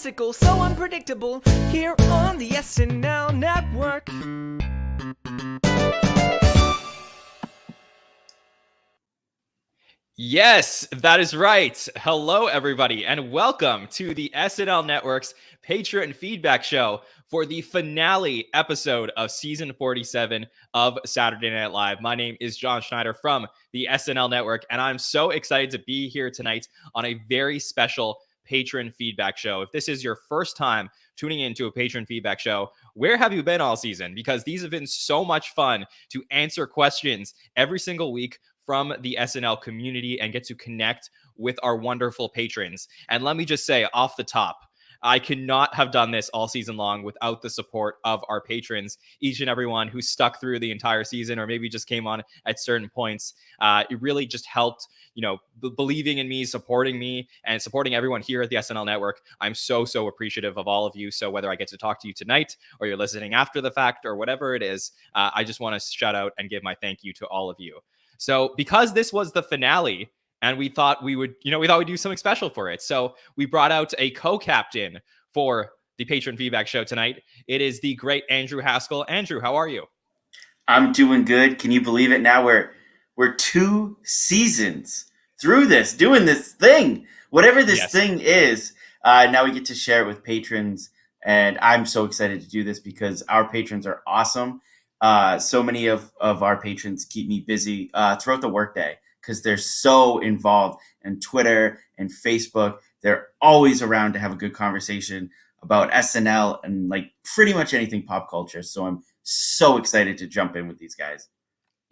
fantastical, so unpredictable, here on the SNL Network. Yes, that is right. Hello, everybody, and welcome to the SNL Network's Patron Feedback Show for the finale episode of Season 47 of Saturday Night Live. My name is John Schneider from the SNL Network, and I'm so excited to be here tonight on a very special Patron Feedback Show. If this is your first time tuning into a Patron Feedback Show, where have you been all season? Because these have been so much fun to answer questions every single week from the SNL community and get to connect with our wonderful patrons. And let me just say off the top, I could not have done this all season long without the support of our patrons, each and everyone who stuck through the entire season or maybe just came on at certain points. It really just helped, believing in me, supporting me, and supporting everyone here at the SNL Network. I'm so appreciative of all of you. So whether I get to talk to you tonight or you're listening after the fact or whatever it is, I just want to shout out and give my thank you to all of you. So because this was the finale and we thought we'd do something special for it. So we brought out a co-captain for the Patron Feedback Show tonight. It is the great Andrew Haskell. Andrew, how are you? I'm doing good. Can you believe it? Now we're 2 seasons through this, doing this thing, whatever this thing is. Now we get to share it with patrons. And I'm so excited to do this because our patrons are awesome. So many of our patrons keep me busy throughout the workday because they're so involved in Twitter and Facebook. They're always around to have a good conversation about SNL and like pretty much anything pop culture. So I'm so excited to jump in with these guys.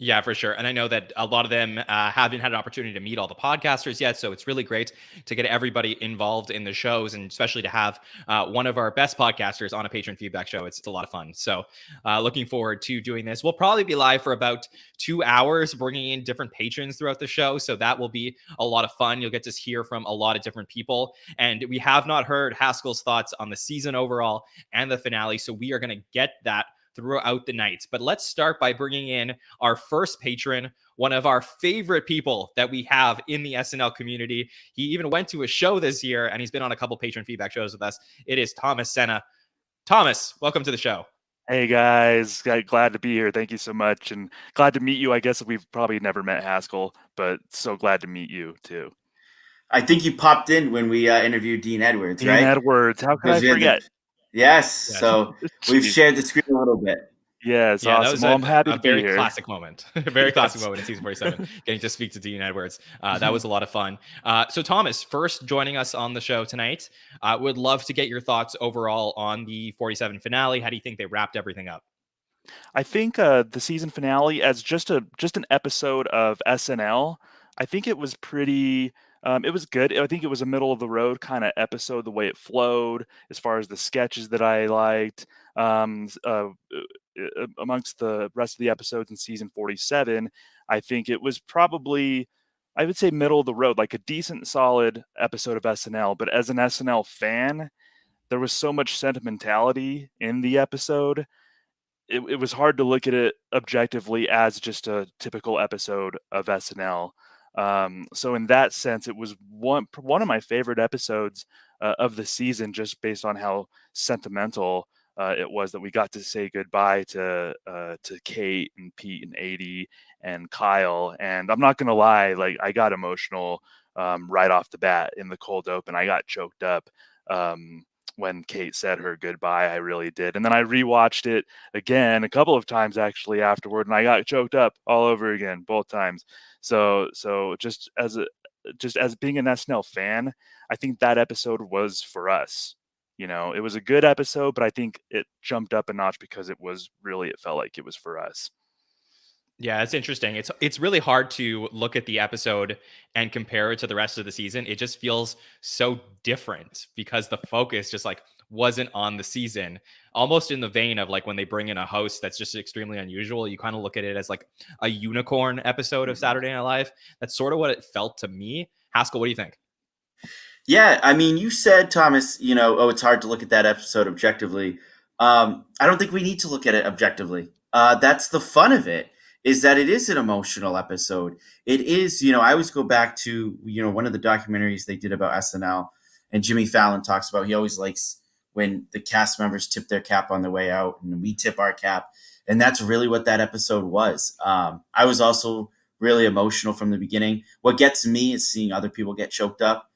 Yeah, for sure. And I know that a lot of them haven't had an opportunity to meet all the podcasters yet. So it's really great to get everybody involved in the shows and especially to have one of our best podcasters on a Patron Feedback Show. It's a lot of fun. So looking forward to doing this. We'll probably be live for about 2 hours, bringing in different patrons throughout the show. So that will be a lot of fun. You'll get to hear from a lot of different people. And we have not heard Haskell's thoughts on the season overall and the finale. So we are going to get that throughout the night. But let's start by bringing in our first patron, one of our favorite people that we have in the SNL community. He even went to a show this year, and he's been on a couple Patron Feedback shows with us. It is Thomas Senna. Thomas, welcome to the show. Hey guys, glad to be here. Thank you so much, and glad to meet you. I guess we've probably never met Haskell, but so glad to meet you too. I think you popped in when we interviewed Dean Edwards, right? Dean Edwards, how could I forget? Yes. So we've shared the screen a little bit. Yes, yeah, awesome. I'm happy to be here. A very classic moment. A very classic moment in season 47, getting to speak to Dean Edwards. That was a lot of fun. So Thomas, first joining us on the show tonight, would love to get your thoughts overall on the 47 finale. How do you think they wrapped everything up? I think the season finale as just an episode of SNL, I think it was pretty... it was good. I think it was a middle of the road kind of episode, the way it flowed, as far as the sketches that I liked. Amongst the rest of the episodes in season 47, I think it was probably, I would say, middle of the road, like a decent, solid episode of SNL. But as an SNL fan, there was so much sentimentality in the episode. It was hard to look at it objectively as just a typical episode of SNL. So in that sense, it was one of my favorite episodes of the season, just based on how sentimental it was that we got to say goodbye to Kate and Pete and Aidy and Kyle. And I'm not gonna lie, like I got emotional right off the bat in the cold open. I got choked up when Kate said her goodbye. I really did. And then I rewatched it again a couple of times actually afterward, and I got choked up all over again both times. So just as being an SNL fan, I think that episode was for us. It was a good episode, but I think it jumped up a notch because it felt like it was for us. Yeah, it's interesting. It's really hard to look at the episode and compare it to the rest of the season. It just feels so different because the focus just like wasn't on the season, almost in the vein of like when they bring in a host that's just extremely unusual. You kind of look at it as like a unicorn episode of Saturday Night Live. That's sort of what it felt to me. Haskell, what do you think? Yeah, I mean, you said, Thomas, it's hard to look at that episode objectively. I don't think we need to look at it objectively. That's the fun of it, is that it is an emotional episode. It is, I always go back to, one of the documentaries they did about SNL And Jimmy Fallon talks about he always likes when the cast members tip their cap on their way out and we tip our cap. And that's really what that episode was. I was also really emotional from the beginning. What gets me is seeing other people get choked up.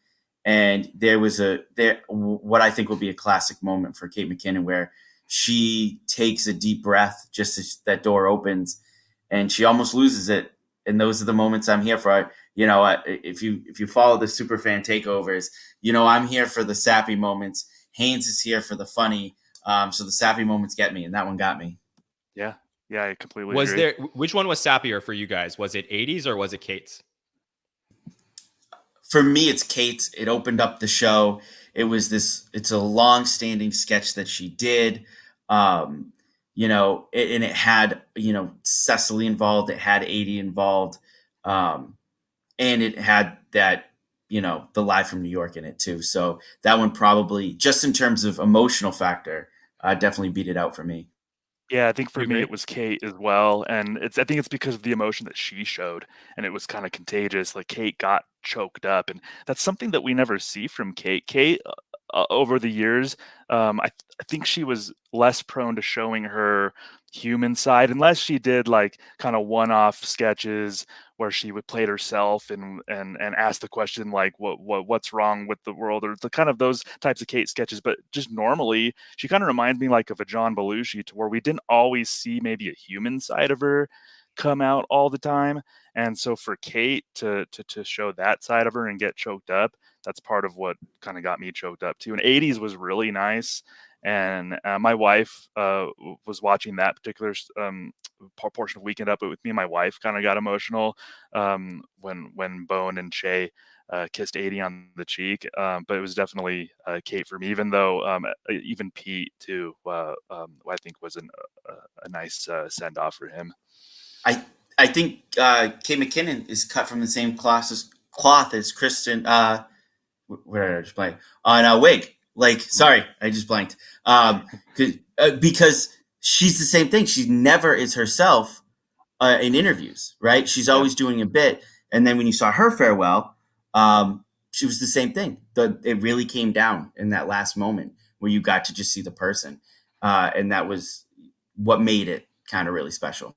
And there was what I think will be a classic moment for Kate McKinnon, where she takes a deep breath just as that door opens, and she almost loses it. And those are the moments I'm here for. If you follow the superfan takeovers, I'm here for the sappy moments. Haynes is here for the funny. So the sappy moments get me, and that one got me. Yeah, I completely agree. Which one was sappier for you guys? Was it Aidy's or was it Kate's? For me, it's Kate's. It opened up the show. It's a long-standing sketch that she did. And it had, Cecily involved. It had Aidy involved. And it had that, the Live from New York in it too. So that one probably, just in terms of emotional factor, definitely beat it out for me. Yeah, I think for me it was Kate as well, and I think it's because of the emotion that she showed, and it was kind of contagious. Like Kate got choked up, and that's something that we never see from Kate. Kate, over the years, I think she was less prone to showing her human side, unless she did like kind of one-off sketches where she would play herself and ask the question like what's wrong with the world, or the kind of those types of Kate sketches. But just normally she kind of reminds me like of a John Belushi, to where we didn't always see maybe a human side of her come out all the time. And so for Kate to show that side of her and get choked up, that's part of what kind of got me choked up too. And 80s was really nice. And my wife was watching that particular portion of Weekend Up with me. My wife kind of got emotional when Bone and Shay kissed Aidy on the cheek. But it was definitely Kate for me, even though even Pete too, I think was a nice send off for him. I think Kate McKinnon is cut from the same cloth as Kristen. Where did I just blank on Wig? Like, sorry, I just blanked. Because she's the same thing. She never is herself in interviews, right? She's always doing a bit. And then when you saw her farewell, she was the same thing. It really came down in that last moment where you got to just see the person. And that was what made it kind of really special.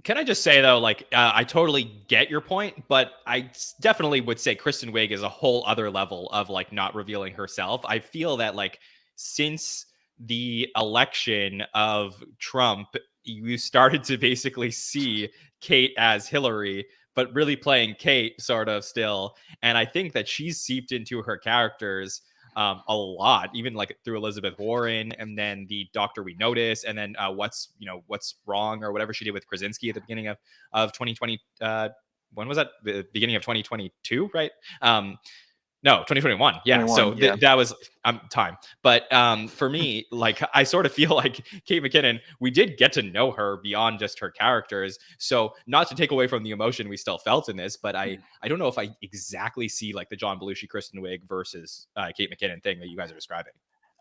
Can I just say, though, like, I totally get your point, but I definitely would say Kristen Wiig is a whole other level of, like, not revealing herself. I feel that, like, since the election of Trump, you started to basically see Kate as Hillary, but really playing Kate sort of still. And I think that she's seeped into her characters a lot, even like through Elizabeth Warren, and then the Doctor We Notice, and then what's wrong, or whatever she did with Krasinski at the beginning of 2020. When was that? The beginning of 2022, right? No, 2021. Yeah. So that was time. But for me, like, I sort of feel like Kate McKinnon, we did get to know her beyond just her characters. So not to take away from the emotion we still felt in this, but I don't know if I exactly see like the John Belushi, Kristen Wiig versus Kate McKinnon thing that you guys are describing.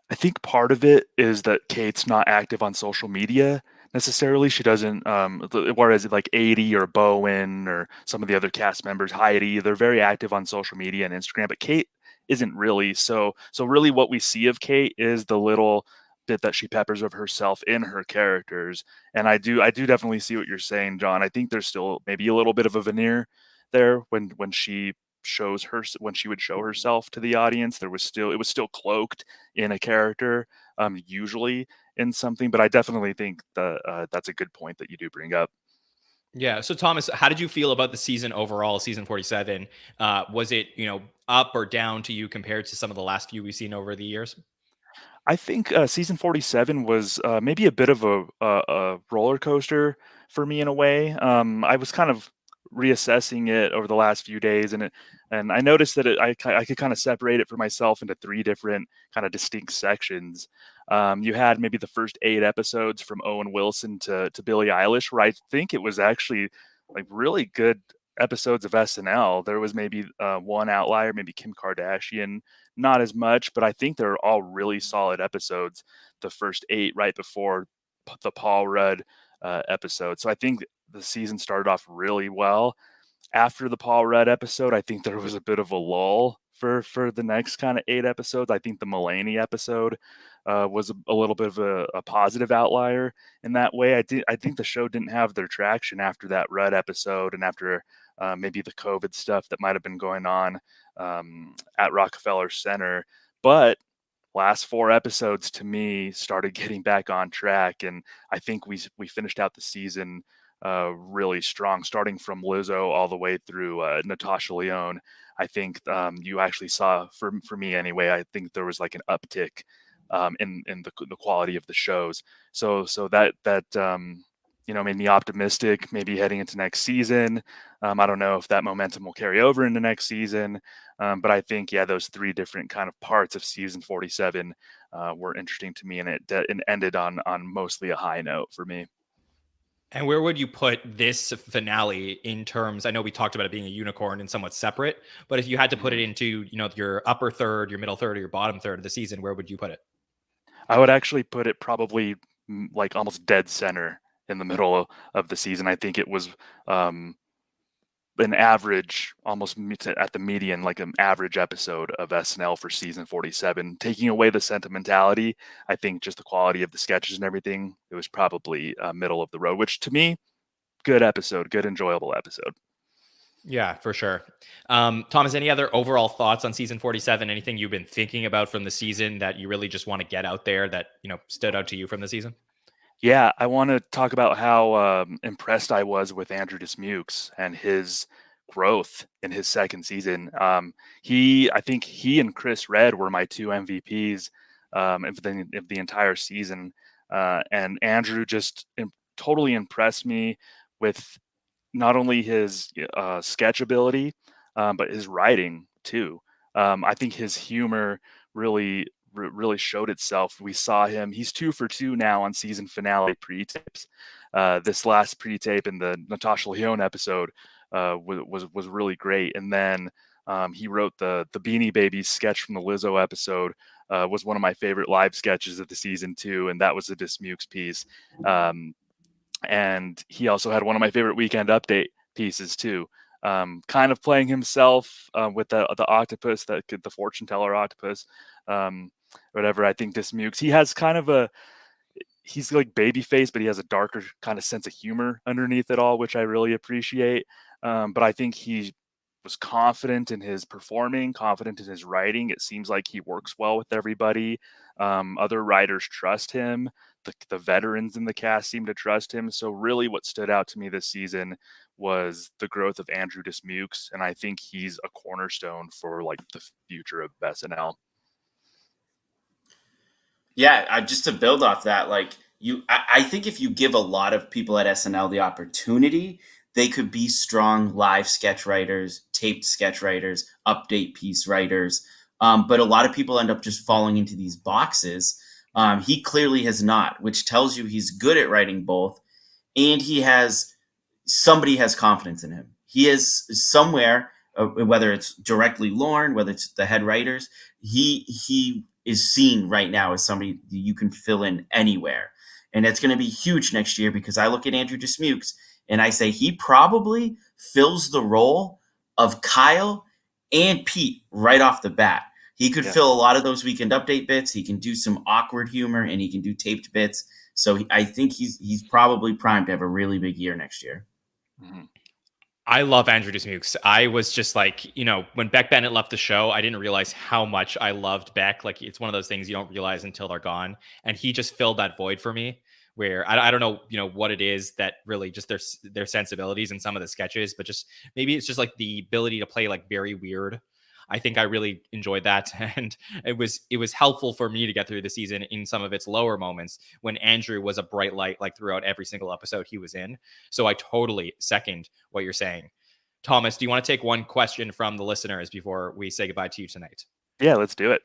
I think part of it is that Kate's not active on social media necessarily. She doesn't, whereas like Aidy or Bowen or some of the other cast members, Heidi, they're very active on social media and Instagram, but Kate isn't really. So really what we see of Kate is the little bit that she peppers of herself in her characters. And I do definitely see what you're saying, John. I think there's still maybe a little bit of a veneer there when she would show herself to the audience. It was still cloaked in a character, usually in something. But I definitely think that that's a good point that you do bring up. Yeah. So Thomas, how did you feel about the season overall, season 47? Was it, up or down to you compared to some of the last few we've seen over the years? I think season 47 was maybe a bit of a roller coaster for me in a way. I was kind of reassessing it over the last few days, and I noticed that I could kind of separate it for myself into three different kind of distinct sections. You had maybe the first 8 episodes from Owen Wilson to Billie Eilish, where I think it was actually like really good episodes of SNL. There was maybe one outlier, maybe Kim Kardashian, not as much, but I think they're all really solid episodes. The first 8 right before the Paul Rudd episode. So I think the season started off really well. after the Paul Rudd episode, I think there was a bit of a lull for the next kind of 8 episodes. I think the Mulaney episode was a little bit of a positive outlier in that way. I think the show didn't have their traction after that Rudd episode and after maybe the COVID stuff that might have been going on at Rockefeller Center. But last 4 episodes to me started getting back on track, and I think we finished out the season really strong, starting from Lizzo all the way through Natasha Lyonne. I think you actually saw, for me anyway, I think there was like an uptick in the quality of the shows. So that made me optimistic, maybe heading into next season. I don't know if that momentum will carry over into next season, but I think, those 3 different kind of parts of season 47 were interesting to me, and it ended on mostly a high note for me. And where would you put this finale in terms? I know we talked about it being a unicorn and somewhat separate, but if you had to put it into, your upper third, your middle third, or your bottom third of the season, where would you put it? I would actually put it probably like almost dead center in the middle of the season. I think it was an average, almost at the median, like an average episode of SNL for season 47. Taking away the sentimentality, I think just the quality of the sketches and everything, it was probably middle of the road, which to me, good episode, good enjoyable episode. Yeah, for sure. Thomas, any other overall thoughts on season 47? Anything you've been thinking about from the season that you really just want to get out there that, stood out to you from the season? Yeah, I want to talk about how impressed I was with Andrew Dismukes and his growth in his second season. I think he and Chris Redd were my 2 MVPs of the entire season. And Andrew just totally impressed me with not only his sketch ability, but his writing too. I think his humor really showed itself. We saw him. He's 2 for 2 now on season finale pre-tapes. This last pre-tape in the Natasha Lyonne episode was really great. And then he wrote the Beanie Babies sketch from the Lizzo episode. Was one of my favorite live sketches of the season too, and that was a Dismukes piece. And he also had one of my favorite Weekend Update pieces too. Kind of playing himself with the octopus, the fortune teller octopus, whatever. I think Dismukes, he has kind of he's like baby face, but he has a darker kind of sense of humor underneath it all, which I really appreciate. But I think he was confident in his performing, confident in his writing. It seems like he works well with everybody. Other writers trust him. The veterans in the cast seem to trust him. So really what stood out to me this season was the growth of Andrew Dismukes. And I think he's a cornerstone for like the future of SNL. Yeah, just to build off that, I think if you give a lot of people at SNL the opportunity, they could be strong live sketch writers, taped sketch writers, update piece writers. But a lot of people end up just falling into these boxes. He clearly has not, which tells you he's good at writing both, and somebody has confidence in him. He is somewhere, whether it's directly Lorne, whether it's the head writers, he is seen right now as somebody you can fill in anywhere. And it's going to be huge next year, because I look at Andrew Dismukes and I say he probably fills the role of Kyle and Pete right off the bat. He could fill a lot of those Weekend Update bits. He can do some awkward humor, and he can do taped bits. So I think he's probably primed to have a really big year next year. Mm-hmm. I love Andrew Dismukes. I was just like, when Beck Bennett left the show, I didn't realize how much I loved Beck. Like, it's one of those things you don't realize until they're gone. And he just filled that void for me, where I don't know, what it is that really just their sensibilities in some of the sketches, but just maybe it's just like the ability to play like very weird. I think I really enjoyed that, and it was helpful for me to get through the season in some of its lower moments when Andrew was a bright light like throughout every single episode he was in. So I totally second what you're saying. Thomas, do you want to take one question from the listeners before we say goodbye to you tonight? Yeah, let's do it.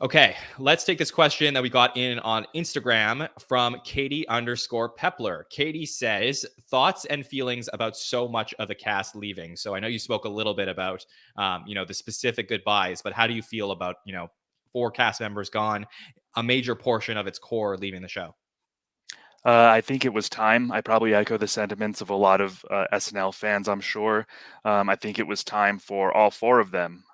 Okay, let's take this question that we got in on Instagram from Katie_Pepler. Katie says, thoughts and feelings about so much of the cast leaving. So I know you spoke a little bit about, the specific goodbyes, but how do you feel about, 4 cast members gone, a major portion of its core leaving the show? I think it was time. I probably echo the sentiments of a lot of SNL fans, I'm sure. I think it was time for all four of them.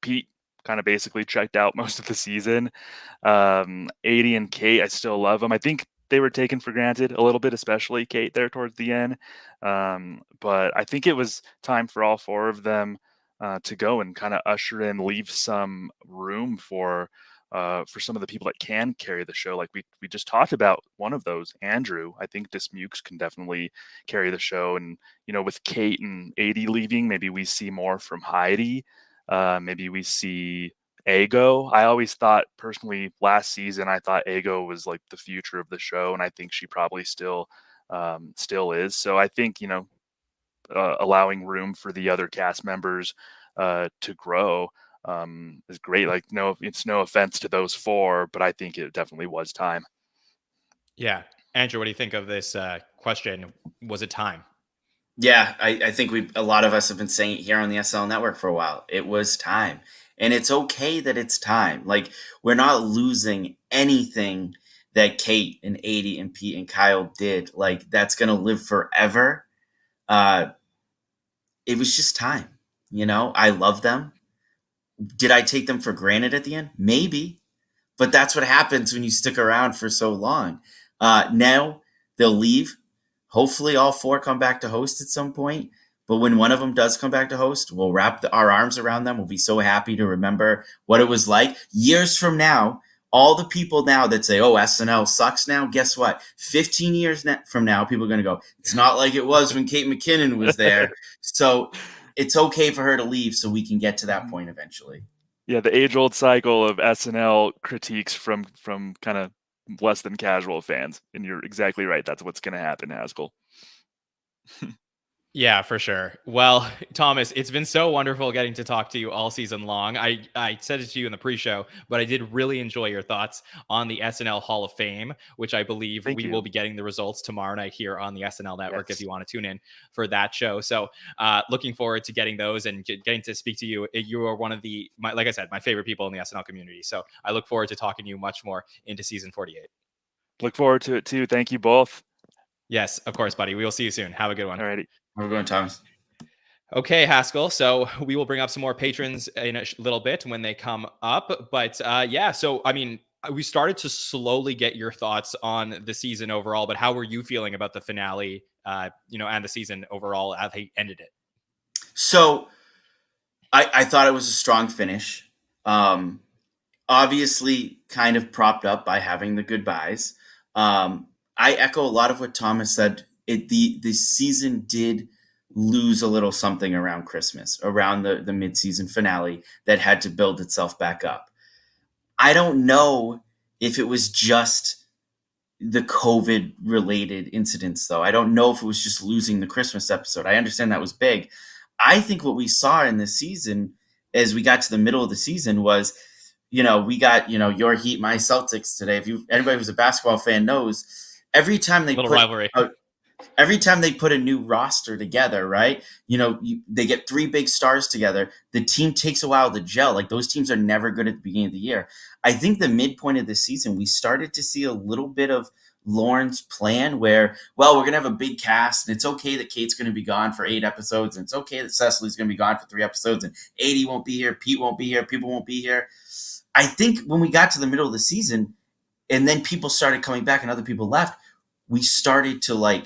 Pete kind of basically checked out most of the season. Aidy and Kate, I still love them. I think they were taken for granted a little bit, especially Kate there towards the end. But I think it was time for all four of them to go and kind of usher in, leave some room for some of the people that can carry the show. Like we just talked about one of those, Andrew. I think Dismukes can definitely carry the show. And, with Kate and Aidy leaving, maybe we see more from Heidi. Maybe we see Ego. I always thought personally last season, I thought Ego was like the future of the show. And I think she probably still is. So I think, allowing room for the other cast members to grow is great. Like, no, it's no offense to those four, but I think it definitely was time. Yeah. Andrew, what do you think of this question? Was it time? Yeah, I think a lot of us have been saying it here on the SNL Network for a while. It was time. And it's okay that it's time. Like, we're not losing anything that Kate and Aidy and Pete and Kyle did. Like, that's going to live forever. It was just time. I love them. Did I take them for granted at the end? Maybe. But that's what happens when you stick around for so long. Now they'll leave. Hopefully all four come back to host at some point. But when one of them does come back to host, we'll wrap our arms around them. We'll be so happy to remember what it was like. Years from now, all the people now that say, oh, SNL sucks now, guess what? 15 years from now, people are going to go, it's not like it was when Kate McKinnon was there. So it's okay for her to leave so we can get to that point eventually. Yeah, the age-old cycle of SNL critiques from kind of less than casual fans. And you're exactly right. That's what's going to happen, Haskell. Yeah, for sure. Well, Thomas, it's been so wonderful getting to talk to you all season long. I said it to you in the pre-show, but I did really enjoy your thoughts on the SNL Hall of Fame, which I believe we will be getting the results tomorrow night here on the SNL Network. Yes. If you want to tune in for that show. So looking forward to getting those and getting to speak to you. You are one of like I said, my favorite people in the SNL community. So I look forward to talking to you much more into season 48. Look forward to it too. Thank you both. Yes, of course, buddy. We will see you soon. Have a good one. All righty. We're going, Thomas. Okay, Haskell. So we will bring up some more patrons in a little bit when they come up. But yeah, so I mean, we started to slowly get your thoughts on the season overall. But how were you feeling about the finale, and the season overall as they ended it? So I thought it was a strong finish. Obviously, kind of propped up by having the goodbyes. I echo a lot of what Thomas said. The season did lose a little something around Christmas, around the mid-season finale that had to build itself back up. I don't know if it was just the COVID-related incidents, though. I don't know if it was just losing the Christmas episode. I understand that was big. I think what we saw in this season as we got to the middle of the season was, we got, your Heat, my Celtics today. If anybody who's a basketball fan knows, every time they rivalry. Every time they put a new roster together, right? They get three big stars together. The team takes a while to gel. Like, those teams are never good at the beginning of the year. I think the midpoint of the season, we started to see a little bit of Lorne's plan where, well, we're going to have a big cast, and it's okay that Kate's going to be gone for 8 episodes, and it's okay that Cecily's going to be gone for 3 episodes, and Aidy won't be here, Pete won't be here, people won't be here. I think when we got to the middle of the season, and then people started coming back and other people left, we started to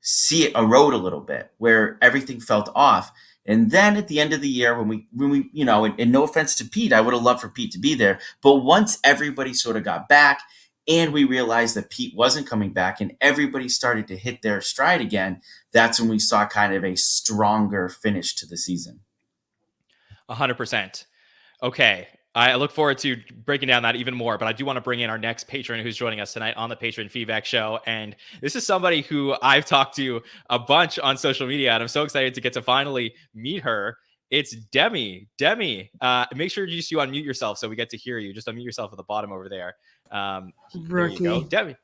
see it erode a little bit where everything felt off. And then at the end of the year, when we and no offense to Pete, I would have loved for Pete to be there. But once everybody sort of got back and we realized that Pete wasn't coming back and everybody started to hit their stride again, that's when we saw kind of a stronger finish to the season. 100%. Okay. I look forward to breaking down that even more, but I do want to bring in our next patron who's joining us tonight on the Patron Feedback Show. And this is somebody who I've talked to a bunch on social media, and I'm so excited to get to finally meet her. It's Demi. Demi, make sure you unmute yourself so we get to hear you. Just unmute yourself at the bottom over there. There you go.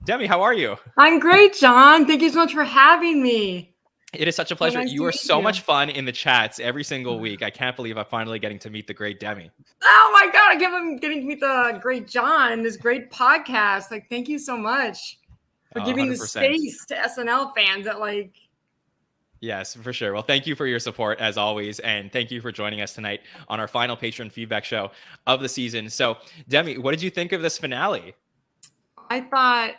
Demi, how are you? I'm great, John. Thank you so much for having me. It is such a pleasure. You are so much fun in the chats every single week. I can't believe I'm finally getting to meet the great Demi. Oh my God, I can't believe I'm getting to meet the great John, this great podcast. Thank you so much. for giving the 100%. space to SNL fans that like. Yes, for sure. Well, thank you for your support as always. And thank you for joining us tonight on our final patron feedback show of the season. So Demi, what did you think of this finale? I thought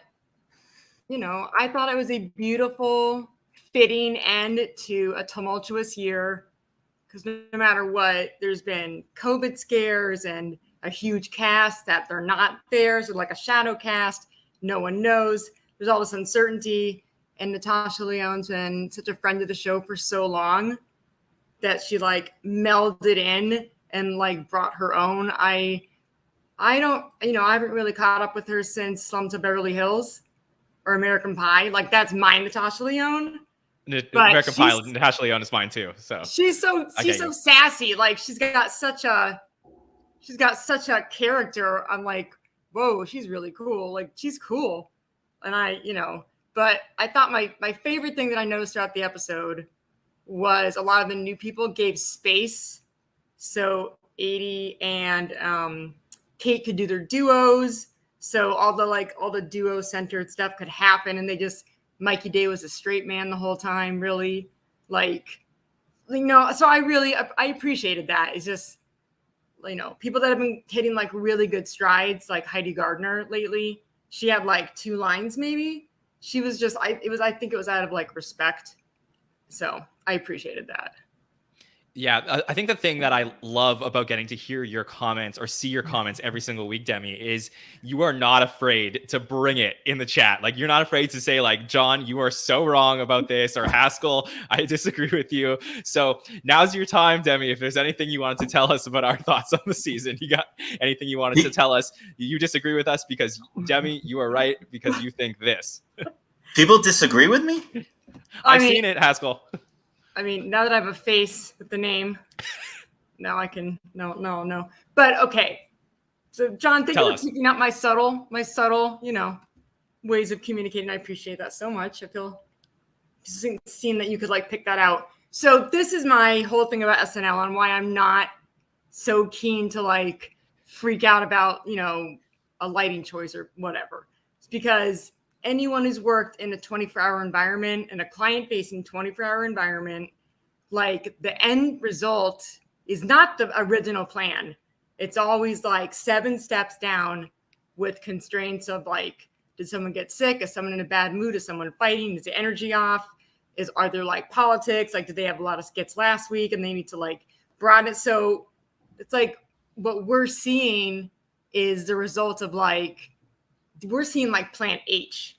it was a beautiful, fitting end to a tumultuous year. Because no matter what, there's been COVID scares and a huge cast that they're not there. So like a shadow cast, no one knows. There's all this uncertainty. And Natasha Lyonne's been such a friend of the show for so long that she like melded in and like brought her own. I haven't really caught up with her since Slums of Beverly Hills or American Pie. Like that's my Natasha Lyonne. American Pie, Natasha Lyonne is mine too. So she's so sassy. Like she's got such a character. I'm like, whoa, she's really cool. Like she's cool. And but I thought my favorite thing that I noticed throughout the episode was a lot of the new people gave space. So Aidy and Kate could do their duos. So all the duo centered stuff could happen. And Mikey Day was a straight man the whole time, really. So I appreciated that. It's just, people that have been hitting like really good strides, like Heidi Gardner lately. She had like 2 lines maybe. She was just, I think it was out of like respect. So I appreciated that. Yeah, I think the thing that I love about getting to hear your comments or see your comments every single week, Demi, is you are not afraid to bring it in the chat. Like you're not afraid to say like, John, you are so wrong about this, or Haskell, I disagree with you. So now's your time, Demi. If there's anything you wanted to tell us about our thoughts on the season, you got anything you wanted to tell us, you disagree with us because Demi, you are right because you think this. People disagree with me? I've seen it, Haskell. I mean, now that I have a face with the name, now I can, no. But okay. So John, thank you for picking up my subtle, ways of communicating. I appreciate that so much. I feel seeing that you could like pick that out. So this is my whole thing about SNL and why I'm not so keen to like freak out about, a lighting choice or whatever. It's because anyone who's worked in a 24-hour environment and a client-facing 24-hour environment, like the end result is not the original plan. It's always like 7 steps down with constraints of like, did someone get sick? Is someone in a bad mood? Is someone fighting? Is the energy off? Are there like politics? Like, did they have a lot of skits last week and they need to like broaden it? So it's like what we're seeing is the result of like, we're seeing like Plan H.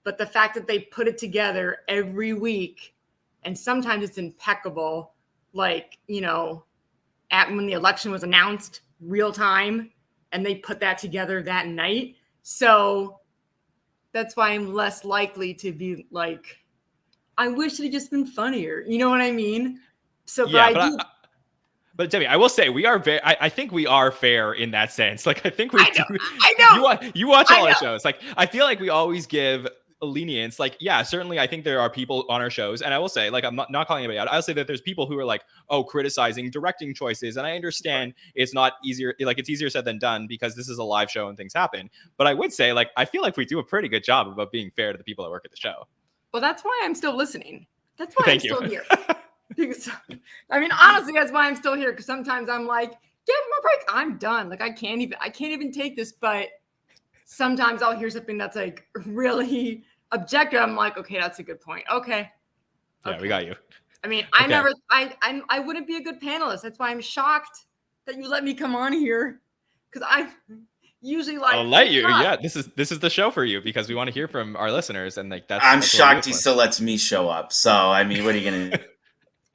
But the fact that they put it together every week, and sometimes it's impeccable, like, when the election was announced, real time, and they put that together that night. So that's why I'm less likely to be like, I wish it had just been funnier. You know what I mean? So, yeah, but Debbie, I will say we are very. I think we are fair in that sense. Like I think we. I know. You watch all our shows. Like I feel like we always give lenience. Like yeah, certainly I think there are people on our shows, and I will say like I'm not calling anybody out. I'll say that there's people who are like criticizing directing choices, and I understand it's not easier. Like it's easier said than done because this is a live show and things happen. But I would say like I feel like we do a pretty good job about being fair to the people that work at the show. Well, that's why I'm still listening. That's why I'm still here. Because, I mean, honestly, that's why I'm still here. Because sometimes I'm like, give him a break. I'm done. Like I can't even take this. But sometimes I'll hear something that's like really objective. I'm like, okay, that's a good point. Okay. Yeah, we got you. I mean, I wouldn't be a good panelist. That's why I'm shocked that you let me come on here. Because I usually like. I'll let you. Yeah, this is the show for you because we want to hear from our listeners, and like I'm shocked he still lets me show up. So I mean, what are you gonna?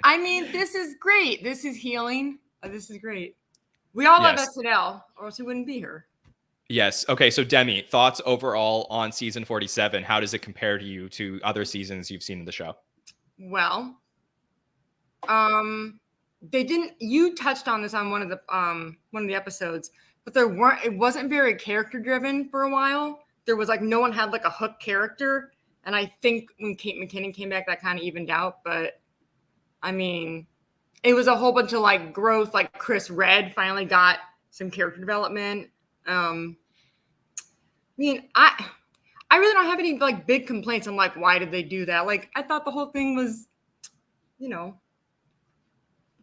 I mean, this is great. This is healing. This is great. We all love SNL, or else we wouldn't be here. Yes. Okay. So Demi, thoughts overall on season 47? How does it compare to you to other seasons you've seen in the show? Well, they didn't. You touched on this on one of the episodes, but it wasn't very character driven for a while. There was like no one had like a hook character, and I think when Kate McKinnon came back, that kind of evened out, but. I mean, it was a whole bunch of like growth. Like Chris Redd finally got some character development. I mean, I I really don't have any like big complaints. I'm like, why did they do that? Like, I thought the whole thing was,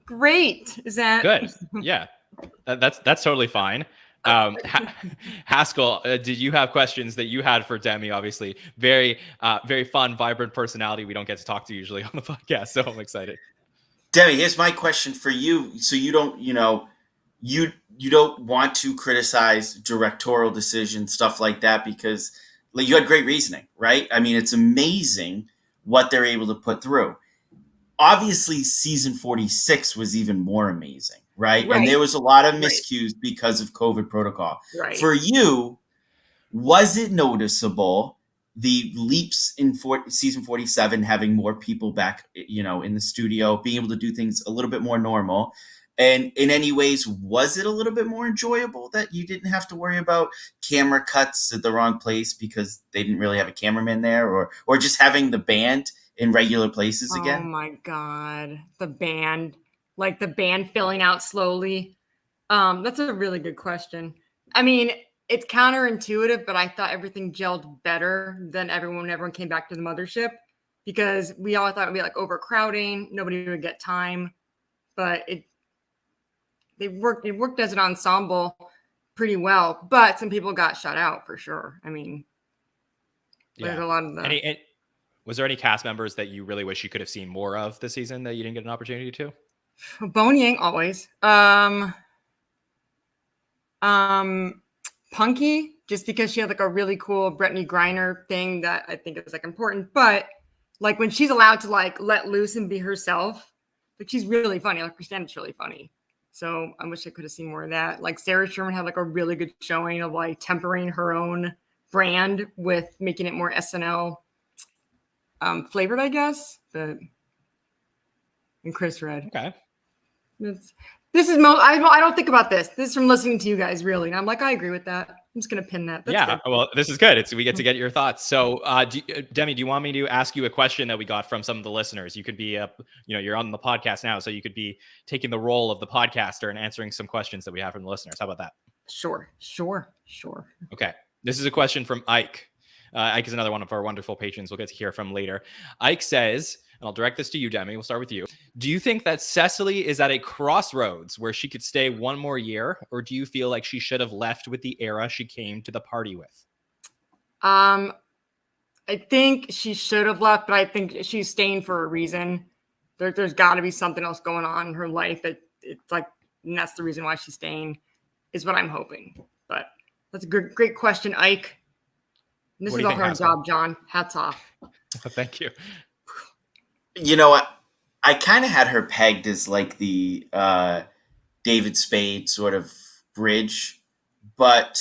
great. Is that good? Yeah, that's totally fine. Haskell, did you have questions that you had for Demi? Obviously, very fun, vibrant personality we don't get to talk to usually on the podcast, so I'm excited. Demi, here's my question for you. So you don't, you don't want to criticize directorial decisions, stuff like that, because you had great reasoning, right? I mean, it's amazing what they're able to put through. Obviously, season 46 was even more amazing, right? And there was a lot of miscues because of COVID protocol. Right. For you, was it noticeable the leaps in season 47, having more people back, in the studio, being able to do things a little bit more normal? And in any ways, was it a little bit more enjoyable that you didn't have to worry about camera cuts at the wrong place because they didn't really have a cameraman there, or just having the band in regular places again? Oh my God. The band filling out slowly. That's a really good question. I mean, it's counterintuitive, but I thought everything gelled better than everyone came back to the mothership, because we all thought it would be like overcrowding. Nobody would get time, but it worked as an ensemble pretty well, but some people got shut out for sure. I mean, there's a lot of the... Was there any cast members that you really wish you could have seen more of this season that you didn't get an opportunity to? Boney Yang always. Punky, just because she had like a really cool Brittany Griner thing that I think is like important. But like when she's allowed to like let loose and be herself, like she's really funny. Like Christiana's really funny. So I wish I could have seen more of that. Like Sarah Sherman had like a really good showing of like tempering her own brand with making it more SNL flavored, I guess. But and Chris Red. Okay. This is I don't think about this. This is from listening to you guys, really. And I'm like, I agree with that. I'm just gonna pin that. That's good. Well, this is good. We get to get your thoughts. So, Demi, do you want me to ask you a question that we got from some of the listeners? You could be you're on the podcast now, so you could be taking the role of the podcaster and answering some questions that we have from the listeners. How about that? Sure. Okay. This is a question from Ike. Ike is another one of our wonderful patrons we'll get to hear from later. Ike says, and I'll direct this to you, Demi. We'll start with you. Do you think that Cecily is at a crossroads where she could stay one more year, or do you feel like she should have left with the era she came to the party with? I think she should have left, but I think she's staying for a reason. There's got to be something else going on in her life that it's like, and that's the reason why she's staying, is what I'm hoping. But that's a great question, Ike. And this is a hard job, John. Hats off. Thank you. You know what? I kind of had her pegged as like the David Spade sort of bridge, but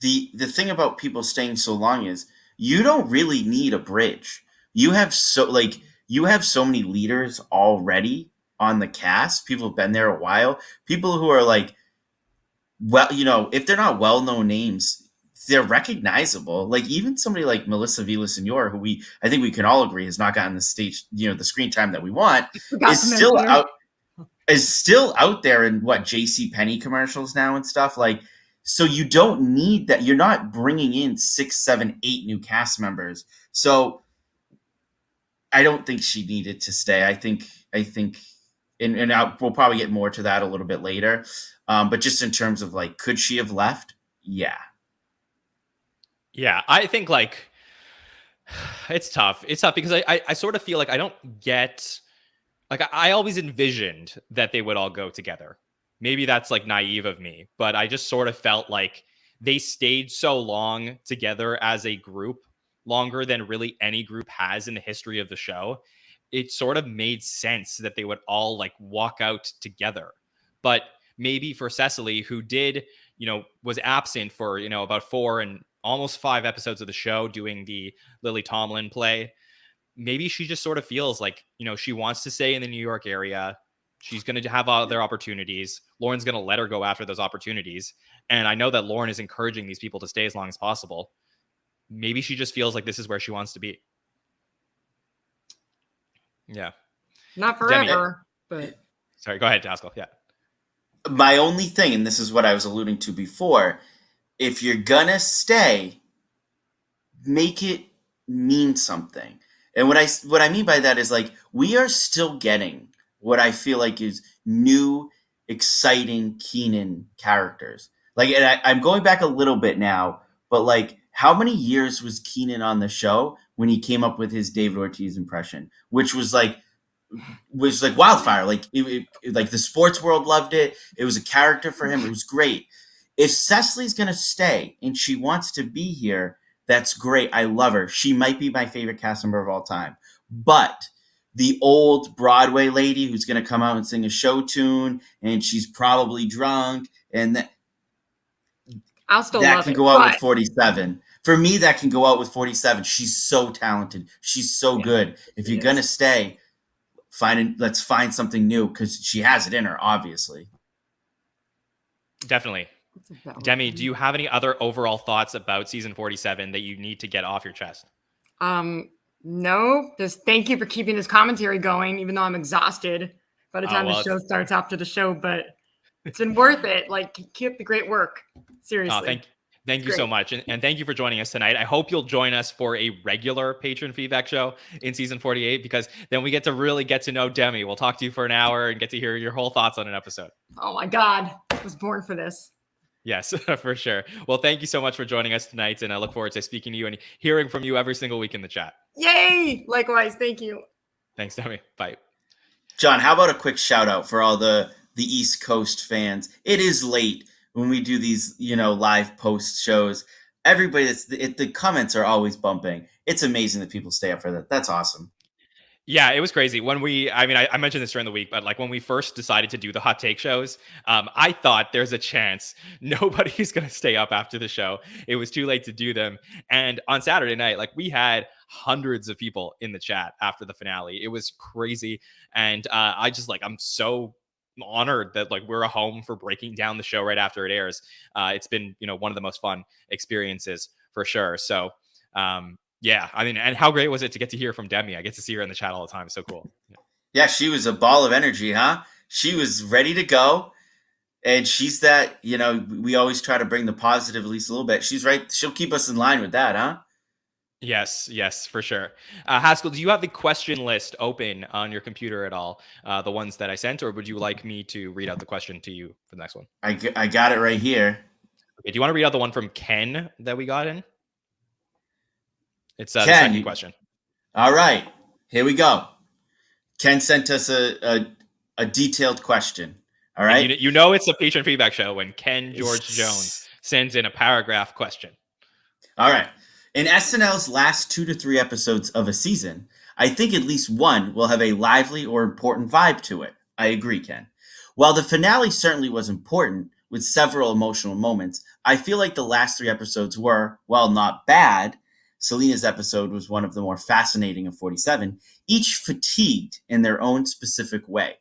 the thing about people staying so long is you don't really need a bridge. You have so many leaders already on the cast. People have been there a while. People who are like, well, if they're not well-known names, they're recognizable. Like even somebody like Melissa Villasenor, who I think we can all agree has not gotten the stage, the screen time that we want, is still out there in J.C. Penney commercials now and stuff. Like, so you don't need that. You're not bringing in 6, 7, 8 new cast members. So I don't think she needed to stay. I think, and we'll probably get more to that a little bit later. But just in terms of like, could she have left? Yeah. Yeah, I think like it's tough. It's tough because I sort of feel like I don't get, like I always envisioned that they would all go together. Maybe that's like naive of me, but I just sort of felt like they stayed so long together as a group, longer than really any group has in the history of the show. It sort of made sense that they would all like walk out together. But maybe for Cecily, who did, was absent for, about 4 and almost 5 episodes of the show doing the Lily Tomlin play, maybe she just sort of feels like, she wants to stay in the New York area. She's going to have other opportunities. Lauren's going to let her go after those opportunities. And I know that Lauren is encouraging these people to stay as long as possible. Maybe she just feels like this is where she wants to be. Yeah. Not forever, but... Sorry, go ahead, Haskell. Yeah. My only thing, and this is what I was alluding to before, if you're gonna stay, make it mean something. And what I mean by that is like we are still getting what I feel like is new, exciting Keenan characters. Like, and I'm going back a little bit now, but like, how many years was Keenan on the show when he came up with his David Ortiz impression, which was like wildfire. Like, like the sports world loved it. It was a character for him. It was great. If Cecily's gonna stay and she wants to be here, that's great. I love her. She might be my favorite cast member of all time. But the old Broadway lady who's going to come out and sing a show tune, and she's probably drunk, and that can go out with 47. For me, that can go out with 47. She's so talented. She's so good. If you're going to stay, let's find something new, because she has it in her, obviously. Definitely. Demi, do you have any other overall thoughts about season 47 that you need to get off your chest? No, just thank you for keeping this commentary going, even though I'm exhausted by the time the show starts after the show, but it's been worth it. Like, keep up the great work. Seriously. Thank you so much. And thank you for joining us tonight. I hope you'll join us for a regular patron feedback show in season 48, because then we get to really get to know Demi. We'll talk to you for an hour and get to hear your whole thoughts on an episode. Oh my God. I was born for this. Yes, for sure. Well, thank you so much for joining us tonight, and I look forward to speaking to you and hearing from you every single week in the chat. Yay! Likewise. Thank you. Thanks, Demi. Bye. John, how about a quick shout out for all the East Coast fans? It is late when we do these, live post shows. Everybody the comments are always bumping. It's amazing that people stay up for that. That's awesome. Yeah, it was crazy. I mentioned this during the week, but like when we first decided to do the hot take shows, I thought there's a chance nobody's going to stay up after the show. It was too late to do them. And on Saturday night, like we had hundreds of people in the chat after the finale. It was crazy. And I'm so honored that like we're a home for breaking down the show right after it airs. It's been, one of the most fun experiences for sure. So, yeah, I mean, and how great was it to get to hear from Demi? I get to see her in the chat all the time. So cool. Yeah, she was a ball of energy, huh? She was ready to go. And she's that, we always try to bring the positive at least a little bit. She's right. She'll keep us in line with that, huh? Yes, for sure. Haskell, do you have the question list open on your computer at all? The ones that I sent, or would you like me to read out the question to you for the next one? I got it right here. Okay, do you want to read out the one from Ken that we got in? It's the Ken, second question. All right, here we go. Ken sent us a detailed question. All right. It's a patron feedback show when Ken George Jones sends in a paragraph question. All right. In SNL's last 2 to 3 episodes of a season, I think at least one will have a lively or important vibe to it. I agree, Ken. While the finale certainly was important, with several emotional moments, I feel like the last 3 episodes were, while not bad, Selena's episode was one of the more fascinating of 47, each fatigued in their own specific way.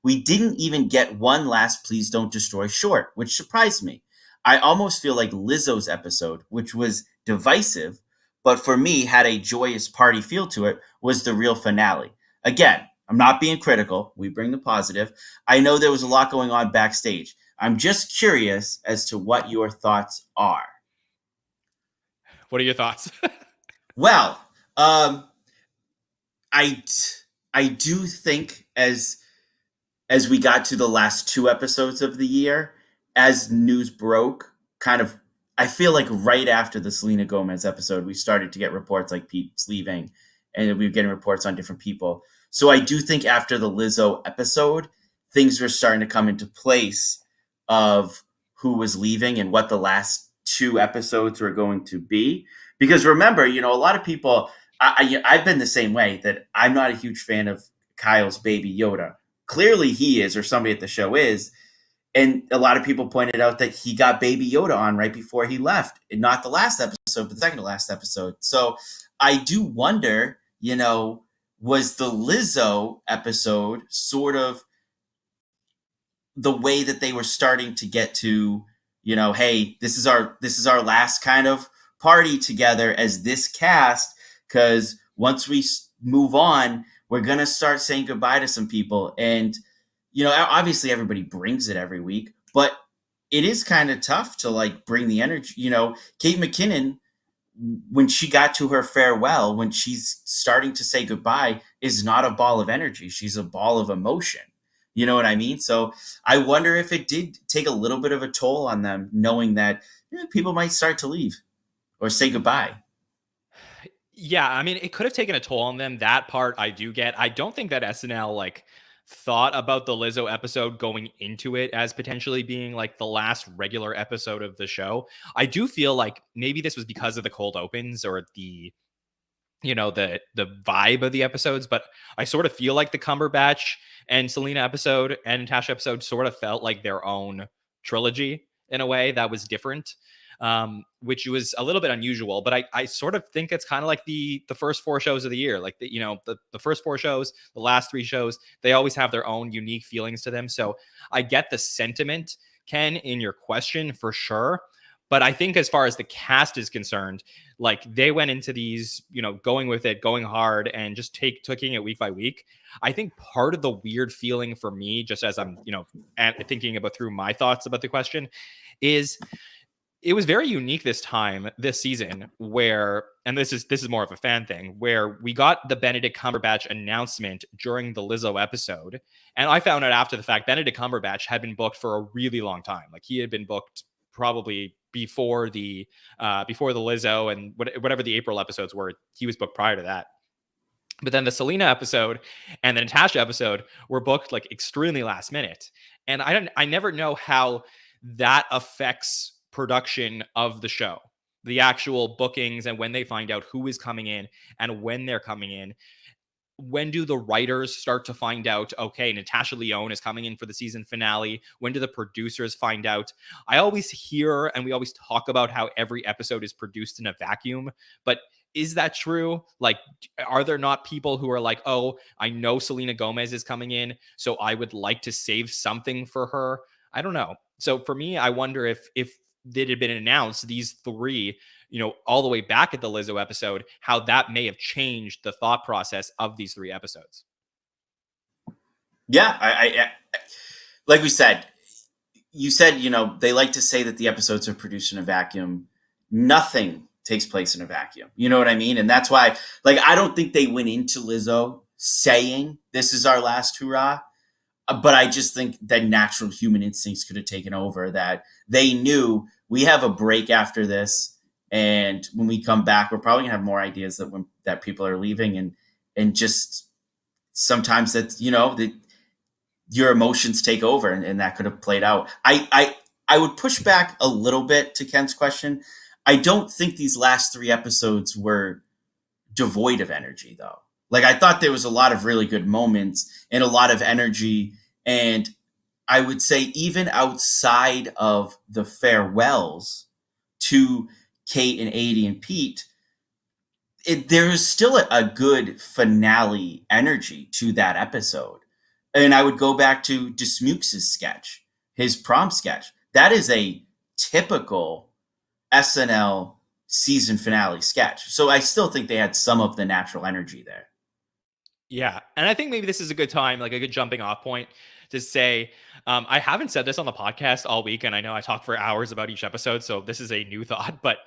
We didn't even get one last Please Don't Destroy short, which surprised me. I almost feel like Lizzo's episode, which was divisive, but for me had a joyous party feel to it, was the real finale. Again, I'm not being critical. We bring the positive. I know there was a lot going on backstage. I'm just curious as to what your thoughts are. What are your thoughts? Well, I do think as we got to the last 2 episodes of the year, as news broke, I feel like right after the Selena Gomez episode, we started to get reports like Pete's leaving, and we were getting reports on different people. So I do think after the Lizzo episode, things were starting to come into place of who was leaving and what the last 2 episodes were going to be. Because remember, a lot of people, I've been the same way, that I'm not a huge fan of Kyle's Baby Yoda. Clearly he is, or somebody at the show is. And a lot of people pointed out that he got Baby Yoda on right before he left. And not the last episode, but the second to last episode. So I do wonder, was the Lizzo episode sort of the way that they were starting to get to, hey, this is our last kind of party together as this cast, because once we move on, we're going to start saying goodbye to some people. And, obviously everybody brings it every week, but it is kind of tough to bring the energy. Kate McKinnon when she got to her farewell, when she's starting to say goodbye, is not a ball of energy. She's a ball of emotion. You know what I mean? So I wonder if it did take a little bit of a toll on them, knowing that people might start to leave or say goodbye. Yeah, I mean, it could have taken a toll on them. That part I do get. I don't think that SNL like thought about the Lizzo episode going into it as potentially being like the last regular episode of the show. I do feel like maybe this was because of the cold opens or the the vibe of the episodes, but I sort of feel like the Cumberbatch and Selena episode and Natasha episode sort of felt like their own trilogy in a way that was different, which was a little bit unusual. But I sort of think it's kind of like the first 4 shows of the year, like the first 4 shows, the last 3 shows, they always have their own unique feelings to them. So I get the sentiment, Ken, in your question for sure. But I think as far as the cast is concerned, like they went into these, going with it, going hard, and just taking it week by week. I think part of the weird feeling for me, just as I'm, thinking about through my thoughts about the question, is it was very unique this season, where, and this is more of a fan thing, where we got the Benedict Cumberbatch announcement during the Lizzo episode, and I found out after the fact Benedict Cumberbatch had been booked for a really long time. Like he had been booked probably before the Lizzo and whatever the April episodes were. He was booked prior to that. But then the Selena episode and the Natasha episode were booked like extremely last minute. And I never know how that affects production of the show, the actual bookings, and when they find out who is coming in and when they're coming in. When do the writers start to find out, okay, Natasha Lyonne is coming in for the season finale? When do the producers find out? I always hear, and we always talk about how every episode is produced in a vacuum, but is that true? Like, are there not people who are like, oh, I know Selena Gomez is coming in, so I would like to save something for her? I don't know. So for me, I wonder if it had been announced, these 3, all the way back at the Lizzo episode, how that may have changed the thought process of these 3 episodes. Yeah, I like we said, you said, they like to say that the episodes are produced in a vacuum. Nothing takes place in a vacuum. You know what I mean? And that's why, like, I don't think they went into Lizzo saying this is our last hurrah. But I just think that natural human instincts could have taken over, that they knew we have a break after this. And when we come back, we're probably gonna have more ideas that people are leaving, and just sometimes that's, that your emotions take over, and that could have played out. I would push back a little bit to Ken's question. I don't think these last 3 episodes were devoid of energy, though. Like, I thought there was a lot of really good moments and a lot of energy. And I would say even outside of the farewells to Kate and Aidy and Pete, there is still a good finale energy to that episode. And I would go back to Dismukes' sketch, his prom sketch. That is a typical SNL season finale sketch. So I still think they had some of the natural energy there. Yeah. And I think maybe this is a good time, like a good jumping off point to say, I haven't said this on the podcast all week, and I know I talk for hours about each episode, so this is a new thought, but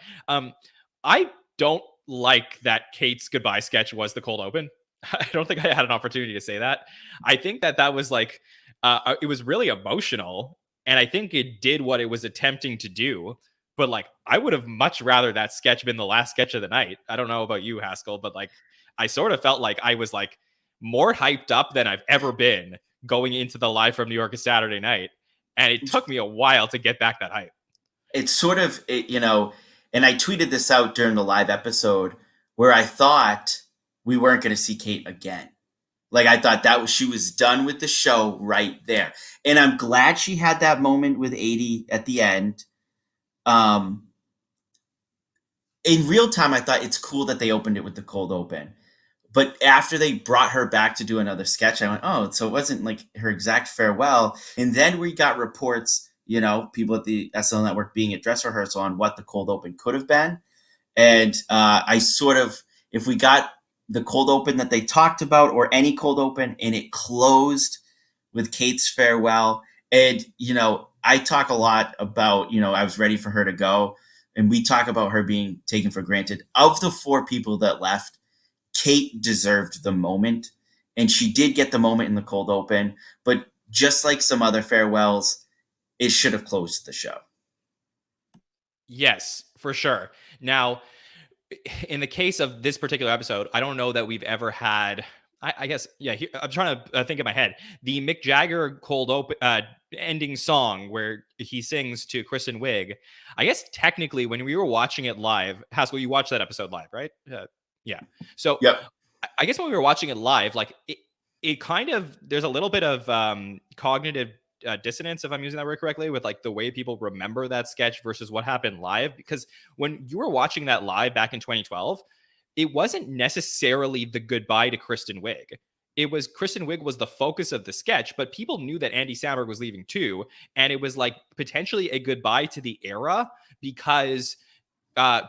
I don't like that Kate's goodbye sketch was the cold open. I don't think I had an opportunity to say that. I think that was like, it was really emotional, and I think it did what it was attempting to do. But like, I would have much rather that sketch been the last sketch of the night. I don't know about you, Haskell, but like, I sort of felt like I was like more hyped up than I've ever been going into the Live from New York Saturday night. And it took me a while to get back that hype. It's sort of, and I tweeted this out during the live episode, where I thought we weren't going to see Kate again. Like, I thought she was done with the show right there. And I'm glad she had that moment with Aidy at the end. In real time, I thought it's cool that they opened it with the cold open. But after they brought her back to do another sketch, I went, oh, so it wasn't like her exact farewell. And then we got reports, people at the SNL Network being at dress rehearsal on what the cold open could have been. And I sort of, if we got the cold open that they talked about, or any cold open, and it closed with Kate's farewell. And, I talk a lot about, I was ready for her to go. and we talk about her being taken for granted. Of the 4 people that left, Kate deserved the moment, and she did get the moment in the cold open, but just like some other farewells, it should have closed the show. Yes, for sure. Now, in the case of this particular episode, I don't know that we've ever had, I guess, yeah, I'm trying to think in my head. The Mick Jagger cold open ending song where he sings to Kristen Wiig. I guess technically when we were watching it live, Haskell, you watched that episode live, right? Yeah. So Yep. I guess when we were watching it live, like it kind of, there's a little bit of cognitive dissonance, if I'm using that word correctly, with like the way people remember that sketch versus what happened live. Because when you were watching that live back in 2012, it wasn't necessarily the goodbye to Kristen Wiig. It was Kristen Wiig was the focus of the sketch, but people knew that Andy Samberg was leaving too. And it was like potentially a goodbye to the era because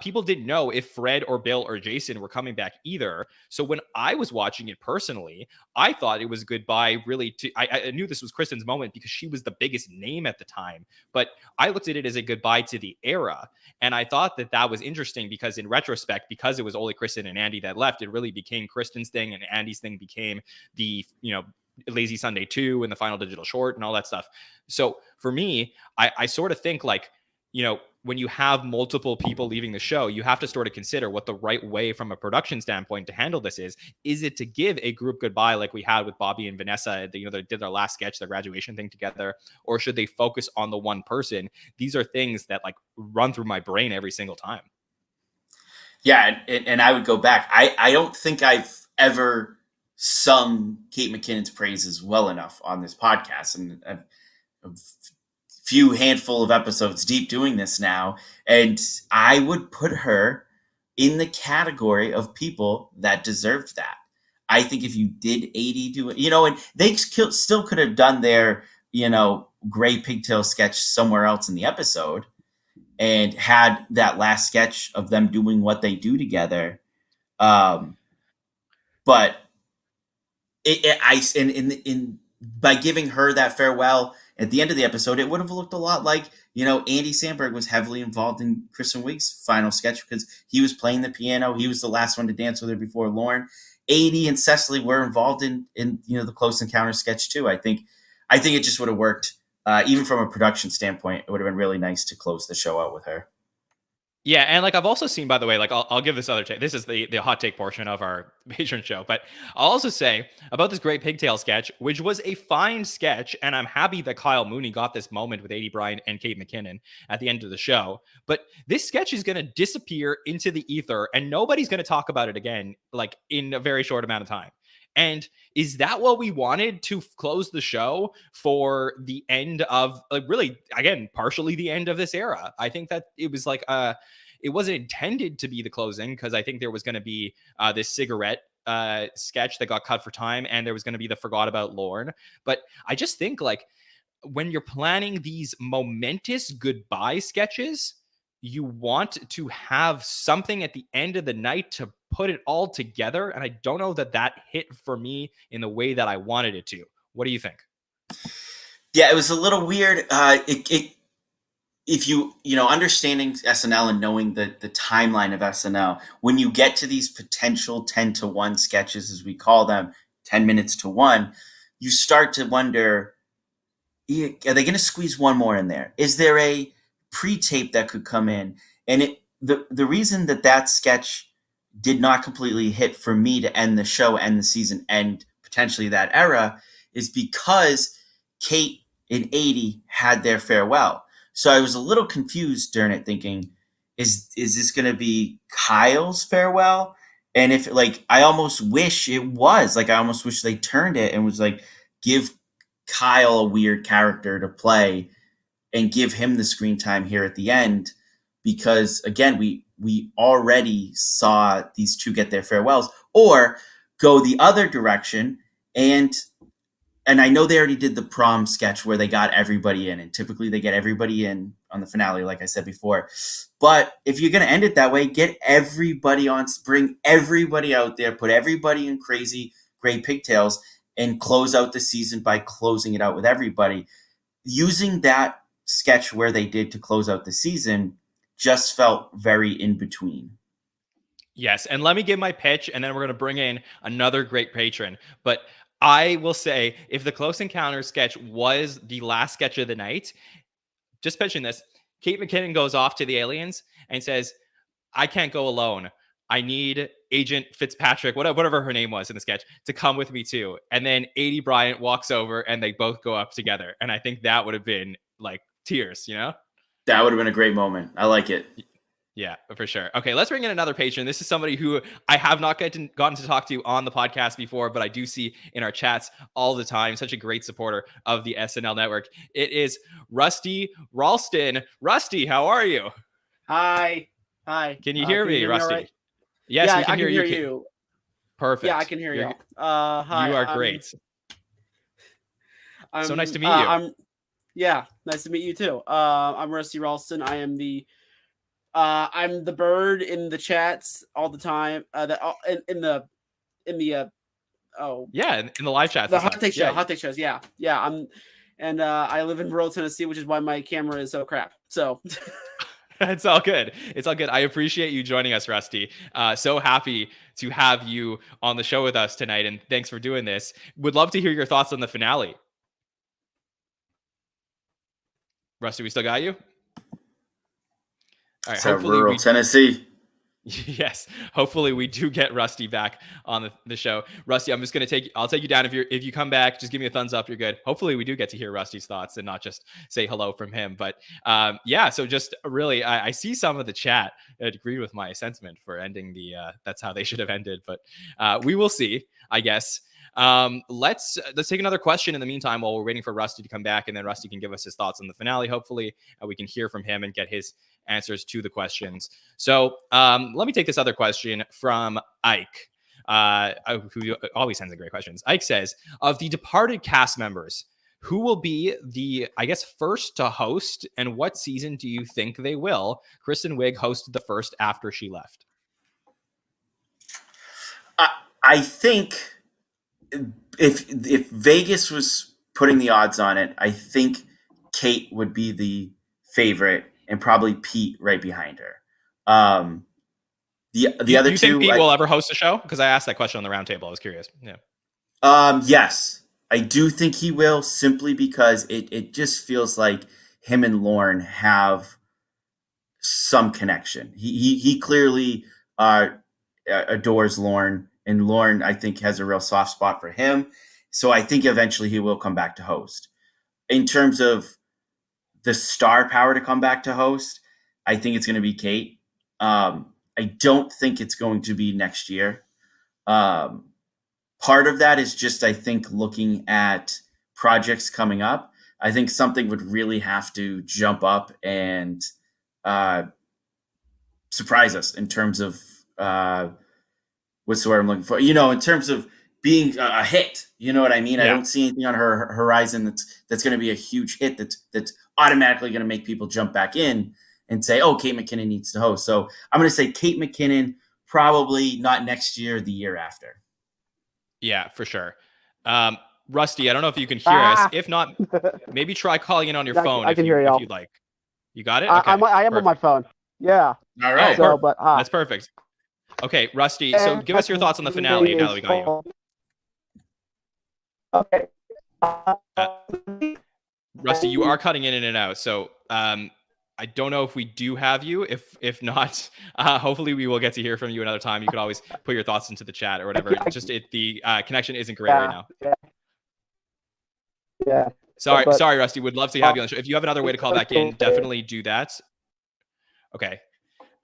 people didn't know if Fred or Bill or Jason were coming back either. So when I was watching it personally, I thought it was goodbye really to, I knew this was Kristen's moment because she was the biggest name at the time, but I looked at it as a goodbye to the era. And I thought that that was interesting because in retrospect, because it was only Kristen and Andy that left, it really became Kristen's thing and Andy's thing became the, Lazy Sunday 2 and the final digital short and all that stuff. So for me, I sort of think like, when you have multiple people leaving the show, you have to sort of consider what the right way from a production standpoint to handle this is. Is it to give a group goodbye like we had with Bobby and Vanessa, they did their last sketch, their graduation thing together, or should they focus on the one person? These are things that like run through my brain every single time. Yeah, and I would go back. I don't think I've ever sung Kate McKinnon's praises well enough on this podcast. And I've few handful of episodes deep doing this now, and I would put her in the category of people that deserved that. I think if you did Aidy do it, and they still could have done their, gray pigtail sketch somewhere else in the episode and had that last sketch of them doing what they do together. But by giving her that farewell at the end of the episode, it would have looked a lot like, Andy Samberg was heavily involved in Kristen Wiig's final sketch because he was playing the piano. He was the last one to dance with her before Lauren. Aidy and Cecily were involved in the Close Encounter sketch too. I think it just would have worked. Even from a production standpoint, it would have been really nice to close the show out with her. Yeah, and like I've also seen, by the way, like I'll give this other take. This is the hot take portion of our patron show, but I'll also say about this great pigtail sketch, which was a fine sketch, and I'm happy that Kyle Mooney got this moment with Aidy Bryant and Kate McKinnon at the end of the show. But this sketch is going to disappear into the ether, and nobody's going to talk about it again, like in a very short amount of time. And is that what we wanted to close the show for the end of, like, really, again, partially the end of this era? I think that it was like, it wasn't intended to be the closing because I think there was going to be this cigarette sketch that got cut for time, and there was going to be the forgot about Lorne. But I just think like when you're planning these momentous goodbye sketches, you want to have something at the end of the night to put it all together. And I don't know that hit for me in the way that I wanted it to. What do you think? Yeah, it was a little weird. If you understanding SNL and knowing the timeline of SNL, when you get to these potential 10 to 1 sketches, as we call them, 10 minutes to 1, you start to wonder, are they going to squeeze one more in there? Is there a pre-tape that could come in? And the reason that sketch did not completely hit for me to end the show, end the season, end potentially that era, is because Kate and Aidy had their farewell. So I was a little confused during it, thinking, is this going to be Kyle's farewell? And if, like, I almost wish it was. Like, I almost wish they turned it and was like, give Kyle a weird character to play and give him the screen time here at the end. Because, again, we already saw these two get their farewells. Or go the other direction and I know they already did the prom sketch where they got everybody in, and typically they get everybody in on the finale, like I said before. But if you're going to end it that way, get everybody on, bring everybody out there, put everybody in crazy gray pigtails, and close out the season by closing it out with everybody. Using that sketch where they did to close out the season just felt very in between. Yes, and let me give my pitch, and then we're going to bring in another great patron. But I will say, if the Close Encounters sketch was the last sketch of the night, just pitching this, Kate McKinnon goes off to the aliens and says, I can't go alone. I need Agent Fitzpatrick, whatever her name was in the sketch, to come with me too. And then Aidy Bryant walks over and they both go up together. And I think that would have been like tears, you know? That would have been a great moment. I like it. Yeah, for sure. Okay, let's bring in another patron. This is somebody who I have not gotten to talk to on the podcast before, but I do see in our chats all the time. Such a great supporter of the SNL Network. It is Rusty Ralston. Rusty, how are you? Hi. Can you hear me, Rusty? Right? Yes, yeah, we can I hear can you. hear you. Perfect. Yeah, I can hear you. Hi. You are great. So nice to meet you. Nice to meet you too. I'm Rusty Ralston. I am I'm the bird in the chats all the time. In the live chats. The hot take show. Hot take shows. Yeah. I live in rural Tennessee, which is why my camera is so crap. So it's all good. It's all good. I appreciate you joining us, Rusty. So happy to have you on the show with us tonight, and thanks for doing this. Would love to hear your thoughts on the finale. Rusty, we still got you? All right, so rural Tennessee. Yes, hopefully we do get Rusty back on the show. Rusty, I'm just gonna I'll take you down if you come back. Just give me a thumbs up. You're good. Hopefully we do get to hear Rusty's thoughts and not just say hello from him. But so just really, I see some of the chat that agreed with my sentiment for ending that's how they should have ended. But we will see, I guess. Let's take another question in the meantime while we're waiting for Rusty to come back, and then Rusty can give us his thoughts on the finale. Hopefully we can hear from him and get his answers to the questions. So let me take this other question from Ike, who always sends in great questions. Ike says, of the departed cast members, who will be the, I guess, first to host, and what season do you think they will? Kristen Wiig hosted the first after she left. I think if Vegas was putting the odds on it, I think Kate would be the favorite, and probably Pete right behind her. The other two. Do you think Pete will ever host a show? Because I asked that question on the roundtable. I was curious. Yeah. Yes, I do think he will, simply because it just feels like him and Lorne have some connection. He clearly adores Lorne, and Lorne, I think, has a real soft spot for him. So I think eventually he will come back to host. In terms of the star power to come back to host, I think it's going to be Kate. I don't think it's going to be next year. Part of that is just, I think, looking at projects coming up. I think something would really have to jump up and surprise us in terms of what's the word I'm looking for? In terms of being a hit. You know what I mean? Yeah. I don't see anything on her horizon that's going to be a huge hit that's automatically going to make people jump back in and say, oh, Kate McKinnon needs to host. So I'm going to say Kate McKinnon, probably not next year, the year after. Yeah, for sure. Rusty, I don't know if you can hear us. If not, maybe try calling in on your phone. I can hear y'all. If you'd like. You got it? Okay, I am on my phone. Yeah. All right. So, but, that's perfect. Okay, Rusty, so give us your thoughts on the finale now that we got you. Okay. Rusty, you are cutting in and out, so I don't know if we do have you. If not, hopefully we will get to hear from you another time. You could always put your thoughts into the chat or whatever. The connection isn't great right now. Yeah. Sorry, Rusty. Would love to have you on the show. If you have another way to call back in, definitely do that. Okay.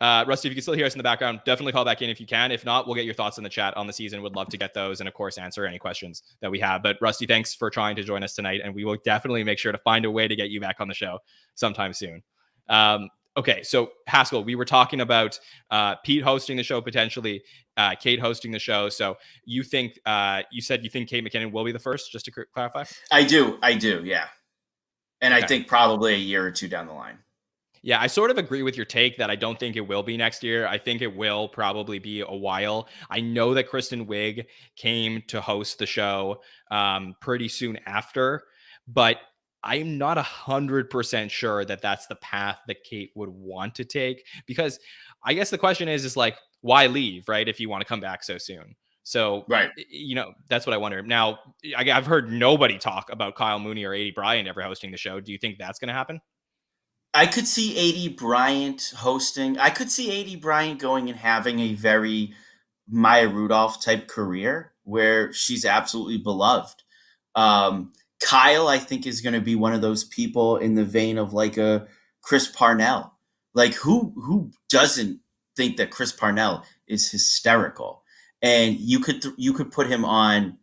Rusty, if you can still hear us in the background, definitely call back in if you can. If not, we'll get your thoughts in the chat on the season. Would love to get those and, of course, answer any questions that we have. But, Rusty, thanks for trying to join us tonight, and we will definitely make sure to find a way to get you back on the show sometime soon. Okay, so, Haskell, we were talking about Pete hosting the show potentially, Kate hosting the show. So you think you said you think Kate McKinnon will be the first, just to clarify? I do, yeah. And okay. I think probably a year or two down the line. Yeah, I sort of agree with your take that I don't think it will be next year. I think it will probably be a while. I know that Kristen Wiig came to host the show pretty soon after, but I'm not 100% sure that that's the path that Kate would want to take, because I guess the question is like, why leave, right? If you want to come back so soon. So, Right. That's what I wonder. Now, I've heard nobody talk about Kyle Mooney or Aidy Bryant ever hosting the show. Do you think that's going to happen? I could see Aidy Bryant hosting. I could see Aidy Bryant going and having a very Maya Rudolph type career where she's absolutely beloved. Kyle, I think, is going to be one of those people in the vein of like a Chris Parnell. Like who doesn't think that Chris Parnell is hysterical? And you could put him on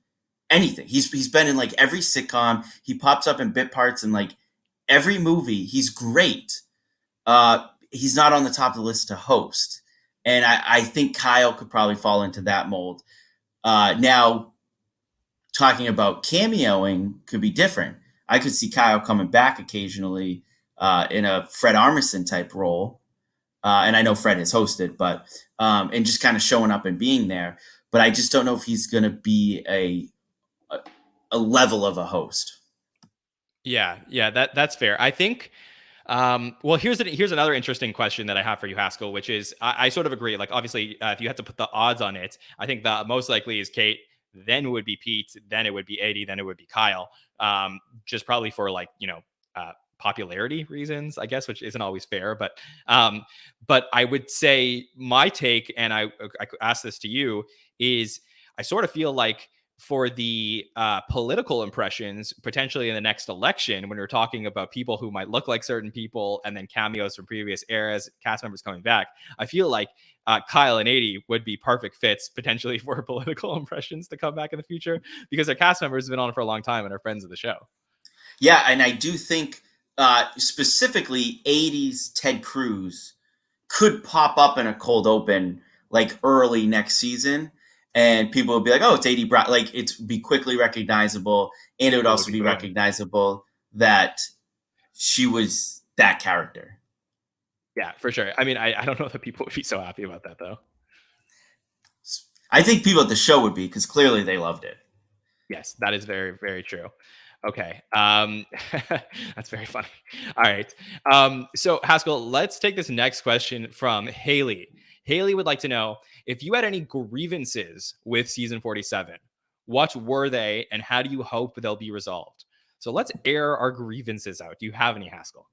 anything. He's been in like every sitcom. He pops up in bit parts in like every movie. He's great. He's not on the top of the list to host. And I think Kyle could probably fall into that mold. Now, talking about cameoing could be different. I could see Kyle coming back occasionally in a Fred Armisen type role. And I know Fred has hosted, but and just kind of showing up and being there. But I just don't know if he's going to be a level of a host. Yeah, that's fair. I think. Well, here's another interesting question that I have for you, Haskell, which is I sort of agree. Like, obviously, if you had to put the odds on it, I think the most likely is Kate. Then it would be Pete. Then it would be Aidy. Then it would be Kyle. Just probably for like popularity reasons, I guess, which isn't always fair. But I would say my take, and I could ask this to you, is I sort of feel like for the political impressions, potentially in the next election, when we're talking about people who might look like certain people and then cameos from previous eras, cast members coming back, I feel like Kyle and Aidy would be perfect fits potentially for political impressions to come back in the future, because their cast members have been on for a long time and are friends of the show. Yeah, and I do think specifically Aidy's Ted Cruz could pop up in a cold open like early next season. And people would be like, oh, it's Aidy Bryant. Like, it'd be quickly recognizable. And it would also be recognizable that she was that character. Yeah, for sure. I mean, I don't know that people would be so happy about that, though. I think people at the show would be, because clearly they loved it. Yes, that is very, very true. Okay. That's very funny. All right. So, Haskell, let's take this next question from Haley. Haley would like to know, if you had any grievances with season 47, what were they and how do you hope they'll be resolved? So let's air our grievances out. Do you have any, Haskell?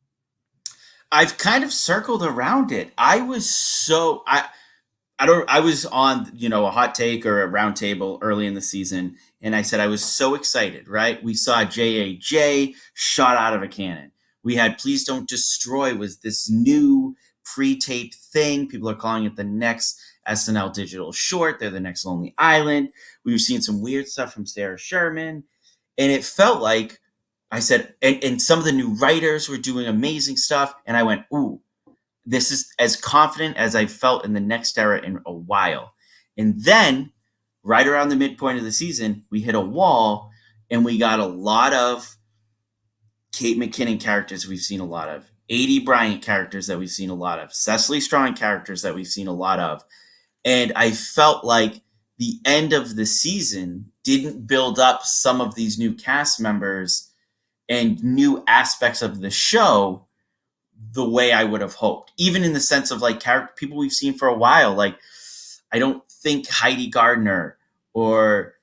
I've kind of circled around it. I was on, a hot take or a round table early in the season, and I said I was so excited, right? We saw JAJ shot out of a cannon. We had Please Don't Destroy was this new pre-taped thing. People are calling it the next SNL digital short. They're the next Lonely Island. We've seen some weird stuff from Sarah Sherman. And it felt like, I said, and some of the new writers were doing amazing stuff. And I went, ooh, this is as confident as I felt in the next era in a while. And then right around the midpoint of the season, we hit a wall and we got a lot of Kate McKinnon characters we've seen a lot of. Aidy Bryant characters that we've seen a lot of, Cecily Strong characters that we've seen a lot of. And I felt like the end of the season didn't build up some of these new cast members and new aspects of the show the way I would have hoped, even in the sense of like people we've seen for a while. Like, I don't think Heidi Gardner or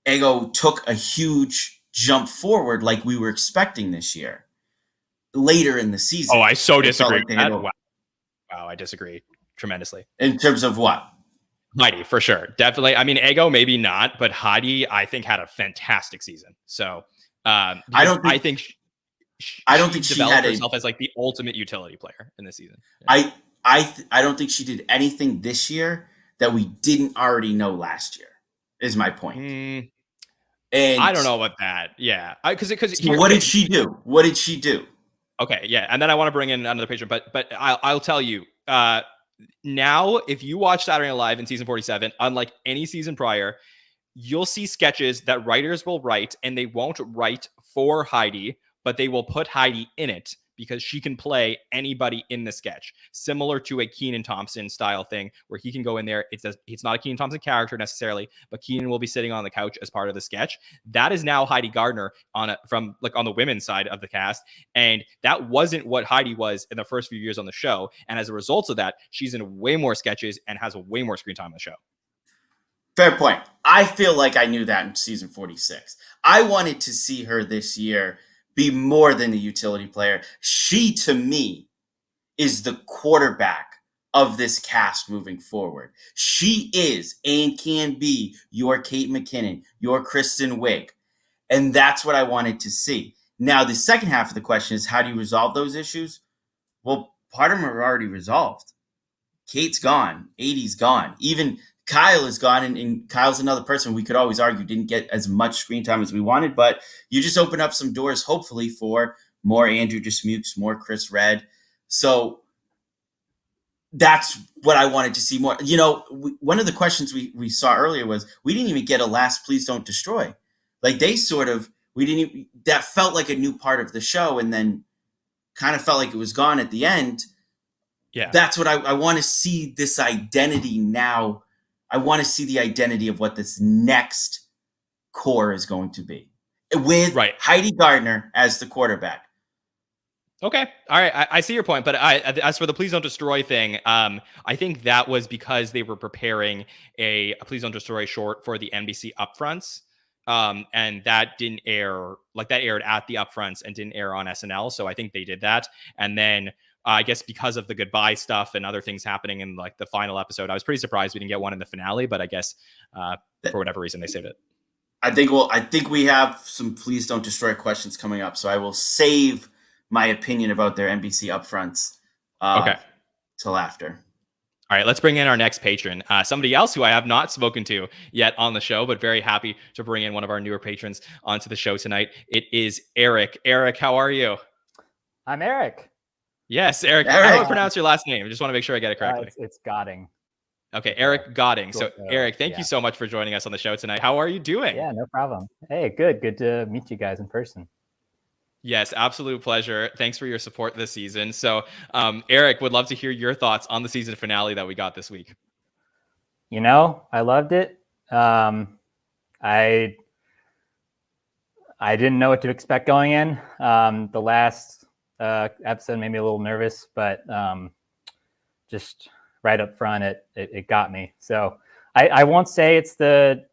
Ego took a huge jump forward like we were expecting this year. Later in the season. Oh, I so disagree. Like wow, I disagree tremendously. In terms of what? Heidi, for sure. Definitely. I mean, Ego, maybe not, but Heidi, I think, had a fantastic season. So I don't think she developed herself as like the ultimate utility player in this season. Yeah. I don't think she did anything this year that we didn't already know last year, is my point. And I don't know about that. Yeah. Because what did she do? What did she do? Okay, yeah, and then I want to bring in another patron, but I'll tell you now, if you watch Saturday Night Live in season 47, unlike any season prior, you'll see sketches that writers will write, and they won't write for Heidi, but they will put Heidi in it because she can play anybody in the sketch, similar to a Kenan Thompson style thing where he can go in there. It's not a Kenan Thompson character necessarily, but Kenan will be sitting on the couch as part of the sketch. That is now Heidi Gardner on the women's side of the cast. And that wasn't what Heidi was in the first few years on the show. And as a result of that, she's in way more sketches and has way more screen time on the show. Fair point. I feel like I knew that in season 46. I wanted to see her this year be more than a utility player. She, to me, is the quarterback of this cast moving forward. She is and can be your Kate McKinnon, your Kristen Wiig. And that's what I wanted to see. Now, the second half of the question is, how do you resolve those issues? Well, part of them are already resolved. Kate's gone. Aidy's gone. Even Kyle is gone, and Kyle's another person we could always argue didn't get as much screen time as we wanted, but you just open up some doors, hopefully, for more Andrew Dismukes, more Chris Redd. So that's what I wanted to see more. You know, one of the questions we saw earlier was we didn't even get a last Please Don't Destroy. Like they that felt like a new part of the show and then kind of felt like it was gone at the end. Yeah. That's what I want to see, this identity now. I want to see the identity of what this next core is going to be with Heidi Gardner as the quarterback. Okay. All right. I see your point. But as for the Please Don't Destroy thing, I think that was because they were preparing a Please Don't Destroy short for the NBC upfronts. And that didn't air, that aired at the upfronts and didn't air on SNL. So I think they did that. And then I guess because of the goodbye stuff and other things happening in the final episode, I was pretty surprised we didn't get one in the finale, but I guess for whatever reason they saved it. I think we have some Please Don't Destroy questions coming up. So I will save my opinion about their NBC upfronts till after. All right, let's bring in our next patron. Somebody else who I have not spoken to yet on the show, but very happy to bring in one of our newer patrons onto the show tonight. It is Eric. Eric, how are you? I'm Eric. Yes, Eric. How do I pronounce your last name? I just want to make sure I get it correctly. It's Godding. Okay, Eric Godding. So, Eric, thank you so much for joining us on the show tonight. How are you doing? Yeah, no problem. Hey, good. Good to meet you guys in person. Yes, absolute pleasure. Thanks for your support this season. So, Eric, would love to hear your thoughts on the season finale that we got this week. You know, I loved it. I didn't know what to expect going in. The last episode made me a little nervous, but just right up front, it got me. So I won't say it's the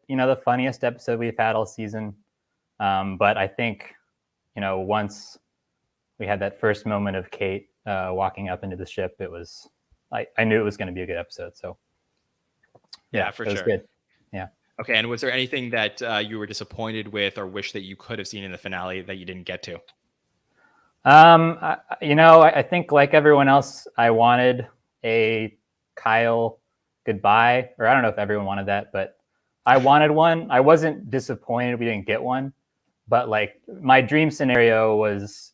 funniest episode we've had all season, but I think once we had that first moment of Kate walking up into the ship, it was I knew it was going to be a good episode. So yeah, for sure. Good. Yeah. Okay, and was there anything that you were disappointed with or wish that you could have seen in the finale that you didn't get to? I think like everyone else, I wanted a Kyle goodbye, or I don't know if everyone wanted that, but I wanted one. I wasn't disappointed we didn't get one, but my dream scenario was,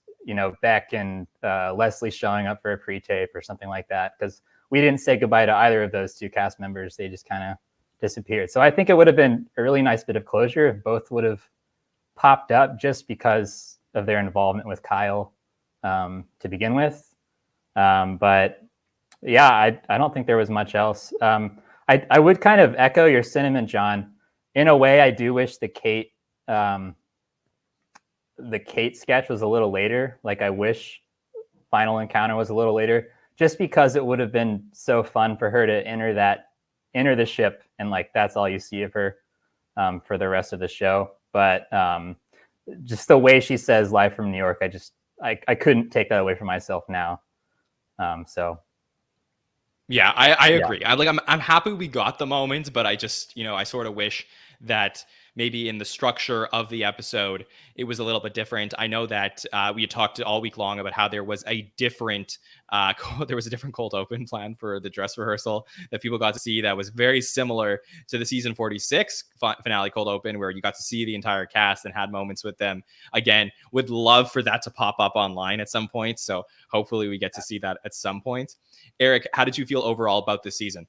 Beck and Leslie showing up for a pre-tape or something like that, because we didn't say goodbye to either of those two cast members. They just kind of disappeared. So I think it would have been a really nice bit of closure if both would have popped up just because of their involvement with Kyle to begin with. But yeah, I don't think there was much else. I would kind of echo your sentiment, John. In a way, I do wish the Kate sketch was a little later. I wish Final Encounter was a little later, just because it would have been so fun for her to enter the ship, and that's all you see of her for the rest of the show. But just the way she says "Live from New York," I couldn't take that away from myself now. So yeah, I agree. Yeah. I'm happy we got the moment, but I just I sort of wish that maybe in the structure of the episode it was a little bit different. I know that we had talked all week long about how there was a different cold open plan for the dress rehearsal that people got to see that was very similar to the season 46 finale cold open, where you got to see the entire cast and had moments with them. Again, would love for that to pop up online at some point, so hopefully we get to see that at some point. Eric, how did you feel overall about this season?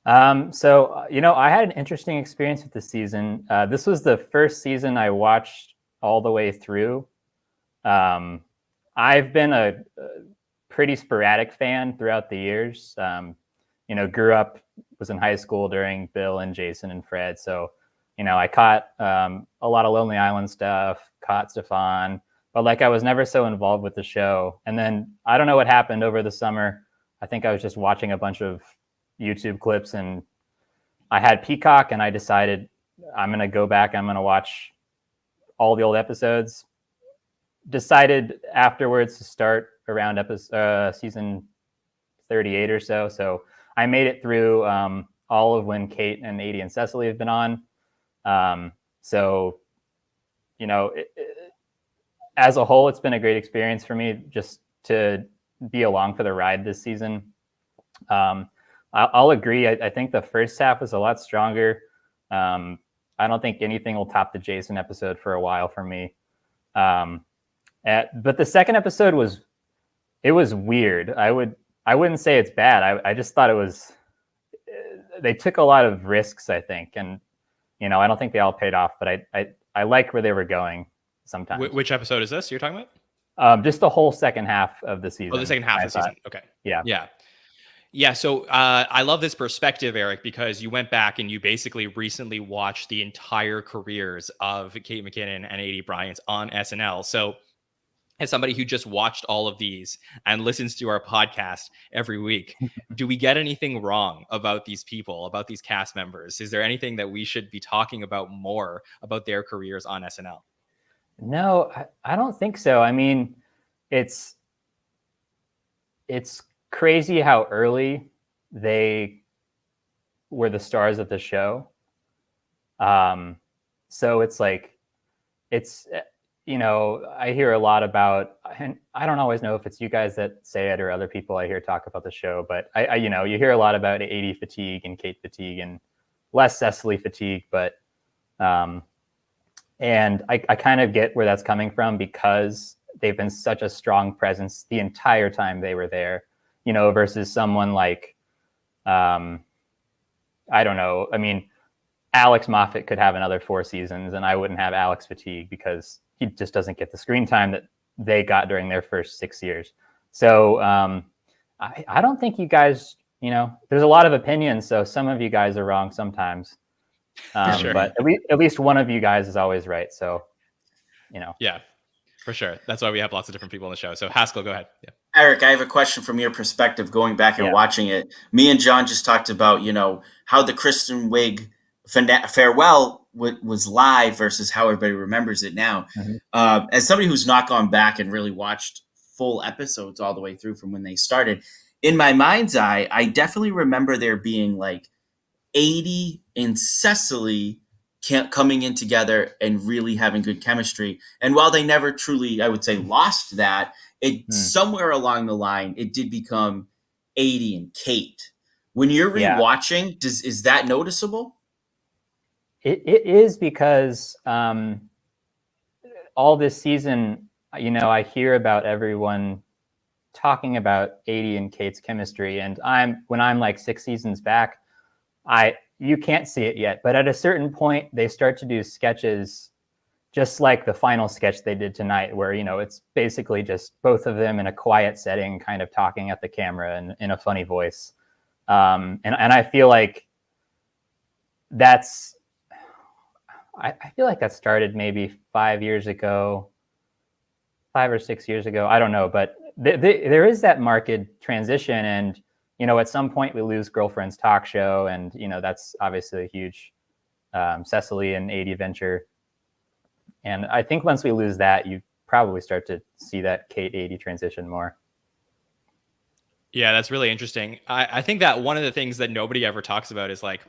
I had an interesting experience with the season. This was the first season I watched all the way through. I I've been a pretty sporadic fan throughout the years. Grew up, was in high school during Bill and Jason and Fred. So, I caught a lot of Lonely Island stuff, caught Stefan, but like I was never so involved with the show. And then I don't know what happened over the summer. I think I was just watching a bunch of YouTube clips and I had Peacock and I decided I'm going to go back. I'm going to watch all the old episodes. Decided afterwards to start around season 38 or so. So I made it through all of when Kate and Aidy and Cecily have been on. As a whole, it's been a great experience for me just to be along for the ride this season. I'll agree. I think the first half was a lot stronger. I don't think anything will top the Jason episode for a while for me. But the second episode was weird. I wouldn't say it's bad. I just thought they took a lot of risks, I think. And, I don't think they all paid off, but I like where they were going sometimes. Which episode is this you're talking about? Just the whole second half of the season. Oh, the second half of the season. Okay. Yeah. Yeah. Yeah. So I love this perspective, Eric, because you went back and you basically recently watched the entire careers of Kate McKinnon and Aidy Bryant on SNL. So as somebody who just watched all of these and listens to our podcast every week, do we get anything wrong about these people, about these cast members? Is there anything that we should be talking about more about their careers on SNL? No, I don't think so. I mean, it's crazy how early they were the stars of the show. So it's like, I hear a lot about, and I don't always know if it's you guys that say it or other people I hear talk about the show, but you hear a lot about Aidy fatigue and Kate fatigue and less Cecily fatigue, but, and I kind of get where that's coming from because they've been such a strong presence the entire time they were there, versus someone like, I don't know. I mean, Alex Moffat could have another 4 seasons and I wouldn't have Alex fatigue because he just doesn't get the screen time that they got during their first 6 years. So I don't think you guys, there's a lot of opinions. So some of you guys are wrong sometimes. Sure. But at least one of you guys is always right. So, Yeah, for sure. That's why we have lots of different people on the show. So Haskell, go ahead. Yeah. Eric, I have a question from your perspective going back and watching it. Me and John just talked about, how the Kristen Wiig farewell was live versus how everybody remembers it now. Mm-hmm. As somebody who's not gone back and really watched full episodes all the way through from when they started, in my mind's eye, I definitely remember there being like Aidy and Cecily coming in together and really having good chemistry. And while they never truly, I would say, lost that, somewhere along the line, it did become Aidy and Kate. When you're rewatching, is that noticeable? It is because all this season, I hear about everyone talking about Aidy and Kate's chemistry, and when I'm like 6 seasons back, you can't see it yet, but at a certain point, they start to do sketches, just like the final sketch they did tonight, where it's basically just both of them in a quiet setting, kind of talking at the camera and in a funny voice, and I feel like that's. I feel like that started maybe 5 years ago, 5 or 6 years ago. I don't know, but there is that marked transition. And, at some point we lose Girlfriend's Talk Show. And, that's obviously a huge Cecily and Aidy venture. And I think once we lose that, you probably start to see that Kate Aidy transition more. Yeah, that's really interesting. I think that one of the things that nobody ever talks about is like,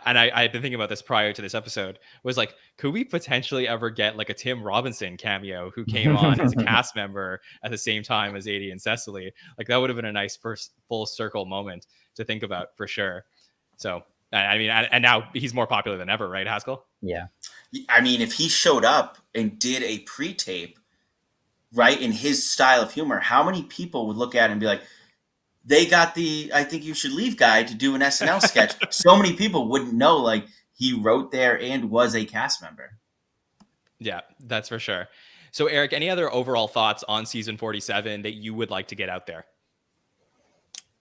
and I've been thinking about this prior to this episode, was like, could we potentially ever get like a Tim Robinson cameo who came on as a cast member at the same time as Aidy and Cecily? Like that would have been a nice first full circle moment to think about for sure. So, I mean, and now he's more popular than ever, right, Haskell? Yeah. I mean, if he showed up and did a pre-tape, right, in his style of humor, how many people would look at it and be like, they got the I Think You Should Leave guy to do an SNL sketch. So many people wouldn't know, like, he wrote there and was a cast member. Yeah, that's for sure. So Eric, any other overall thoughts on season 47 that you would like to get out there?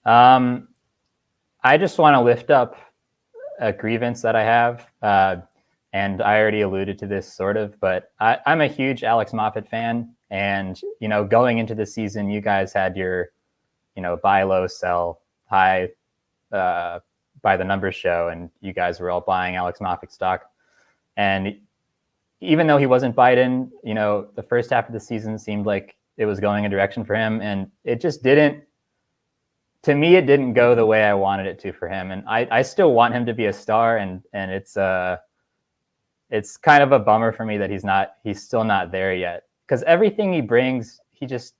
I just want to lift up a grievance that I have. And I already alluded to this sort of, but I'm a huge Alex Moffat fan. And, going into the season, you guys had your, buy low, sell high, by the numbers show, and you guys were all buying Alex Moffat stock. And even though he wasn't Biden, the first half of the season seemed like it was going a direction for him, and it just didn't. To me, it didn't go the way I wanted it to for him, and I still want him to be a star, and it's kind of a bummer for me that he's still not there yet, because everything he brings, he just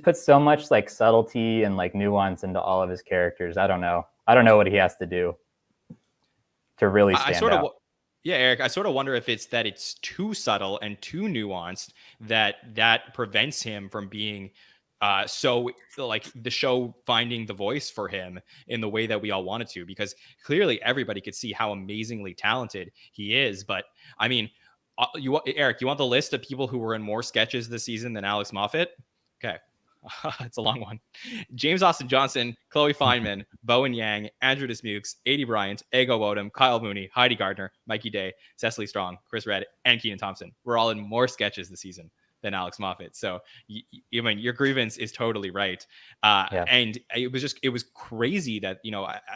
puts so much like subtlety and like nuance into all of his characters. I don't know what he has to do to really stand out. Yeah, Eric, I sort of wonder if it's that it's too subtle and too nuanced that prevents him from being so like the show finding the voice for him in the way that we all wanted to, because clearly everybody could see how amazingly talented he is. But I mean, Eric, you want the list of people who were in more sketches this season than Alex Moffat? Okay. It's a long one. James Austin Johnson, Chloe Fineman, Bowen Yang, Andrew Dismukes, Aidy Bryant, Ego Wodum, Kyle Mooney, Heidi Gardner, Mikey Day, Cecily Strong, Chris Redd, and Keenan Thompson. We're all in more sketches this season than Alex Moffat. So your grievance is totally right. And it was crazy that,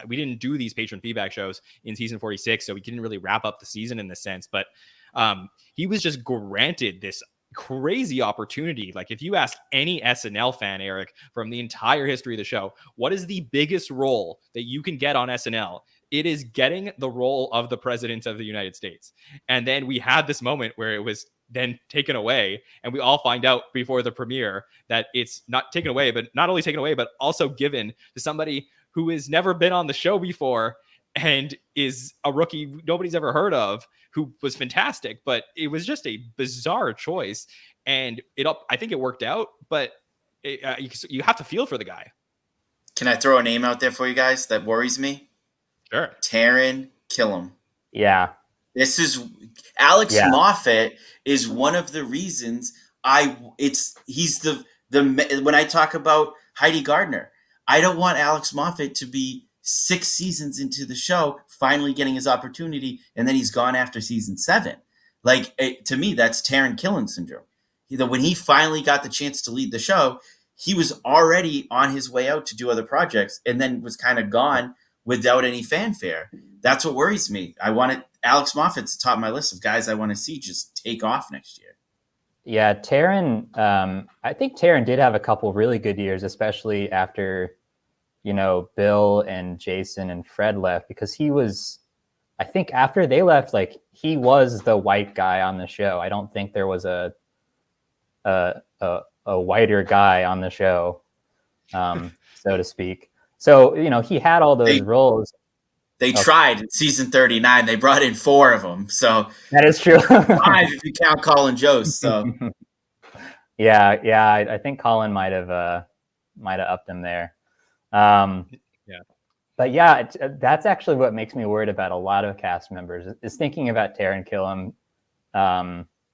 we didn't do these patron feedback shows in season 46. So we didn't really wrap up the season in this sense, but he was just granted this crazy opportunity. Like, if you ask any SNL fan, Eric, from the entire history of the show, what is the biggest role that you can get on SNL? It is getting the role of the president of the United States. And then we had this moment where it was then taken away, and we all find out before the premiere that it's not taken away, but not only taken away, but also given to somebody who has never been on the show before and is a rookie nobody's ever heard of, who was fantastic. But it was just a bizarre choice, and I think it worked out, but you have to feel for the guy. Can I throw a name out there for you guys that worries me? Sure. Taron Killam. Yeah. This is Alex Moffat is one of the reasons he's the when I talk about Heidi Gardner, I don't want Alex Moffat to be 6 seasons into the show, finally getting his opportunity, and then he's gone after season 7. Like, to me, that's Taron Killam syndrome. When he finally got the chance to lead the show, he was already on his way out to do other projects, and then was kind of gone without any fanfare. That's what worries me. Alex Moffat's top of my list of guys I want to see just take off next year. Yeah, Taron. I think Taron did have a couple really good years, especially after, Bill and Jason and Fred left, because he was, I think after they left, like, he was the white guy on the show. I don't think there was a whiter guy on the show, so to speak. So, he had all those roles. They tried in season 39. They brought in 4 of them. So that is true. 5 if you count Colin Jost. So yeah. I think Colin might have upped him there. But yeah, that's actually what makes me worried about a lot of cast members, is thinking about Taron Killam,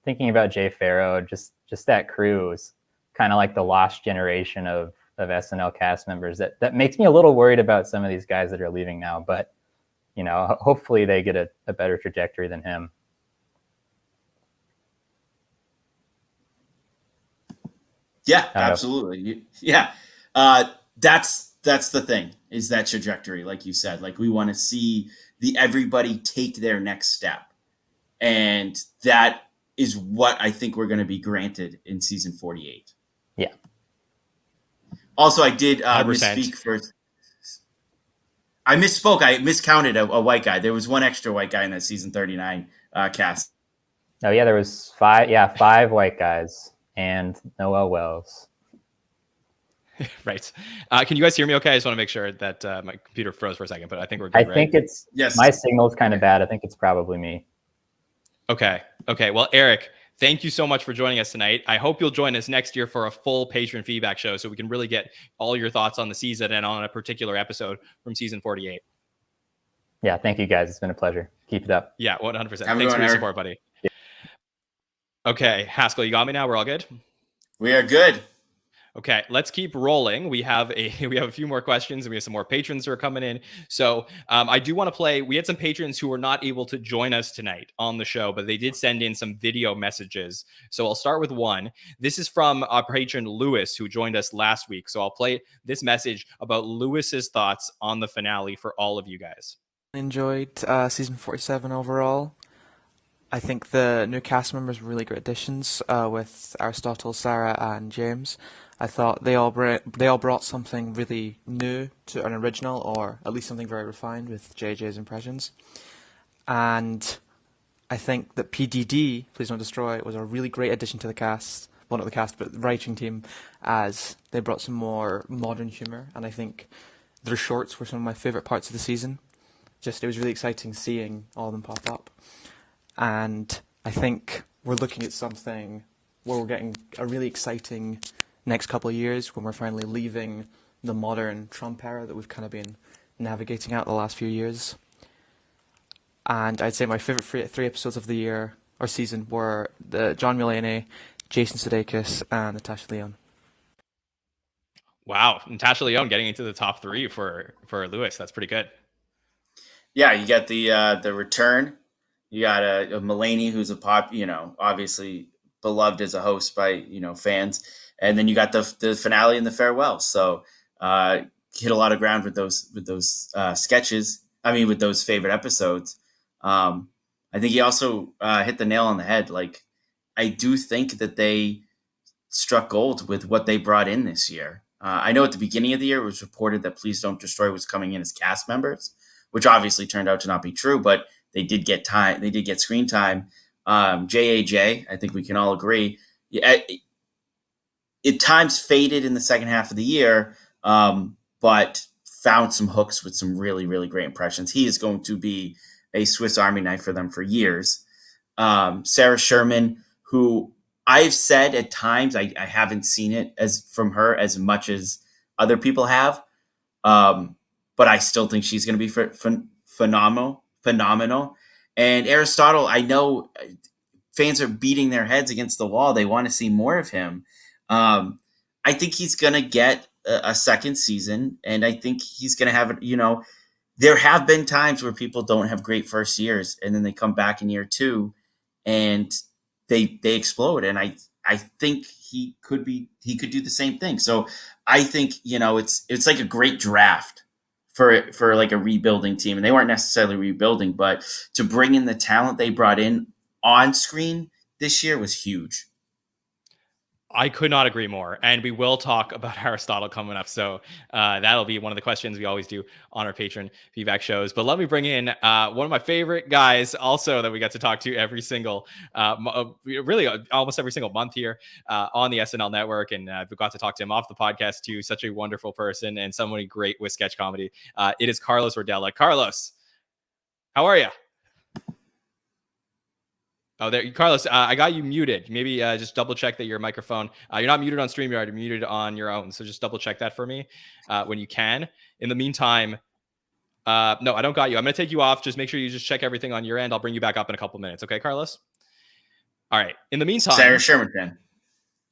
thinking about Jay Farrow. Just that crew is kind of like the lost generation of SNL cast members. That makes me a little worried about some of these guys that are leaving now. But hopefully they get a better trajectory than him. Yeah, absolutely. Yeah. That's the thing, is that trajectory. Like you said, like, we want to see everybody take their next step. And that is what I think we're going to be granted in season 48. Yeah. Also, I did misspeak first. I misspoke. I miscounted a white guy. There was one extra white guy in that season 39 cast. Oh yeah, there was 5 white guys and Noel Wells. Right. Can you guys hear me okay? I just want to make sure that my computer froze for a second, but I think we're good, I think it's my signal's kind of bad. I think it's probably me. Okay. Well, Eric, thank you so much for joining us tonight. I hope you'll join us next year for a full patron feedback show, so we can really get all your thoughts on the season and on a particular episode from season 48. Yeah, thank you guys. It's been a pleasure. Keep it up. Yeah, 100%. Thanks for your support, buddy. Okay, Haskell, you got me now. We're all good. We are good. Okay, let's keep rolling. We have a few more questions, and we have some more patrons who are coming in. So I do want to play. We had some patrons who were not able to join us tonight on the show, but they did send in some video messages. So I'll start with one. This is from our patron Lewis, who joined us last week. So I'll play this message about Lewis's thoughts on the finale for all of you guys. Enjoyed season 47 overall. I think the new cast members were really great additions with Aristotle, Sarah, and James. I thought they all brought something really new to an original, or at least something very refined with JJ's impressions. And I think that PDD, Please Don't Destroy, was a really great addition to the cast. Well, not the cast, but the writing team, as they brought some more modern humour. And I think their shorts were some of my favourite parts of the season. It was really exciting seeing all of them pop up. And I think we're looking at something where we're getting a really exciting next couple of years when we're finally leaving the modern Trump era that we've kind of been navigating out the last few years. And I'd say my favourite three episodes of the year or season were the John Mulaney, Jason Sudeikis, and Natasha Lyonne. Wow, Natasha Lyonne getting into the top 3 for Lewis. That's pretty good. Yeah, you got the return. You got a Mulaney, who's a obviously beloved as a host by fans. And then you got the finale and the farewell. So hit a lot of ground with those sketches. I mean, with those favorite episodes. I think he also hit the nail on the head. Like, I do think that they struck gold with what they brought in this year. I know at the beginning of the year it was reported that Please Don't Destroy was coming in as cast members, which obviously turned out to not be true. But they did get time. They did get screen time. JAJ, I think we can all agree. Yeah, it times faded in the second half of the year, but found some hooks with some really, really great impressions. He is going to be a Swiss Army knife for them for years. Sarah Sherman, who I've said at times I haven't seen it from her as much as other people have, but I still think she's going to be phenomenal. And Aristotle, I know fans are beating their heads against the wall. They want to see more of him. I think he's going to get a second season, and I think he's going to have there have been times where people don't have great first years, and then they come back in year 2 and they explode. And I think he could do the same thing. So I think, it's like a great draft for like a rebuilding team. And they weren't necessarily rebuilding, but to bring in the talent they brought in on screen this year was huge. I could not agree more. And we will talk about Aristotle coming up. So that'll be one of the questions we always do on our patron feedback shows. But let me bring in one of my favorite guys also that we got to talk to every single, really almost every single month here on the SNL Network. And we got to talk to him off the podcast too. Such a wonderful person and someone great with sketch comedy. It is Carlos Rodella. Carlos, how are you? Oh, there, Carlos, I got you muted. Maybe just double check that your microphone, you're not muted on StreamYard, you're muted on your own. So just double check that for me when you can. In the meantime, no, I don't got you. I'm going to take you off. Just make sure you just check everything on your end. I'll bring you back up in a couple minutes. Okay, Carlos? All right. In the meantime. Sarah Sherman fan.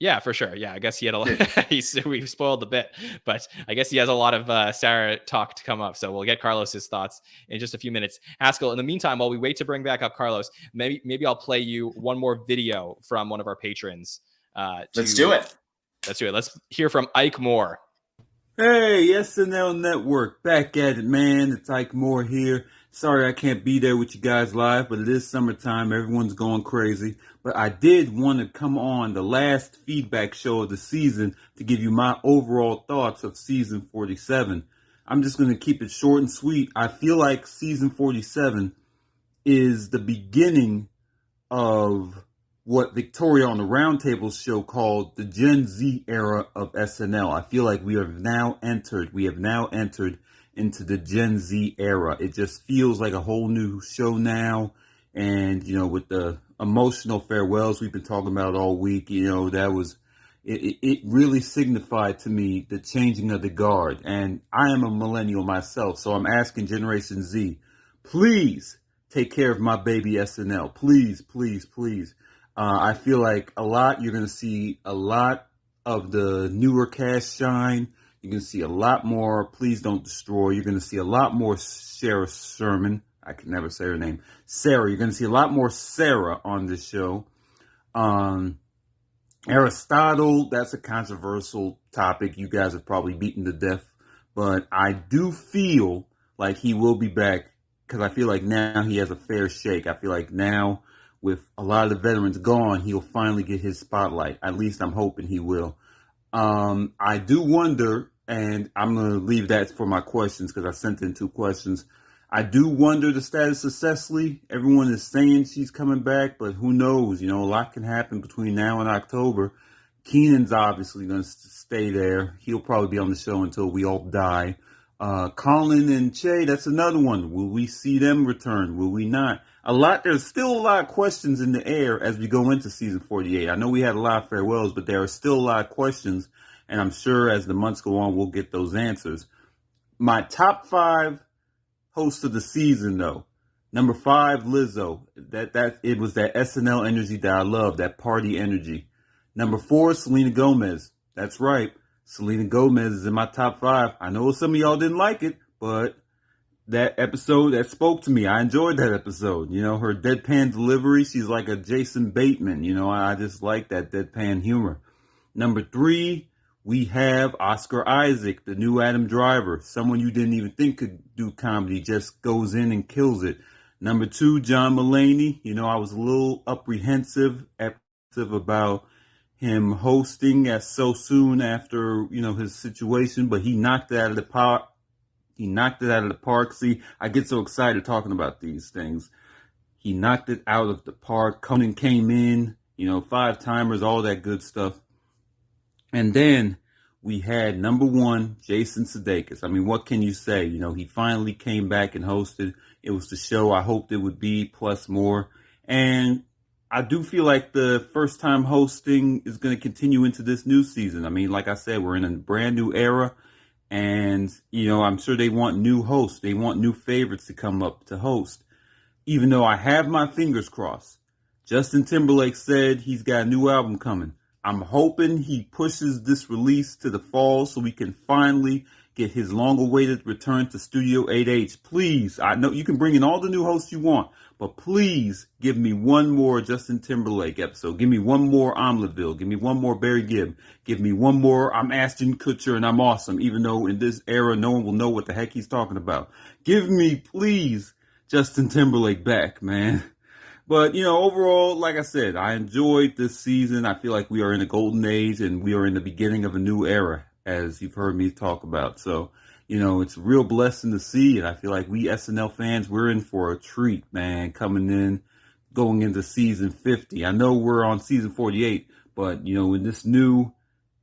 Yeah, for sure. Yeah, I guess he had a lot. We spoiled the bit, but I guess he has a lot of Sarah talk to come up. So we'll get Carlos's thoughts in just a few minutes. Haskell, in the meantime, while we wait to bring back up Carlos, maybe I'll play you one more video from one of our patrons. Let's do it. Let's do it. Let's hear from Ike Moore. Hey, SNL Network, back at it, man. It's Ike Moore here. Sorry I can't be there with you guys live, but it is summertime. Everyone's going crazy. But I did want to come on the last feedback show of the season to give you my overall thoughts of season 47. I'm just going to keep it short and sweet. I feel like season 47 is the beginning of what Victoria on the Roundtable show called the Gen Z era of SNL. I feel like we have now entered into the Gen Z era. It just feels like a whole new show now. And, with the emotional farewells we've been talking about all week, that was, it really signified to me the changing of the guard. And I am a millennial myself, so I'm asking Generation Z, please take care of my baby SNL. Please, please, please. I feel like you're going to see a lot of the newer cast shine. You're going to see a lot more Please Don't Destroy. You're going to see a lot more Sarah Sherman. I can never say her name. Sarah. You're going to see a lot more Sarah on this show. Aristotle, that's a controversial topic. You guys have probably beaten to death. But I do feel like he will be back because I feel like now he has a fair shake. I feel like now with a lot of the veterans gone, he'll finally get his spotlight. At least I'm hoping he will. I do wonder, and I'm going to leave that for my questions because I sent in 2 questions. I do wonder the status of Cecily. Everyone is saying she's coming back, but who knows? You know, a lot can happen between now and October. Keenan's obviously going to stay there. He'll probably be on the show until we all die. Colin and Che, that's another one. Will we see them return? Will we not? There's still a lot of questions in the air as we go into season 48. I know we had a lot of farewells, but there are still a lot of questions, and I'm sure as the months go on, we'll get those answers. My top 5 hosts of the season, though. Number 5, Lizzo. It was that SNL energy that I love, that party energy. Number 4, Selena Gomez. That's right. Selena Gomez is in my top 5. I know some of y'all didn't like it, but that episode, that spoke to me. I enjoyed that episode. You know, her deadpan delivery, she's like a Jason Bateman. You know, I just like that deadpan humor. Number 3, we have Oscar Isaac, the new Adam Driver. Someone you didn't even think could do comedy, just goes in and kills it. Number 2, John Mulaney. You know, I was a little apprehensive about him hosting so soon after, you know, his situation, but he knocked it out of the park. See, I get so excited talking about these things. He knocked it out of the park. Conan came in, you know, 5-timers, all that good stuff. And then we had number 1, Jason Sudeikis. I mean, what can you say? You know, he finally came back and hosted. It was the show I hoped it would be, plus more. And I do feel like the first time hosting is going to continue into this new season. I mean, like I said, we're in a brand new era. And, you know, I'm sure they want new hosts. They want new favorites to come up to host. Even though I have my fingers crossed. Justin Timberlake said he's got a new album coming. I'm hoping he pushes this release to the fall so we can finally get his long-awaited return to Studio 8H. Please, I know you can bring in all the new hosts you want, but please give me one more Justin Timberlake episode. Give me one more Omeleteville. Give me one more Barry Gibb. Give me one more I'm Ashton Kutcher and I'm awesome, even though in this era no one will know what the heck he's talking about. Give me, please, Justin Timberlake back, man. But, you know, overall, like I said, I enjoyed this season. I feel like we are in a golden age and we are in the beginning of a new era, as you've heard me talk about. So, you know, it's a real blessing to see. And I feel like we SNL fans, we're in for a treat, man, going into season 50. I know we're on season 48, but, you know, in this new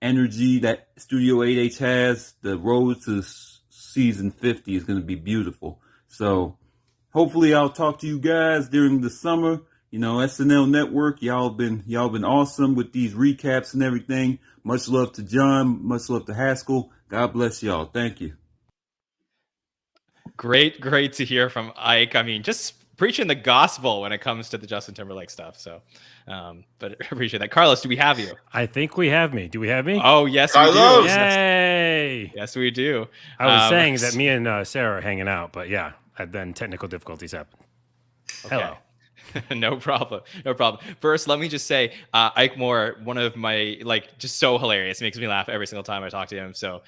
energy that Studio 8H has, the road to season 50 is going to be beautiful. So, hopefully I'll talk to you guys during the summer. You know, SNL Network, y'all been awesome with these recaps and everything. Much love to John. Much love to Haskell. God bless y'all. Thank you. Great to hear from Ike. I mean, just preaching the gospel when it comes to the Justin Timberlake stuff. So, but I appreciate that. Carlos, do we have you? I think we have me. Do we have me? Oh, yes, Carlos. we do. Yay! Yes, we do. I was saying that me and Sarah are hanging out, but yeah, then technical difficulties happen. Okay. Hello. No problem. First, let me just say, Ike Moore, one of my, just so hilarious. It makes me laugh every single time I talk to him. So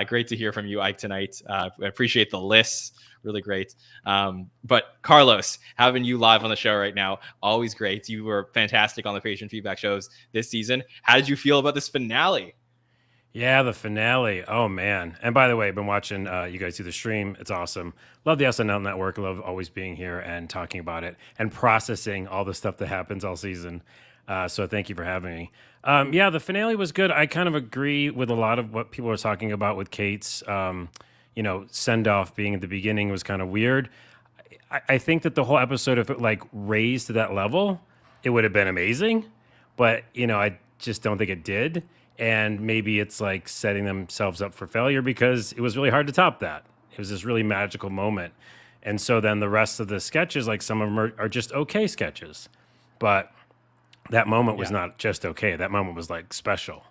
great to hear from you, Ike, tonight. I appreciate the lists. Really great. But Carlos, having you live on the show right now, always great. You were fantastic on the patron feedback shows this season. How did you feel about this finale? Yeah, the finale. Oh, man. And by the way, I've been watching you guys do the stream. It's awesome. Love the SNL Network. Love always being here and talking about it and processing all the stuff that happens all season. So thank you for having me. Yeah, the finale was good. I kind of agree with a lot of what people are talking about with Kate's, send-off being at the beginning was kind of weird. I think that the whole episode, if it raised to that level, it would have been amazing. But, I just don't think it did. And maybe it's setting themselves up for failure because it was really hard to top that. It was this really magical moment. And so then the rest of the sketches, some of them are just okay sketches. But that moment was not just okay. That moment was like special.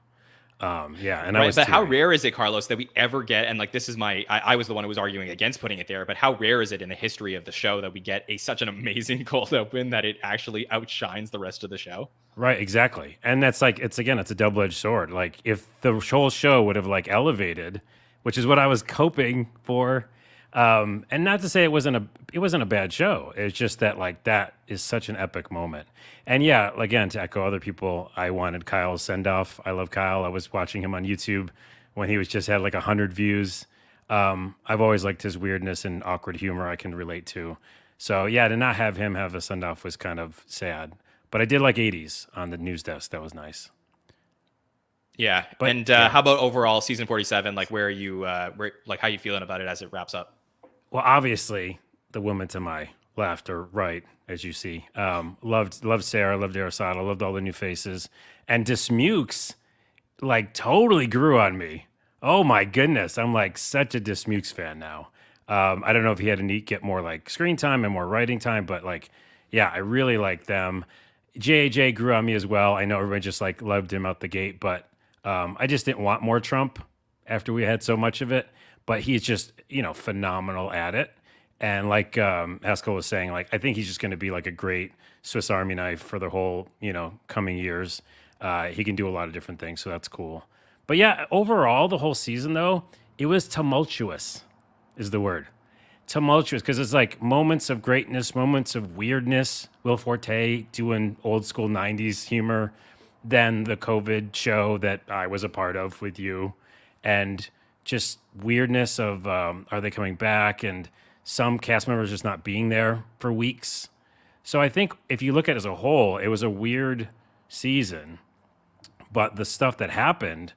Yeah, and right, but how rare is it, Carlos, that we ever get, and like this is I was the one who was arguing against putting it there, but how rare is it in the history of the show that we get such an amazing cold open that it actually outshines the rest of the show? Right, exactly. And that's like, it's a double-edged sword. Like if the whole show would have like elevated, which is what I was hoping for, and not to say it wasn't a bad show. It's just that like that is such an epic moment. And yeah, again, to echo other people, I wanted Kyle's send off. I love Kyle. I was watching him on YouTube when he was just had like 100 views. I've always liked his weirdness and awkward humor I can relate to. So yeah, to not have him have a send off was kind of sad. But I did like 80s on the news desk. That was nice. Yeah. But, and how about overall season 47? Like where are you how you feeling about it as it wraps up? Well, obviously, the woman to my left or right, as you see, loved Sarah, loved Aristotle, loved all the new faces, and Dismukes like totally grew on me. Oh my goodness, I'm like such a Dismukes fan now. I don't know if he had to get more like screen time and more writing time, but like, yeah, I really like them. JAJ grew on me as well. I know everybody just like loved him out the gate, but I just didn't want more Trump after we had so much of it. But he's just, phenomenal at it. And like Haskell was saying, like, I think he's just going to be like a great Swiss Army knife for the whole, coming years. He can do a lot of different things, so that's cool. But yeah, overall, the whole season, though, it was tumultuous is the word. Tumultuous, because it's like moments of greatness, moments of weirdness. Will Forte doing old school 90s humor. Then the COVID show that I was a part of with you. And just weirdness of are they coming back, and some cast members just not being there for weeks. So I think if you look at it as a whole, it was a weird season, but the stuff that happened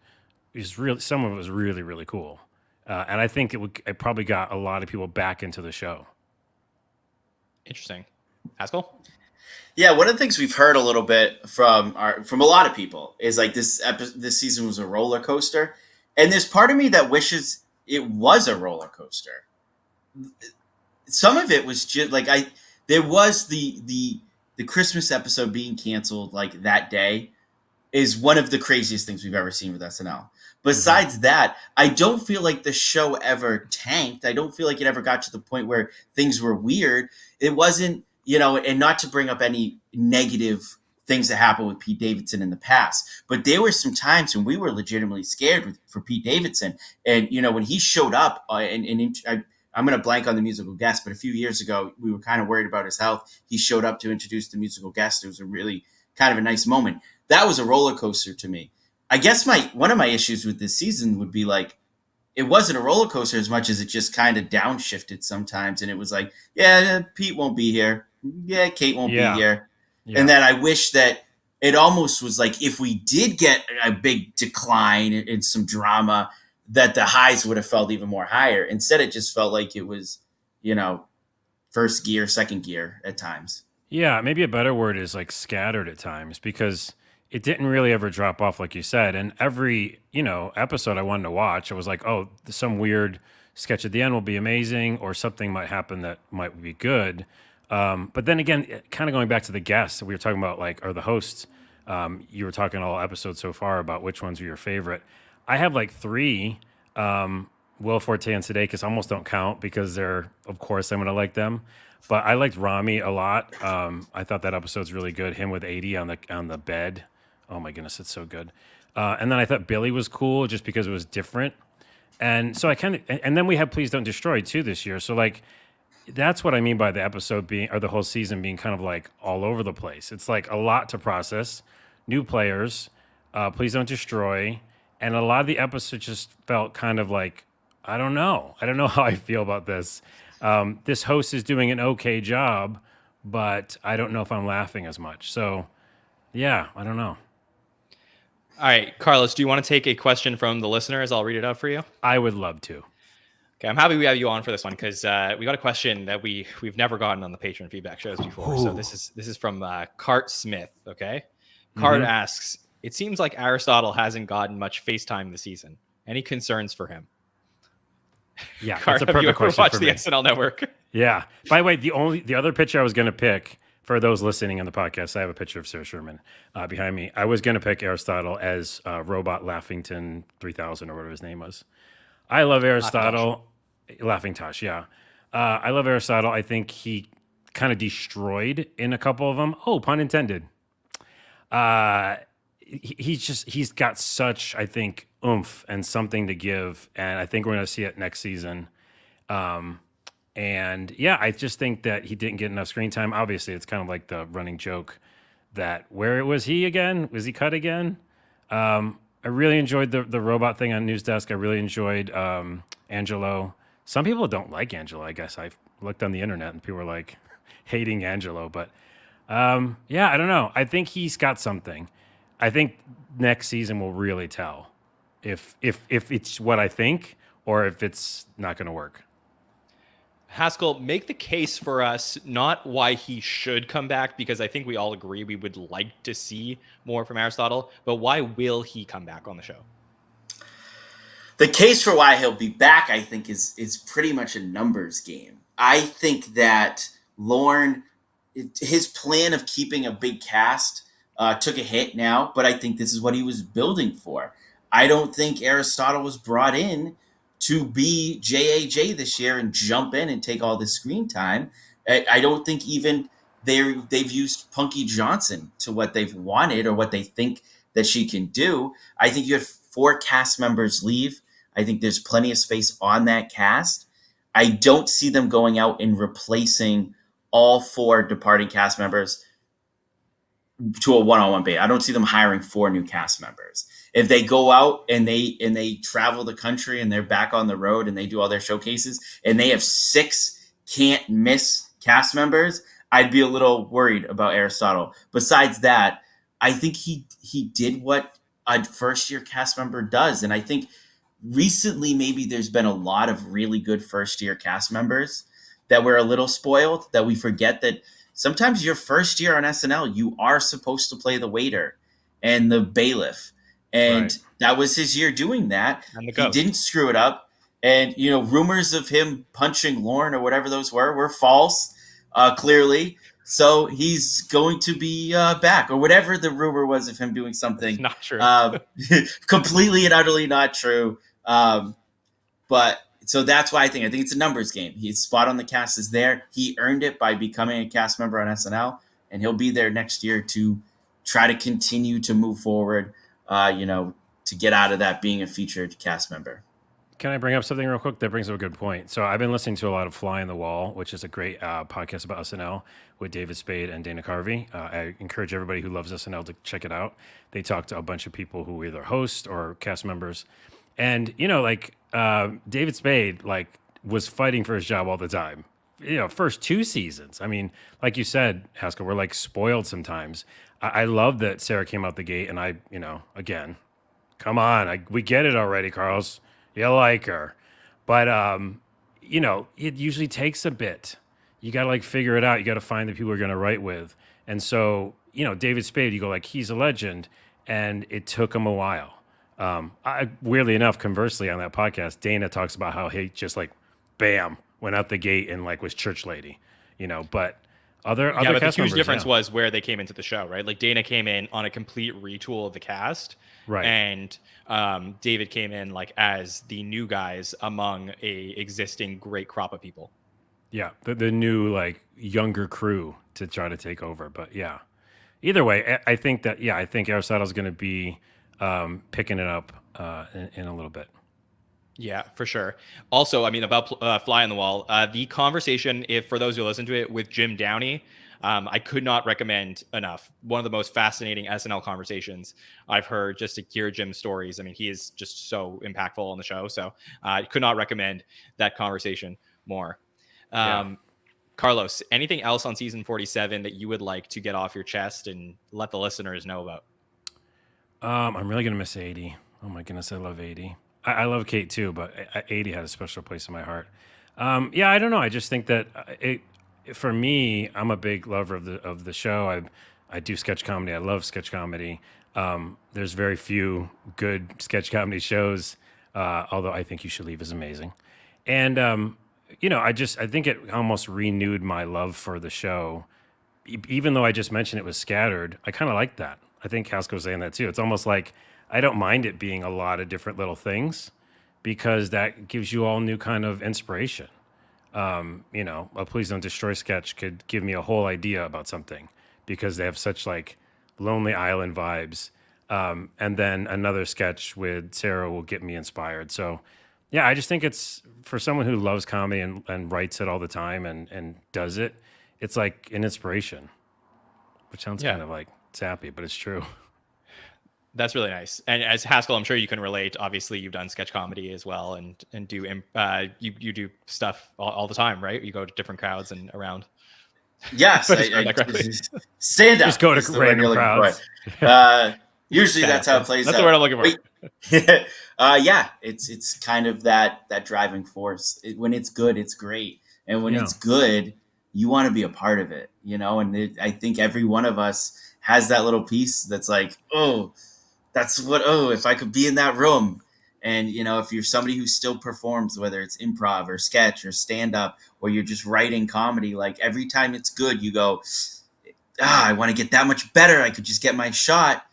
is really, some of it was really, really cool. And I think it probably got a lot of people back into the show. Interesting. Haskell? Yeah, one of the things we've heard a little bit from a lot of people is like this season was a roller coaster. And there's part of me that wishes it was a roller coaster. Some of it was just like there was the Christmas episode being canceled like that day is one of the craziest things we've ever seen with SNL. Besides that, I don't feel like the show ever tanked. I don't feel like it ever got to the point where things were weird. It wasn't, and not to bring up any negative things that happened with Pete Davidson in the past. But there were some times when we were legitimately scared for Pete Davidson. And, when he showed up, I'm going to blank on the musical guest, but a few years ago, we were kind of worried about his health. He showed up to introduce the musical guest. It was a really kind of a nice moment. That was a roller coaster to me. I guess one of my issues with this season would be like, it wasn't a roller coaster as much as it just kind of downshifted sometimes. And it was like, yeah, Pete won't be here. Yeah, Kate won't be here. Yeah. And then I wish that it almost was like if we did get a big decline in some drama, that the highs would have felt even more higher. Instead, it just felt like it was, first gear, second gear at times. Yeah, maybe a better word is like scattered at times, because it didn't really ever drop off, like you said. And every, episode I wanted to watch, I was like, oh, some weird sketch at the end will be amazing, or something might happen that might be good. But then again, kind of going back to the guests we were talking about, like, or the hosts, you were talking all episodes so far about which ones were your favorite. I have like 3, Will Forte and Sudeikis almost don't count because they're, of course, I'm going to like them. But I liked Rami a lot. I thought that episode's really good. Him with Aidy on the bed. Oh my goodness, it's so good. And then I thought Billy was cool just because it was different. And so and then we had Please Don't Destroy too this year. So like, that's what I mean by the episode being, or the whole season being kind of like all over the place. It's like a lot to process. New players, Please Don't Destroy. And a lot of the episodes just felt kind of like, I don't know how I feel about this. This host is doing an okay job, but I don't know if I'm laughing as much. So yeah, I don't know. All right, Carlos, do you want to take a question from the listeners? I'll read it out for you. I would love to. Okay, I'm happy we have you on for this one because we got a question that we've never gotten on the Patron feedback shows before. Ooh. So this is from Cart Smith. Okay, Cart asks, it seems like Aristotle hasn't gotten much FaceTime this season. Any concerns for him? Yeah, Cart, that's a perfect question. Have you ever watched the SNL Network? Yeah. By the way, the other picture I was going to pick For those listening on the podcast, I have a picture of Sarah Sherman behind me. I was going to pick Aristotle as Robot Laughington 3000 or whatever his name was. I love Aristotle. Laughing Tosh, yeah. I love Aristotle. I think he kind of destroyed in a couple of them. Oh, pun intended. He's got such, I think, oomph and something to give. And I think we're going to see it next season. And yeah, I just think that he didn't get enough screen time. Obviously, it's kind of like the running joke that where was he again? Was he cut again? I really enjoyed the robot thing on News Desk. I really enjoyed Angelo. Some people don't like Angelo, I guess. I looked on the internet and people were like hating Angelo. But yeah, I don't know. I think he's got something. I think next season will really tell if it's what I think or if it's not going to work. Haskell, make the case for us, not why he should come back, because I think we all agree we would like to see more from Aristotle, but why will he come back on the show? The case for why he'll be back, I think, is pretty much a numbers game. I think that Lorne, his plan of keeping a big cast took a hit now, but I think this is what he was building for. I don't think Aristotle was brought in to be JAJ this year and jump in and take all the screen time. I don't think even they've used Punky Johnson to what they've wanted or what they think that she can do. I think you have 4 cast members leave. I think there's plenty of space on that cast. I don't see them going out and replacing all 4 departing cast members to a one-on-one base. I don't see them hiring 4 new cast members. If they go out and they travel the country and they're back on the road and they do all their showcases and they have 6 can't miss cast members, I'd be a little worried about Aristotle. Besides that, I think he did what a first-year cast member does. And I think recently maybe there's been a lot of really good first-year cast members that we're a little spoiled, that we forget that sometimes your first year on SNL, you are supposed to play the waiter and the bailiff. And that was his year doing that. He didn't screw it up. And, rumors of him punching Lorne or whatever those were false, clearly. So he's going to be back, or whatever the rumor was of him doing something. It's not true. Completely and utterly not true. But so that's why I think it's a numbers game. His spot on the cast is there. He earned it by becoming a cast member on SNL, and he'll be there next year to try to continue to move forward, to get out of that being a featured cast member. Can I bring up something real quick? That brings up a good point. So I've been listening to a lot of Fly on the Wall, which is a great podcast about SNL with David Spade and Dana Carvey. I encourage everybody who loves SNL to check it out. They talk to a bunch of people who either host or cast members. And, David Spade, was fighting for his job all the time. First 2 seasons. I mean, like you said, Haskell, we're spoiled sometimes. I love that Sarah came out the gate, and I, again, come on, we get it already, Carlos. You like her. But, it usually takes a bit. You got to figure it out. You got to find the people you're going to write with. And so, David Spade, you go he's a legend, and it took him a while. Weirdly enough, conversely, on that podcast, Dana talks about how he just bam, went out the gate and was church lady, but other but cast the huge members, difference was where they came into the show, right? Dana came in on a complete retool of the cast, right? And David came in as the new guys among a existing great crop of people. Yeah, the new younger crew to try to take over. But yeah, either way, I think Aristotle's going to be picking it up in a little bit. Yeah, for sure. Also, about Fly on the Wall, the conversation, for those who listen to it, with Jim Downey, I could not recommend enough. One of the most fascinating SNL conversations I've heard, just to hear Jim's stories. He is just so impactful on the show. So I could not recommend that conversation more. Carlos, anything else on season 47 that you would like to get off your chest and let the listeners know about? I'm really going to miss Aidy. Oh my goodness, I love Aidy. I love Kate too, but Aidy had a special place in my heart. I don't know. I just think that for me, I'm a big lover of the show. I do sketch comedy. I love sketch comedy. There's very few good sketch comedy shows, although I Think You Should Leave is amazing. And I think it almost renewed my love for the show, even though I just mentioned it was scattered, I kind of like that. I think Haskell was saying that too. It's almost like I don't mind it being a lot of different little things because that gives you all new kind of inspiration. You know, a Please Don't Destroy sketch could give me a whole idea about something because they have such like Lonely Island vibes. And then another sketch with Sarah will get me inspired. So yeah, I just think it's for someone who loves comedy and writes it all the time and does it, it's like an inspiration, which sounds kind of like sappy, but it's true. That's really nice. And as Haskell, I'm sure you can relate. Obviously, you've done sketch comedy as well, and do you do stuff all the time, right? You go to different crowds and around. Yes, I stand up. Just go to random crowds. Usually that's how it plays out. That's the word I'm looking for. Yeah, it's kind of that driving force. When it's good, it's great, and when it's good, you want to be a part of it, you know. And I think every one of us has that little piece that's like, oh, that's what. Oh, if I could be in that room. And, you know, if you're somebody who still performs, whether it's improv or sketch or stand up, or you're just writing comedy, like every time it's good, you go, I want to get that much better. I could just get my shot.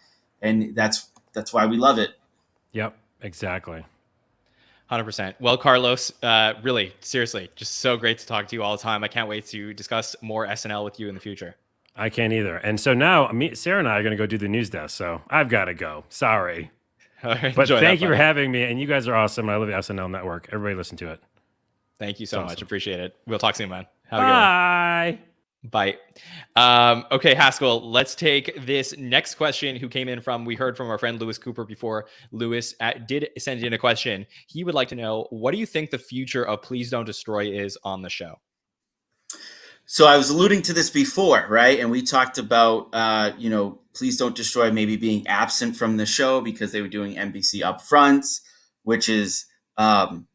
And that's why we love it. Yep, exactly. 100%. Well, Carlos, really, seriously, just so great to talk to you all the time. I can't wait to discuss more SNL with you in the future. I can't either. And so now Sarah and I are going to go do the news desk. So I've got to go. Sorry. But thank you for having me. And you guys are awesome. I love the SNL Network. Everybody listen to it. Thank you so much. Appreciate it. We'll talk soon, man. Have a good one. Bye. Okay, Haskell, let's take this next question we heard from our friend Lewis Cooper before. Lewis did send in a question. He would like to know, what do you think the future of Please Don't Destroy is on the show? So I was alluding to this before, right? And we talked about, Please Don't Destroy maybe being absent from the show because they were doing NBC upfronts, which is, upfronts.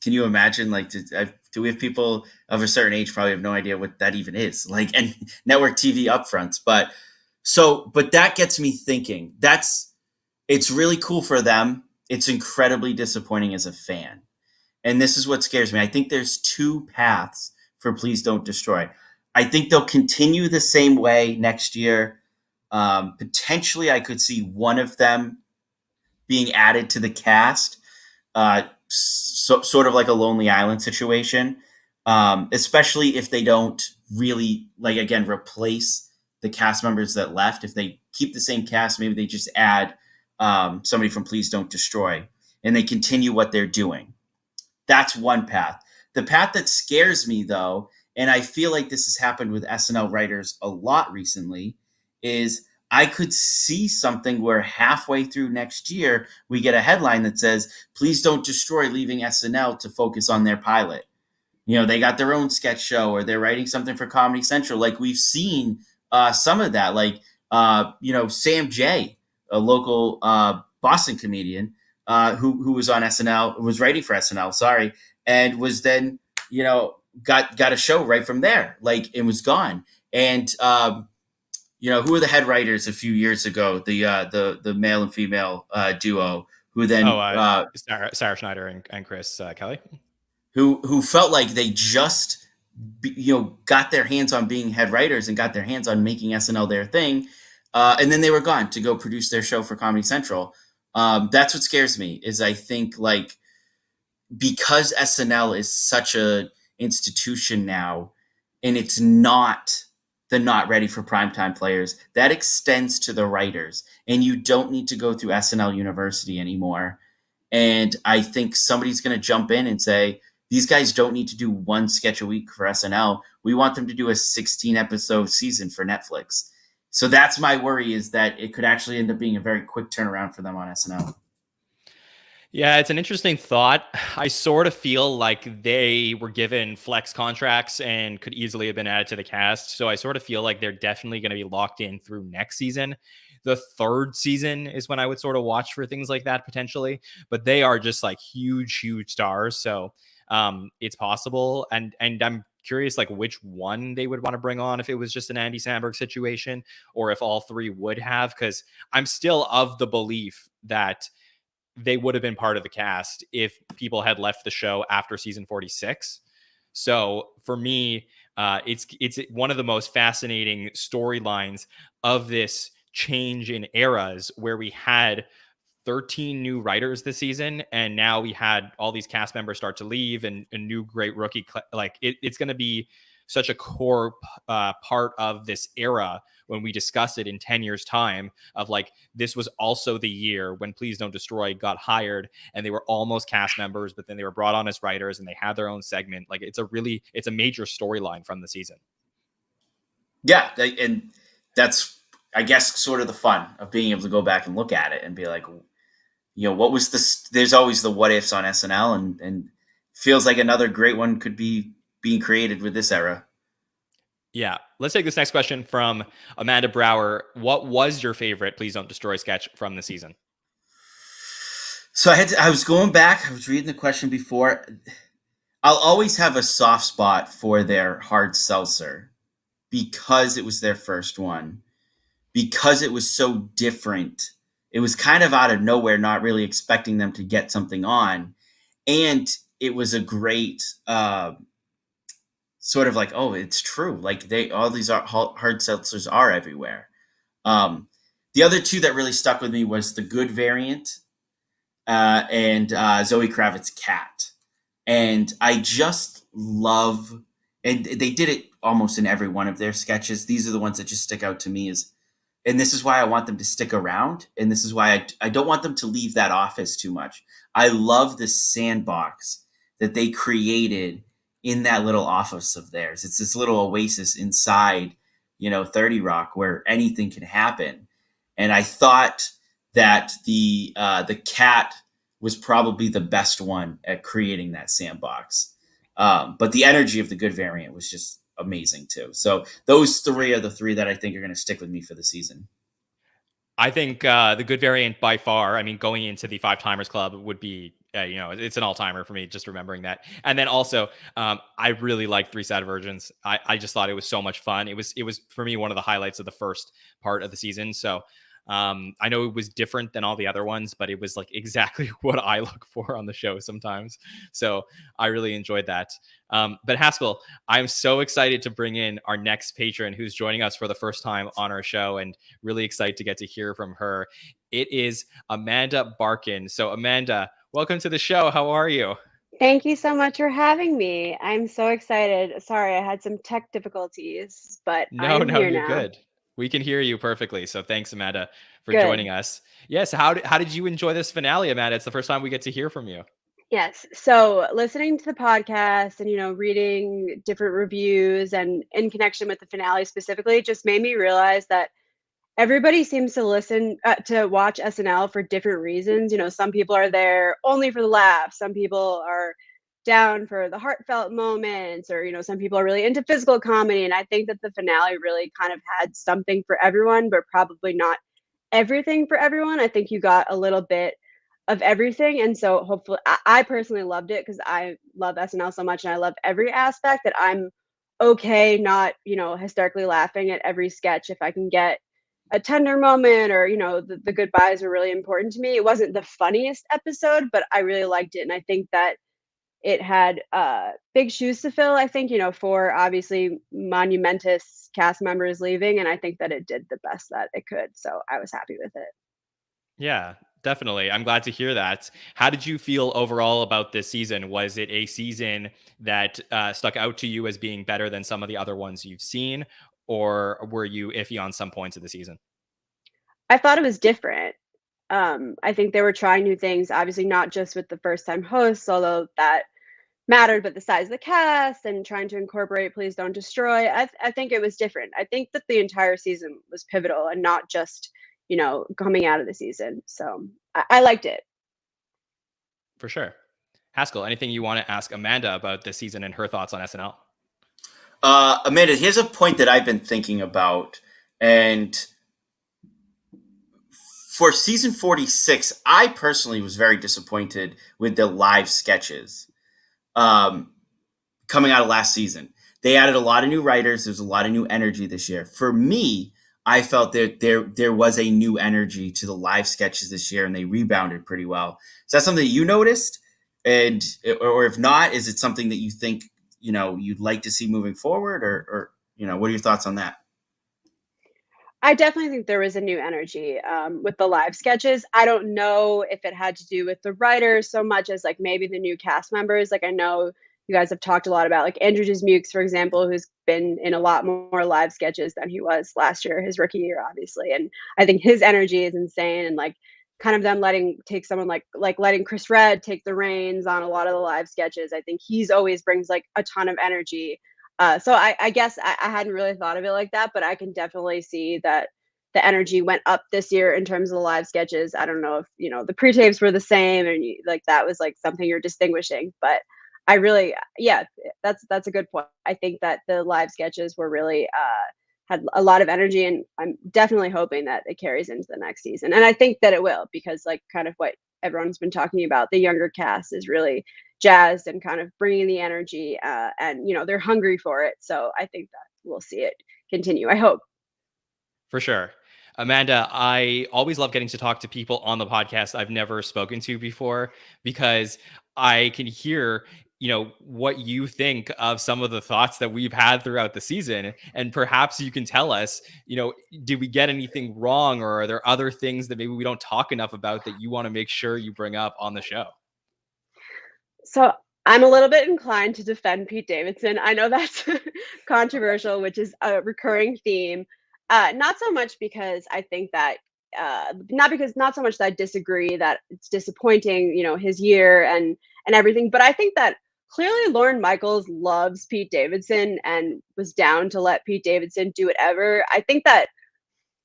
Can you imagine? Like, do we have people of a certain age probably have no idea what that even is? Like, and network TV upfronts. But that gets me thinking. It's really cool for them. It's incredibly disappointing as a fan. And this is what scares me. I think there's two paths for Please Don't Destroy. I think they'll continue the same way next year. Potentially, I could see one of them being added to the cast, sort of like a Lonely Island situation, especially if they don't really, replace the cast members that left. If they keep the same cast, maybe they just add somebody from Please Don't Destroy, and they continue what they're doing. That's one path. The path that scares me, though, and I feel like this has happened with SNL writers a lot recently, is I could see something where halfway through next year, we get a headline that says, Please Don't Destroy leaving SNL to focus on their pilot. You know, they got their own sketch show, or they're writing something for Comedy Central. Like, we've seen some of that. Like, Sam Jay, a local Boston comedian, who was on SNL, was writing for SNL, and was then, got a show right from there, it was gone. And, who were the head writers a few years ago, the male and female duo, who then Sarah Schneider and Chris Kelly, who felt like they just got their hands on being head writers and got their hands on making SNL their thing, and then they were gone to go produce their show for Comedy Central. That's what scares me, is I think because SNL is such a institution now, and it's not ready for primetime players, that extends to the writers, and you don't need to go through SNL University anymore. And I think somebody's going to jump in and say, these guys don't need to do one sketch a week for SNL. We want them to do a 16 episode season for Netflix. So that's my worry, is that it could actually end up being a very quick turnaround for them on SNL. Yeah, it's an interesting thought. I sort of feel like they were given flex contracts and could easily have been added to the cast. So I sort of feel like they're definitely going to be locked in through next season. The third season is when I would sort of watch for things like that potentially. But they are just huge stars. So it's possible. And I'm curious which one they would want to bring on, if it was just an Andy Samberg situation, or if all three would have, because I'm still of the belief that they would have been part of the cast if people had left the show after season 46. So for me, It's one of the most fascinating storylines of this change in eras, where we had 13 new writers this season, and now we had all these cast members start to leave, and a new great rookie. It's going to be such a core part of this era when we discuss it in 10 years time, of like, this was also the year when Please Don't Destroy got hired, and they were almost cast members, but then they were brought on as writers and they had their own segment. Like, it's a major storyline from the season. Yeah. And that's, I guess, sort of the fun of being able to go back and look at it and be like, what was this? There's always the what ifs on SNL, and feels like another great one could be being created with this era. Yeah. Let's take this next question from Amanda Brower. What was your favorite Please Don't Destroy sketch from the season? So I was going back. I was reading the question before. I'll always have a soft spot for their hard seltzer, because it was their first one, because it was so different. It was kind of out of nowhere, not really expecting them to get something on. And it was a great sort of like, oh, it's true. Like, all these hard seltzers are everywhere. The other two that really stuck with me was the good variant and Zoe Kravitz's cat. And I just love, and they did it almost in every one of their sketches. These are the ones that just stick out to me, and this is why I want them to stick around. And this is why I don't want them to leave that office too much. I love the sandbox that they created in that little office of theirs. It's this little oasis inside, 30 Rock, where anything can happen. And I thought that the cat was probably the best one at creating that sandbox. But the energy of the good variant was just amazing too. So those three are the three that I think are going to stick with me for the season. I think the good variant by far, going into the Five Timers Club would be, it's an all-timer for me, just remembering that. And then also, I really liked Three Sad Virgins. I just thought it was so much fun. It was for me one of the highlights of the first part of the season. So I know it was different than all the other ones, but it was like exactly what I look for on the show sometimes. So I really enjoyed that. But Haskell, I'm so excited to bring in our next patron who's joining us for the first time on our show, and really excited to get to hear from her. It is Amanda Barkin. So Amanda, welcome to the show. How are you? Thank you so much for having me. I'm so excited. Sorry, I had some tech difficulties, but I'm here you're now. Good. We can hear you perfectly. So thanks, Amanda, for joining us. Yes. How did you enjoy this finale, Amanda? It's the first time we get to hear from you. Yes. So listening to the podcast and, reading different reviews and in connection with the finale specifically, just made me realize that everybody seems to to watch SNL for different reasons. Some people are there only for the laughs. Some people are down for the heartfelt moments, or some people are really into physical comedy. And I think that the finale really kind of had something for everyone, but probably not everything for everyone. I think you got a little bit of everything, and so hopefully, I personally loved it because I love SNL so much, and I love every aspect, that I'm okay not hysterically laughing at every sketch if I can get a tender moment, or the goodbyes were really important to me. It wasn't the funniest episode, but I really liked it, and I think that it had big shoes to fill, I think, for obviously monumentous cast members leaving. And I think that it did the best that it could. So I was happy with it. Yeah, definitely. I'm glad to hear that. How did you feel overall about this season? Was it a season that stuck out to you as being better than some of the other ones you've seen? Or were you iffy on some points of the season? I thought it was different. I think they were trying new things, obviously not just with the first time hosts, although that mattered, but the size of the cast and trying to incorporate Please Don't Destroy. I think it was different. I think that the entire season was pivotal and not just, coming out of the season. So I liked it. For sure. Haskell, anything you want to ask Amanda about this season and her thoughts on SNL? Amanda, here's a point that I've been thinking about. And for season 46, I personally was very disappointed with the live sketches coming out of last season. They added a lot of new writers. There's a lot of new energy this year. For me, I felt that there was a new energy to the live sketches this year, and they rebounded pretty well. Is that something that you noticed? Or if not, is it something that you think, you'd like to see moving forward, or what are your thoughts on that? I definitely think there was a new energy with the live sketches. I don't know if it had to do with the writers so much as like maybe the new cast members. Like I know you guys have talked a lot about like Andrew Dismukes, for example, who's been in a lot more live sketches than he was last year, his rookie year, obviously. And I think his energy is insane, and like kind of them take someone like letting Chris Redd take the reins on a lot of the live sketches. I think he's always brings like a ton of energy. So I guess I hadn't really thought of it like that, but I can definitely see that the energy went up this year in terms of the live sketches. I don't know if, the pre-tapes were the same and like that was like something you're distinguishing, but I really, yeah, that's a good point. I think that the live sketches were really, had a lot of energy, and I'm definitely hoping that it carries into the next season. And I think that it will, because like kind of what everyone's been talking about, the younger cast is really jazzed and kind of bringing the energy, and they're hungry for it. So I think that we'll see it continue, I hope. For sure. Amanda, I always love getting to talk to people on the podcast I've never spoken to before, because I can hear what you think of some of the thoughts that we've had throughout the season. And perhaps you can tell us, did we get anything wrong, or are there other things that maybe we don't talk enough about that you want to make sure you bring up on the show? So I'm a little bit inclined to defend Pete Davidson. I know that's controversial, which is a recurring theme. Not so much because I think that, not so much that I disagree that it's disappointing, his year and everything, but I think that clearly Lorne Michaels loves Pete Davidson and was down to let Pete Davidson do whatever. I think that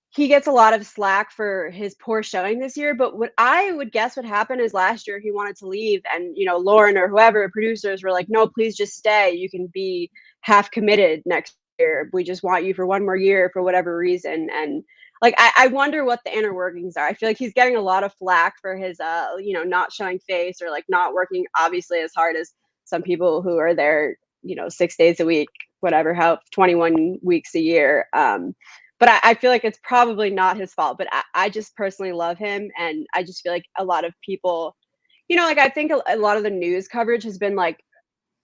he gets a lot of slack for his poor showing this year, but what I would guess would happen is last year he wanted to leave, and Lauren or whoever, producers were like, no, please just stay. You can be half committed next year. We just want you for one more year for whatever reason. And like I wonder what the inner workings are. I feel like he's getting a lot of flack for his not showing face, or like not working obviously as hard as some people who are there 6 days a week, whatever, how 21 weeks a year. But I feel like it's probably not his fault. But I just personally love him. And I just feel like a lot of people, like I think a lot of the news coverage has been like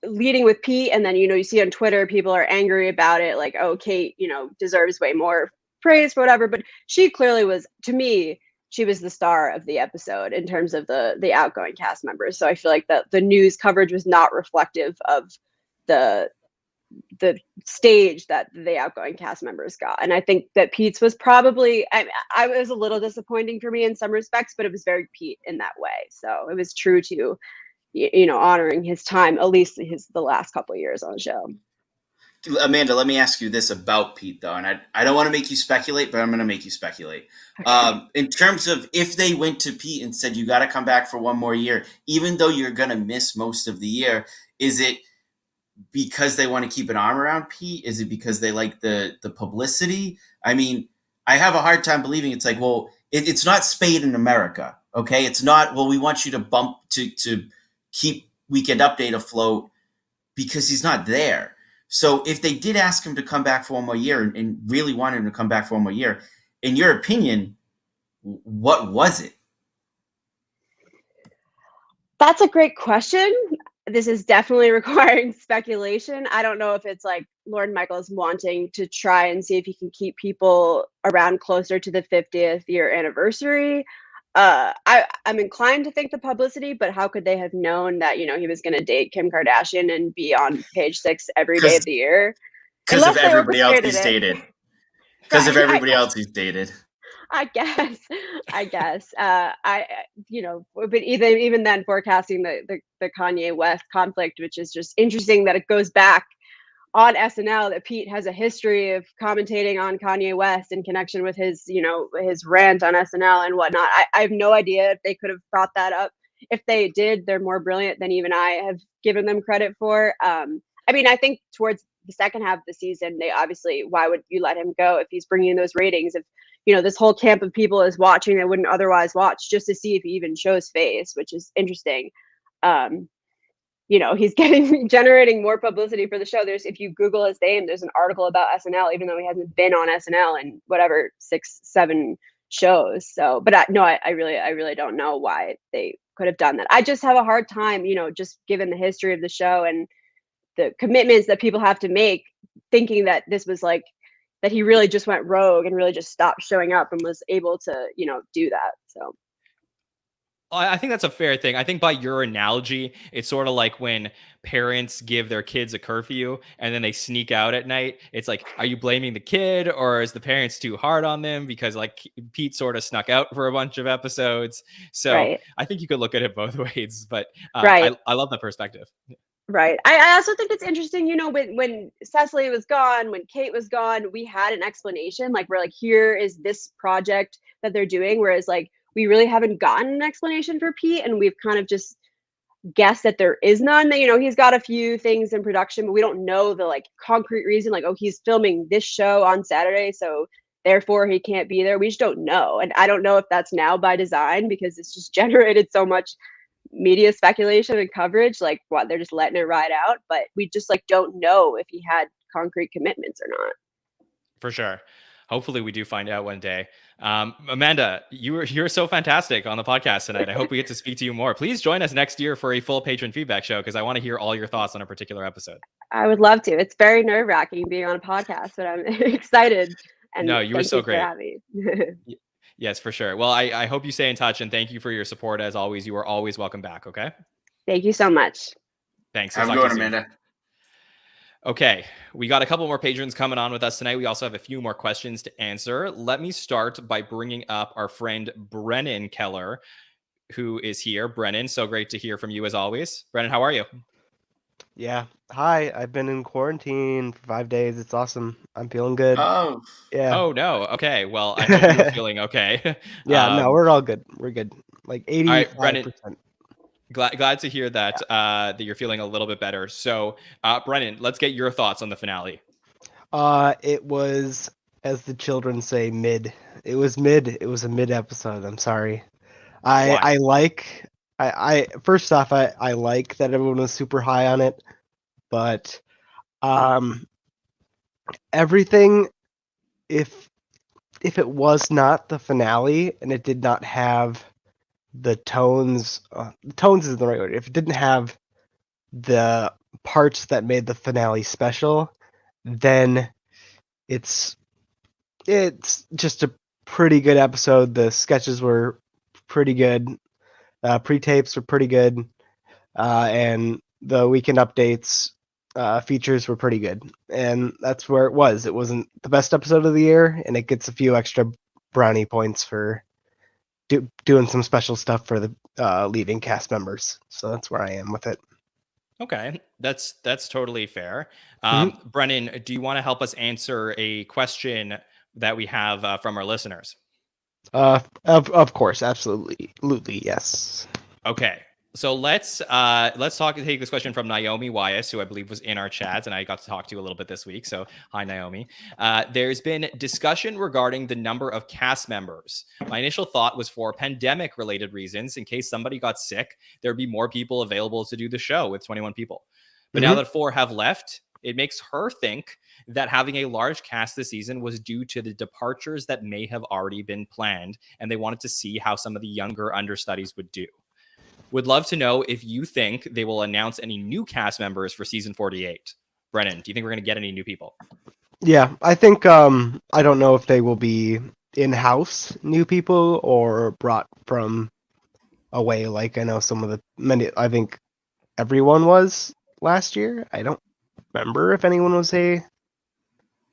leading with Pete. And then, you see on Twitter, people are angry about it. Like, oh, Kate, deserves way more praise for whatever. But she clearly was, to me, she was the star of the episode in terms of the outgoing cast members. So I feel like the news coverage was not reflective of the stage that the outgoing cast members got. And I think that Pete's was probably, I was a little disappointing for me in some respects, but it was very Pete in that way. So it was true to, honoring his time, at least the last couple of years on the show. Amanda, let me ask you this about Pete, though, and I don't want to make you speculate, but I'm going to make you speculate. Okay. In terms of if they went to Pete and said, you got to come back for one more year, even though you're going to miss most of the year, is it because they want to keep an arm around Pete? Is it because they like the publicity? I mean, I have a hard time believing it's like, well, it's not Spade in America, okay? It's not, well, we want you to bump to keep Weekend Update afloat because he's not there. So if they did ask him to come back for one more year and really wanted him to come back for one more year, in your opinion, what was it? That's a great question. This is definitely requiring speculation. I don't know if it's like Lorne Michaels wanting to try and see if he can keep people around closer to the 50th year anniversary. I'm inclined to think the publicity, but how could they have known that, he was going to date Kim Kardashian and be on page 6 every day of the year? Because of everybody else he's dated. Because of everybody else he's dated. I guess. But even then, forecasting the Kanye West conflict, which is just interesting that it goes back on SNL, that Pete has a history of commentating on Kanye West in connection with his rant on SNL and whatnot. I have no idea if they could have brought that up. If they did, they're more brilliant than even I have given them credit for. I think towards the second half of the season, they obviously, why would you let him go if he's bringing in those ratings? If this whole camp of people is watching that wouldn't otherwise watch, just to see if he even shows face, which is interesting. He's generating more publicity for the show. If you Google his name, there's an article about SNL, even though he hasn't been on SNL in whatever 6-7 shows. So, but I really don't know why they could have done that. I just have a hard time, just given the history of the show and commitments that people have to make, thinking that this was like that he really just went rogue and really just stopped showing up and was able to, do that. So I think that's a fair thing. I think by your analogy, it's sort of like when parents give their kids a curfew and then they sneak out at night. It's like, are you blaming the kid, or is the parents too hard on them because like Pete sort of snuck out for a bunch of episodes? So right. I think you could look at it both ways, but Right. I love that perspective. Right. I also think it's interesting, when Cecily was gone, when Kate was gone, we had an explanation. Like, we're like, here is this project that they're doing. Whereas like, we really haven't gotten an explanation for Pete, and we've kind of just guessed that there is none. He's got a few things in production, but we don't know the like concrete reason, like, oh, he's filming this show on Saturday, so therefore he can't be there. We just don't know. And I don't know if that's now by design, because it's just generated so much media speculation and coverage, like what, they're just letting it ride out. But we just like don't know if he had concrete commitments or not. For sure. Hopefully we do find out one day. Amanda, you're so fantastic on the podcast tonight. I hope we get to speak to you more. Please join us next year for a full patron feedback show, because I want to hear all your thoughts on a particular episode. I would love to. It's very nerve-wracking being on a podcast, but I'm excited. And no, you were so great. Yes, for sure. Well, I hope you stay in touch, and thank you for your support as always. You are always welcome back. Okay. Thank you so much. Thanks. Have a good one, Amanda. Okay, we got a couple more patrons coming on with us tonight. We also have a few more questions to answer. Let me start by bringing up our friend Brennan Keller, who is here. Brennan, so great to hear from you as always. Brennan, how are you? Yeah. Hi, I've been in quarantine for 5 days. It's awesome. I'm feeling good. Oh. Yeah. Oh, no. Okay, well, I hope you're feeling okay. Yeah, no, we're all good. We're good. Like 85%. All right, Brennan. Glad to hear that that you're feeling a little bit better. So, Brennan, let's get your thoughts on the finale. It was, as the children say, mid. It was mid. It was a mid episode. I'm sorry. I first off, I like that everyone was super high on it, but everything, if it was not the finale and it did not have the tones isn't the right word. If it didn't have the parts that made the finale special, then it's just a pretty good episode. The sketches were pretty good. Pre-tapes were pretty good. And the weekend updates features were pretty good. And that's where it was. It wasn't the best episode of the year, and it gets a few extra brownie points for doing some special stuff for the leaving cast members. So that's where I am with it. Okay, that's totally fair. Mm-hmm. Brennan, do you want to help us answer a question that we have from our listeners? Of course, absolutely, yes. Okay, so let's take this question from Naomi Wyas, who I believe was in our chats, and I got to talk to a little bit this week. So hi, Naomi. There's been discussion regarding the number of cast members. My initial thought was for pandemic-related reasons, in case somebody got sick, there'd be more people available to do the show with 21 people. But now that 4 have left, it makes her think that having a large cast this season was due to the departures that may have already been planned, and they wanted to see how some of the younger understudies would do. Would love to know if you think they will announce any new cast members for season 48. Brennan, do you think we're going to get any new people? Yeah, I think I don't know if they will be in-house new people or brought from away. Like I know I think everyone was last year. I don't remember if anyone was a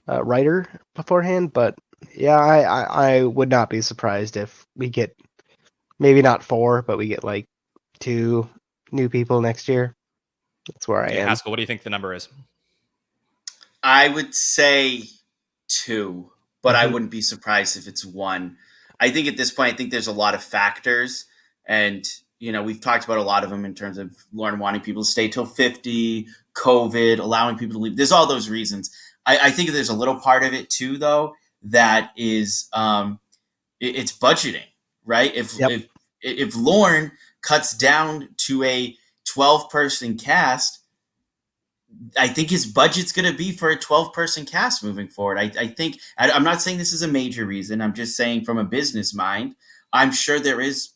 writer beforehand, but yeah, I would not be surprised if we get maybe not 4, but we get like 2 new people next year. That's where I am. Haskell, what do you think the number is? I would say 2, but I wouldn't be surprised if it's 1. I think at this point, I think there's a lot of factors, and we've talked about a lot of them in terms of Lauren wanting people to stay till 50, COVID, allowing people to leave. There's all those reasons. I think there's a little part of it too, though, that is it's budgeting, right? If Lauren cuts down to a 12-person cast, I think his budget's going to be for a 12-person cast moving forward. I think I'm not saying this is a major reason. I'm just saying from a business mind, I'm sure there is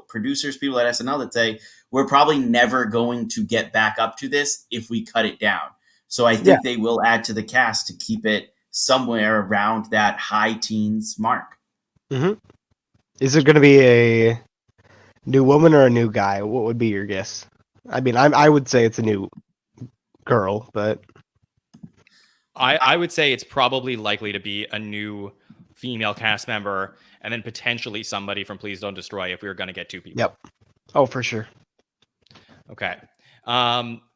producers, people at SNL that say, we're probably never going to get back up to this if we cut it down. So I think they will add to the cast to keep it somewhere around that high teens mark. Mm-hmm. Is it going to be a new woman or a new guy? What would be your guess? I mean, I would say it's a new girl, but I would say it's probably likely to be a new female cast member, and then potentially somebody from Please Don't Destroy if we were going to get 2 people. Yep. Oh, for sure. Okay.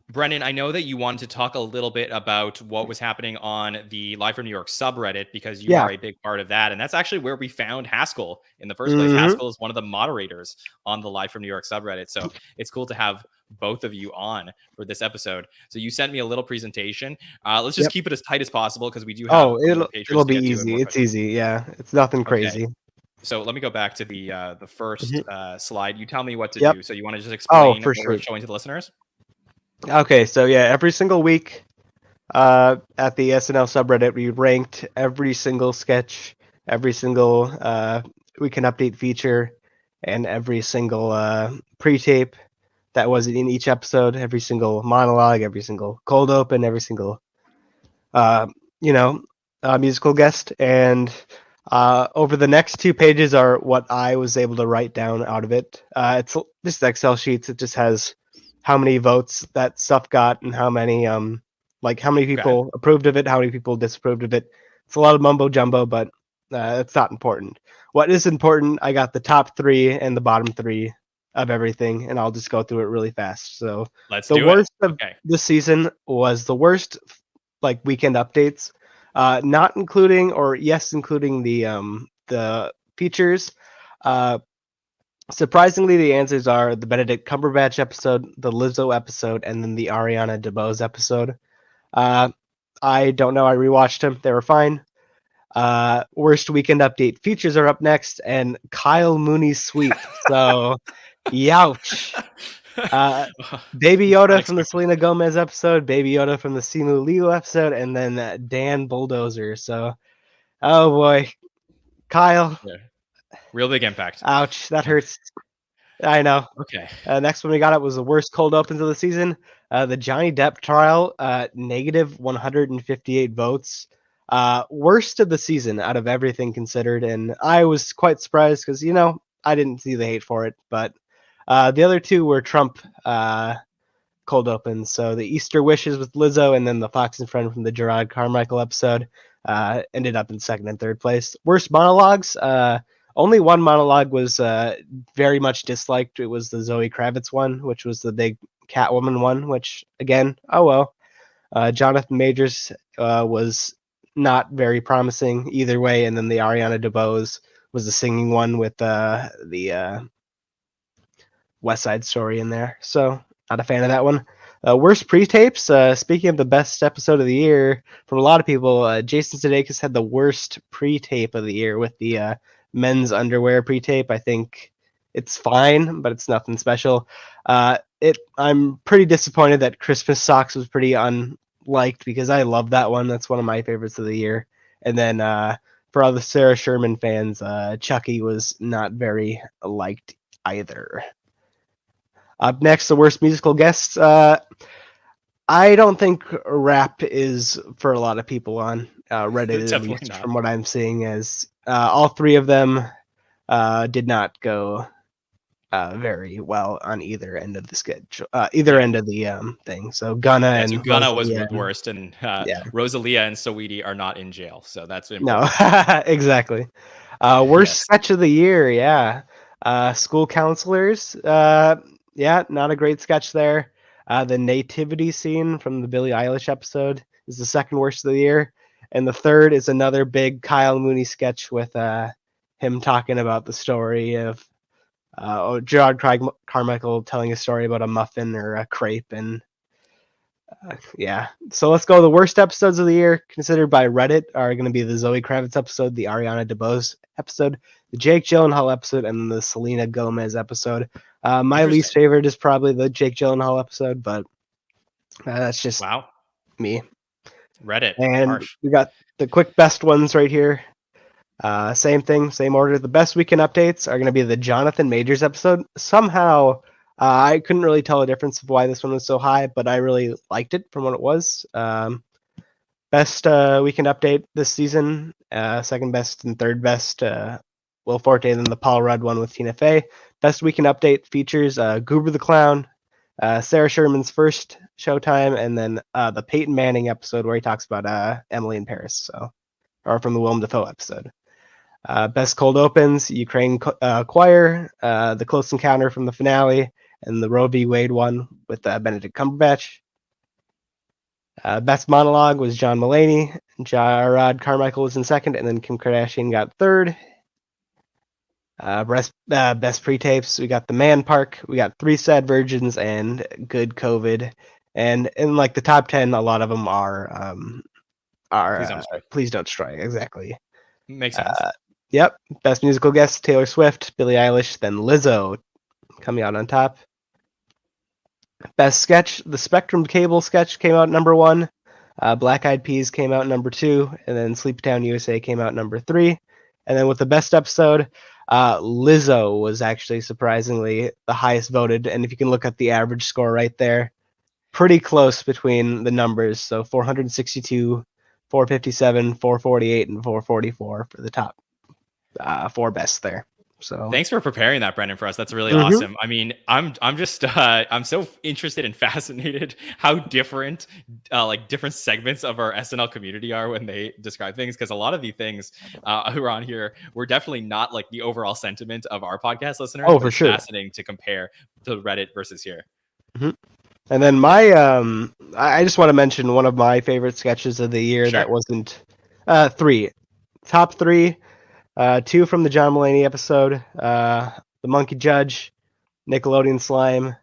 Brennan, I know that you wanted to talk a little bit about what was happening on the Live from New York subreddit, because you are a big part of that. And that's actually where we found Haskell in the first place. Haskell is one of the moderators on the Live from New York subreddit. So it's cool to have both of you on for this episode. So you sent me a little presentation. Let's just keep it as tight as possible, because we do have it'll be easy. It's easy. Yeah. It's nothing crazy. Okay. So let me go back to the first slide. You tell me what to do. So you want to just explain what we're showing to the listeners? Okay, so every single week at the SNL subreddit, we ranked every single sketch, every single Weekend Update feature, and every single pre-tape that was in each episode, every single monologue, every single cold open, every single musical guest. And over the next 2 pages are what I was able to write down out of it. It's just Excel sheets. It just has how many votes that stuff got and how many how many people approved of it, how many people disapproved of it. It's a lot of mumbo jumbo, but it's not important. What is important, I got the top 3 and the bottom 3 of everything, and I'll just go through it really fast. So the worst of this season was the worst weekend updates, not including, or yes, including the features. Surprisingly, the answers are the Benedict Cumberbatch episode, the Lizzo episode, and then the Ariana DeBose episode. I don't know. I rewatched them. They were fine. Worst weekend update features are up next, and Kyle Mooney's sweep. So, youch. Baby Yoda from the Selena Gomez episode, Baby Yoda from the Simu Liu episode, and then Dan Bulldozer. So, oh boy. Kyle. Yeah. Real big impact. Ouch, that hurts. I know. Okay. Next one we got was the worst cold opens of the season. The Johnny Depp trial, negative 158 votes. Worst of the season out of everything considered. And I was quite surprised because, I didn't see the hate for it. But the other 2 were Trump cold opens. So the Easter Wishes with Lizzo and then the Fox and Friend from the Gerard Carmichael episode ended up in 2nd and 3rd place. Worst monologues. Only one monologue was very much disliked. It was the Zoe Kravitz one, which was the big Catwoman one, which, again, oh well. Jonathan Majors was not very promising either way. And then the Ariana DeBose was the singing one with the West Side Story in there. So, not a fan of that one. Worst pre-tapes. Speaking of the best episode of the year, from a lot of people, Jason Sudeikis had the worst pre-tape of the year with the men's underwear pre-tape. I think it's fine, but it's nothing special. I'm pretty disappointed that Christmas Socks was pretty unliked because I love that one. That's one of my favorites of the year. And then for all the Sarah Sherman fans, Chucky was not very liked either. Up next, the worst musical guests. I don't think rap is for a lot of people on Reddit, at least from what I'm seeing, as all 3 of them did not go very well on either end of the schedule, either end of the thing. So Gunna and Gunna was the worst, and Rosalia and Saweetie are not in jail, so that's important. No, exactly. Worst sketch of the year, school counselors. Not a great sketch there. The nativity scene from the Billie Eilish episode is the 2nd worst of the year. And the 3rd is another big Kyle Mooney sketch with him talking about the story of Gerard Carmichael telling a story about a muffin or a crepe. And so let's go. The worst episodes of the year considered by Reddit are going to be the Zoe Kravitz episode, the Ariana DeBose episode, the Jake Gyllenhaal episode, and the Selena Gomez episode. My least favorite is probably the Jake Gyllenhaal episode, but that's just me. Reddit. And we got the quick best ones right here. Same thing, same order. The best weekend updates are going to be the Jonathan Majors episode. Somehow, I couldn't really tell a difference of why this one was so high, but I really liked it from what it was. Best weekend update this season, second best and third best, Will Forte, and then the Paul Rudd one with Tina Fey. Best weekend update features Goober the Clown, Sarah Sherman's first Showtime, and then the Peyton Manning episode where he talks about Emily in Paris, or from the Willem Dafoe episode. Best cold opens, Ukraine Choir, the Close Encounter from the finale, and the Roe v. Wade one with Benedict Cumberbatch. Best monologue was John Mulaney. Jarrod Carmichael was in second, and then Kim Kardashian got third. Best pre-tapes, we got The Man Park, we got Three Sad Virgins, and Good COVID. And in like the top 10, a lot of them are Please Don't Destroy. Exactly. Makes sense. Yep. Best musical guest, Taylor Swift, Billie Eilish, then Lizzo coming out on top. Best sketch, the Spectrum Cable sketch came out number 1. Black Eyed Peas came out number 2, and then Sleeptown USA came out number 3. And then with the best episode, Lizzo was actually surprisingly the highest voted. And if you can look at the average score right there, pretty close between the numbers. So 462, 457, 448, and 444 for the top 4 best there. So thanks for preparing that, Brennan, for us. That's really awesome. I mean, I'm just I'm so interested and fascinated how different different segments of our SNL community are when they describe things, because a lot of the things who are on here were definitely not like the overall sentiment of our podcast listeners. Oh, for sure. It's fascinating to compare to Reddit versus here. Mm-hmm. And then my I just want to mention one of my favorite sketches of the year that wasn't 3 top 3. 2 from the John Mulaney episode, The Monkey Judge, Nickelodeon Slime,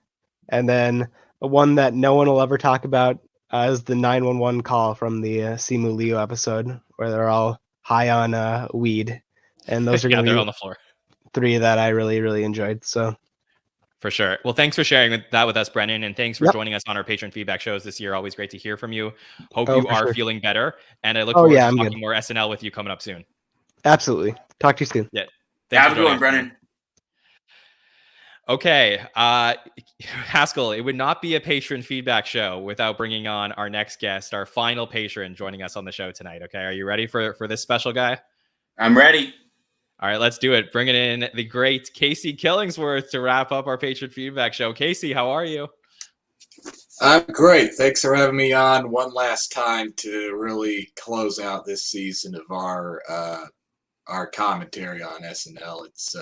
and then one that no one will ever talk about is the 911 call from the Simu Leo episode, where they're all high on weed. And those are going to be on the floor. 3 that I really, really enjoyed. So for sure. Well, thanks for sharing that with us, Brennan, and thanks for joining us on our patron feedback shows this year. Always great to hear from you. Hope you are feeling better, and I look forward to talking more SNL with you coming up soon. Absolutely. Talk to you soon. Yeah. Have a good one, Brennan. Okay. Haskell, it would not be a patron feedback show without bringing on our next guest, our final patron joining us on the show tonight. Okay. Are you ready for this special guy? I'm ready. All right, let's do it. Bringing in the great Casey Killingsworth to wrap up our patron feedback show. Casey, how are you? I'm great. Thanks for having me on one last time to really close out this season of our commentary on SNL. It's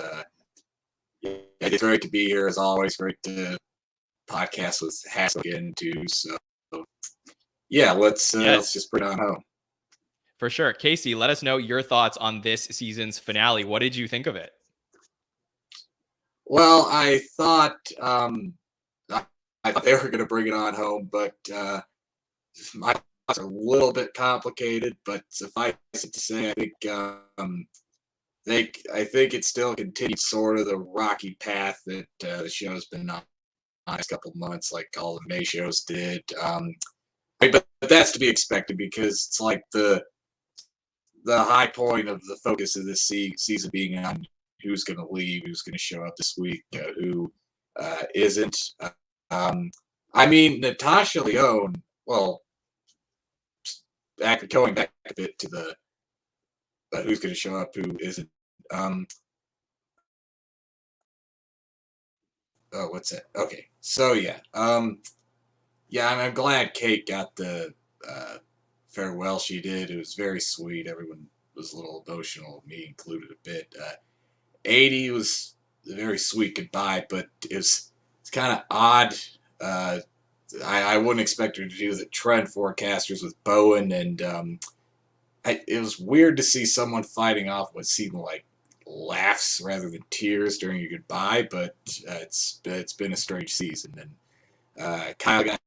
great to be here as always. Great to podcast with Haskell again too. So yeah, let's just bring it on home. For sure. Casey, let us know your thoughts on this season's finale. What did you think of it? Well, I thought they were going to bring it on home, but my thoughts are a little bit complicated. But suffice it to say, I think it still continued sort of the rocky path that the show's been on the last couple of months, like all the May shows did. But that's to be expected because it's like the high point of the focus of this season being on who's going to leave, who's going to show up this week, who isn't. I mean, Natasha Lyonne, well, going back a bit to the who's going to show up, who isn't. What's that? Okay, so yeah. I'm glad Kate got the farewell she did. It was very sweet. Everyone was a little emotional, me included a bit. Aidy was a very sweet goodbye, but it's kind of odd. I wouldn't expect her to do the trend forecasters with Bowen, and it was weird to see someone fighting off what seemed like laughs rather than tears during your goodbye, but it's been a strange season. And Kyle got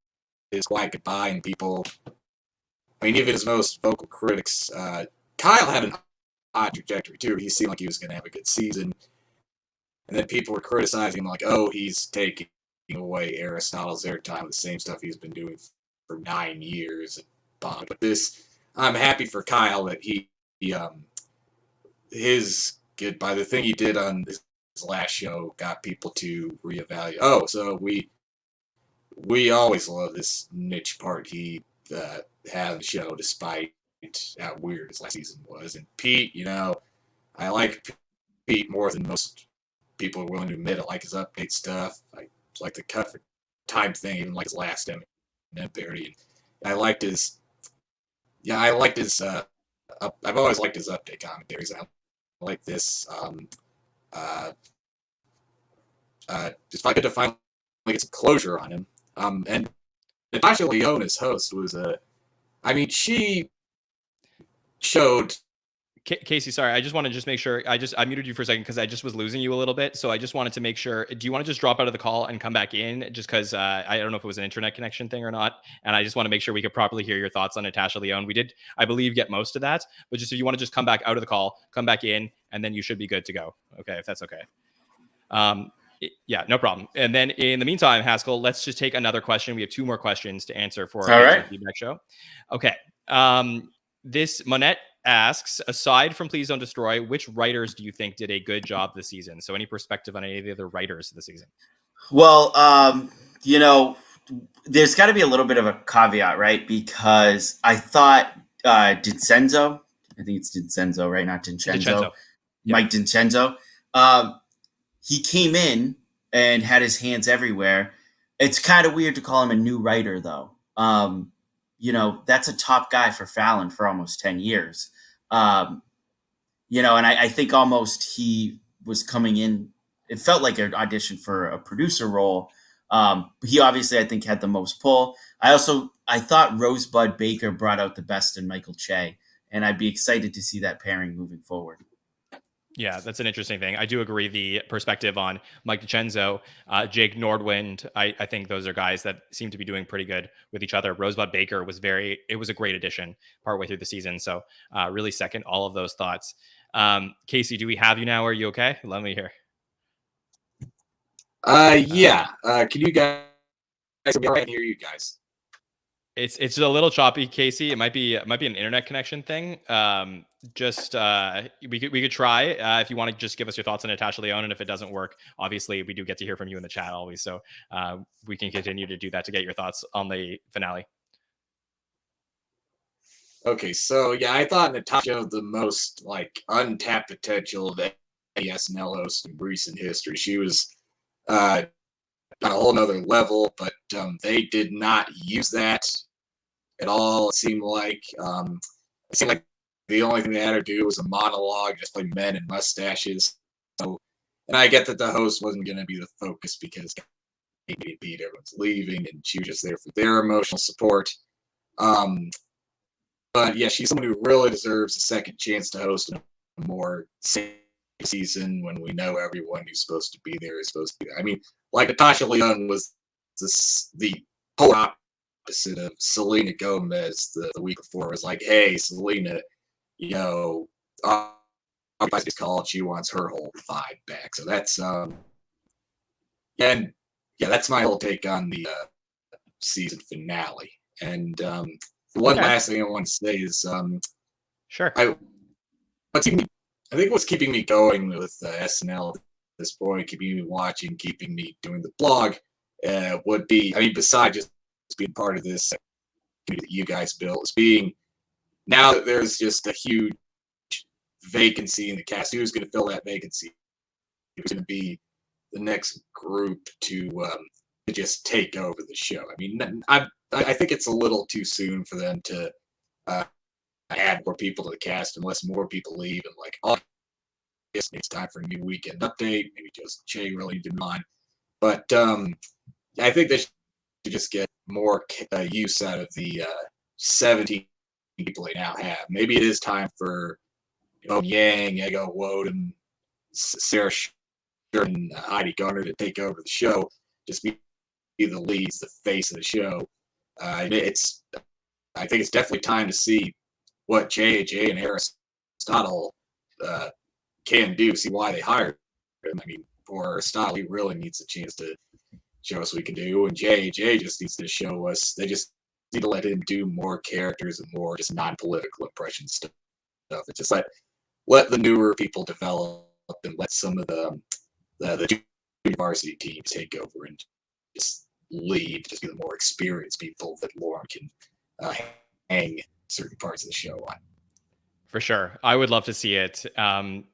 his quiet goodbye, and people, I mean, even his most vocal critics, Kyle had an odd trajectory too. He seemed like he was going to have a good season, and then people were criticizing him like, oh, he's taking away Aristotle's airtime with the same stuff he's been doing for 9 years. But this, I'm happy for Kyle that he his goodbye, the thing he did on his last show got people to reevaluate. Oh, so we always love this niche part he had on the show, despite how weird his last season was. And Pete, I like Pete more than most people are willing to admit. I like his update stuff. I like the cut for time thing, even like his last Eminem parody. And I liked his. Yeah, I liked his. I've always liked his update commentaries. I like this. Just I get to finally get some closure on him. And Natasha Lyonne, as host, was she showed. Casey, sorry, I just want to just make sure. I muted you for a second because I just was losing you a little bit. So I just wanted to make sure. Do you want to just drop out of the call and come back in? Just because I don't know if it was an internet connection thing or not. And I just want to make sure we could properly hear your thoughts on Natasha Lyonne. We did, I believe, get most of that. But just if you want to just come back out of the call, come back in, and then you should be good to go. Okay, if that's okay. Yeah, no problem. And then in the meantime, Haskell, let's just take another question. We have 2 more questions to answer for our feedback show. Okay. This Monette asks, aside from Please Don't Destroy, which writers do you think did a good job this season? So any perspective on any of the other writers this season? Well, there's got to be a little bit of a caveat, right? Because I thought DiCenzo, I think it's DiCenzo, right? Not Vincenzo. Yep. Mike DiCenzo. He came in and had his hands everywhere. It's kind of weird to call him a new writer, though. That's a top guy for Fallon for almost 10 years. And I think almost he was coming in. It felt like an audition for a producer role. He obviously, I think, had the most pull. I thought Rosebud Baker brought out the best in Michael Che, and I'd be excited to see that pairing moving forward. Yeah, that's an interesting thing. I do agree the perspective on Mike DiCenzo, Jake Nordwind. I think those are guys that seem to be doing pretty good with each other. Rosebud Baker was a great addition partway through the season. So really second all of those thoughts. Casey, do we have you now? Are you okay? Let me hear. Yeah. Can you guys? I can hear you guys. It's a little choppy, Casey. It might be an internet connection thing. We could try if you want to just give us your thoughts on Natasha Lyonne, and if it doesn't work, obviously we do get to hear from you in the chat always. So we can continue to do that to get your thoughts on the finale. Okay, so yeah, I thought Natasha showed the most untapped potential of any SNL host in recent history. She was on a whole nother level, but they did not use that at all. It seemed like the only thing they had her do was a monologue, just like men and mustaches. So, and I get that the host wasn't going to be the focus because everyone's leaving, and she was just there for their emotional support. But yeah, she's someone who really deserves a second chance to host a more safe season when we know everyone who's supposed to be there is supposed to be there. I mean, like Natasha Lyonne was the polar opposite of Selena Gomez the week before. It was like, hey, Selena, everybody's called. She wants her whole vibe back. So that's that's my whole take on the season finale. And the one last thing I want to say is, sure. I think what's keeping me going with SNL at this point, keeping me watching, keeping me doing the blog, would be, besides just being part of this community that you guys built, is being, now that there's just a huge vacancy in the cast, who's going to fill that vacancy? Who's going to be the next group to just take over the show? I think it's a little too soon for them to add more people to the cast unless more people leave, and it's time for a new weekend update. Maybe just Che really didn't mind, but I think they should just get more use out of the 17 people they now have. Maybe it is time for Yang, Ego Woden, Sarah Sherman, Heidi Garner to take over the show. Just be the leads, the face of the show. I think it's definitely time to see what J.J. and Aristotle can do, see why they hired him. For Aristotle, he really needs a chance to show us what he can do, and J.J. just needs to show us. They just need to let him do more characters and more just non-political impression stuff. It's just like, let the newer people develop and let some of the junior varsity teams take over and just lead, just be the more experienced people that Lauren can hang certain parts of the show on. For sure. I would love to see it.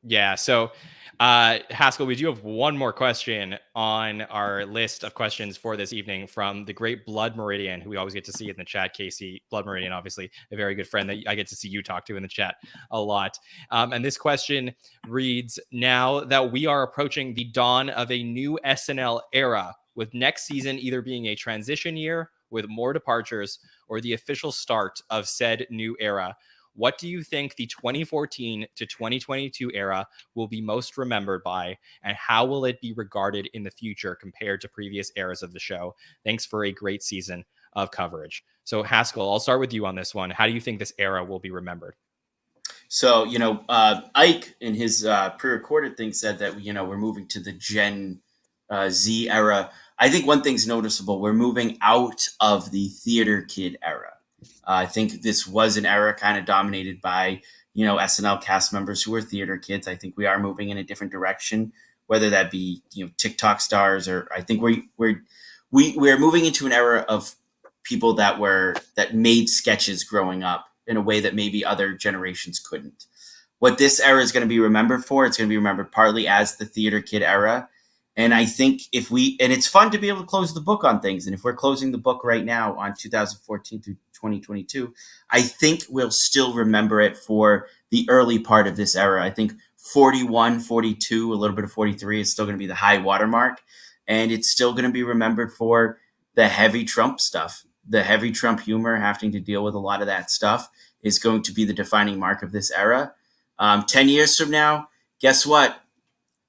Yeah. So, Haskell, we do have one more question on our list of questions for this evening from the great Blood Meridian, who we always get to see in the chat. Casey, Blood Meridian, obviously a very good friend that I get to see you talk to in the chat a lot. And this question reads, now that we are approaching the dawn of a new SNL era, with next season either being a transition year with more departures or the official start of said new era, what do you think the 2014 to 2022 era will be most remembered by, and how will it be regarded in the future compared to previous eras of the show? Thanks for a great season of coverage. So, Haskell, I'll start with you on this one. How do you think this era will be remembered? So, Ike in his pre-recorded thing said that, we're moving to the Gen Z era. I think one thing's noticeable. We're moving out of the theater kid era. I think this was an era kind of dominated by, SNL cast members who were theater kids. I think we are moving in a different direction, whether that be, TikTok stars, or I think we're moving into an era of people that made sketches growing up in a way that maybe other generations couldn't. What this era is going to be remembered for, it's going to be remembered partly as the theater kid era. And I think and it's fun to be able to close the book on things. And if we're closing the book right now on 2014 through 2022, I think we'll still remember it for the early part of this era. I think 41, 42, a little bit of 43 is still going to be the high watermark. And it's still going to be remembered for the heavy Trump stuff. The heavy Trump humor, having to deal with a lot of that stuff, is going to be the defining mark of this era. 10 years from now, guess what?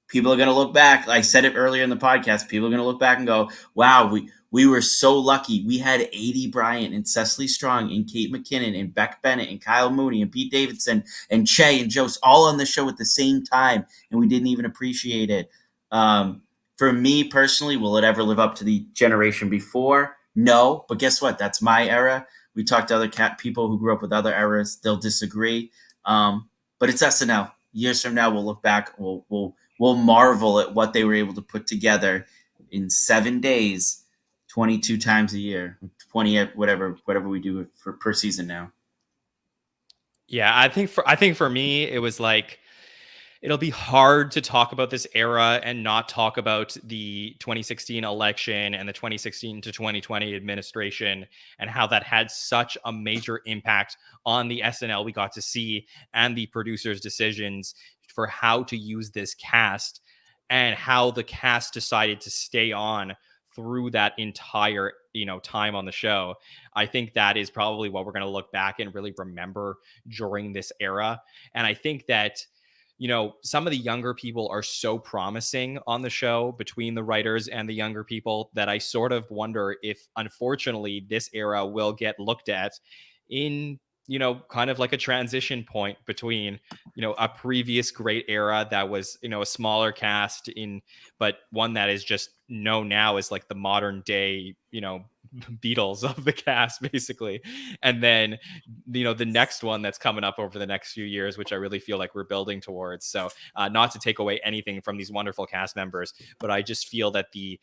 People are going to look back. I said it earlier in the podcast. People are going to look back and go, wow, we were so lucky. We had Aidy, Bryant, and Cecily Strong, and Kate McKinnon, and Beck Bennett, and Kyle Mooney, and Pete Davidson, and Che, and Jost, all on the show at the same time, and we didn't even appreciate it. For me personally, will it ever live up to the generation before? No, but guess what? That's my era. We talked to other people who grew up with other eras. They'll disagree. But it's SNL. Years from now, we'll look back. We'll marvel at what they were able to put together in 7 days, 22 times a year, 20 whatever we do per season now. Yeah, I think for me, it was like, it'll be hard to talk about this era and not talk about the 2016 election and the 2016 to 2020 administration and how that had such a major impact on the SNL we got to see and the producers' decisions for how to use this cast, and how the cast decided to stay on through that entire, time on the show. I think that is probably what we're going to look back and really remember during this era. And I think that, some of the younger people are so promising on the show, between the writers and the younger people, that I sort of wonder if, unfortunately, this era will get looked at in, kind of like a transition point between, a previous great era that was, a smaller cast but one that is just known now as like the modern day, Beatles of the cast, basically. And then, the next one that's coming up over the next few years, which I really feel like we're building towards. So not to take away anything from these wonderful cast members, but I just feel that the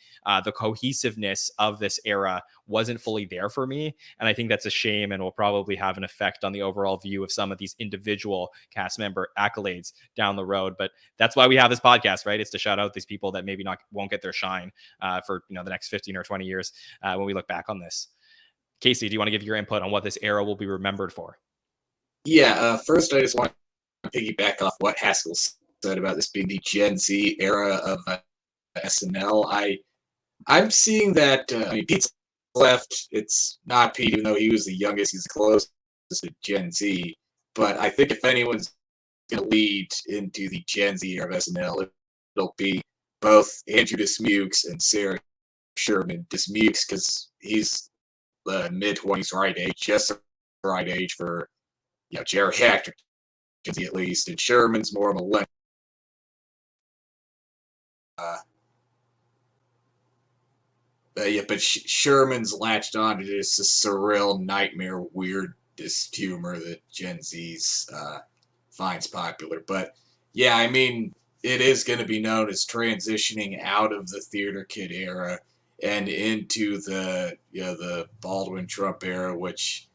cohesiveness of this era wasn't fully there for me. And I think that's a shame, and will probably have an effect on the overall view of some of these individual cast member accolades down the road. But that's why we have this podcast, right? It's to shout out these people that maybe won't get their shine for the next 15 or 20 years when we look back on this. Casey, do you want to give your input on what this era will be remembered for? Yeah, first I just want to piggyback off what Haskell said about this being the Gen Z era of SNL. I'm seeing that, Pete's left. It's not Pete, even though he was the youngest. He's the closest to Gen Z. But I think if anyone's going to lead into the Gen Z era of SNL, it'll be both Andrew Dismukes and Sarah Sherman. Dismukes, because he's mid-20s, right age, just the right age for, geriatric Gen Z at least. And Sherman's more millennial. But Sherman's latched on to just a surreal nightmare weirdest humor that Gen Z's finds popular. But yeah, I mean, it is going to be known as transitioning out of the theater kid era and into the the Baldwin Trump era, which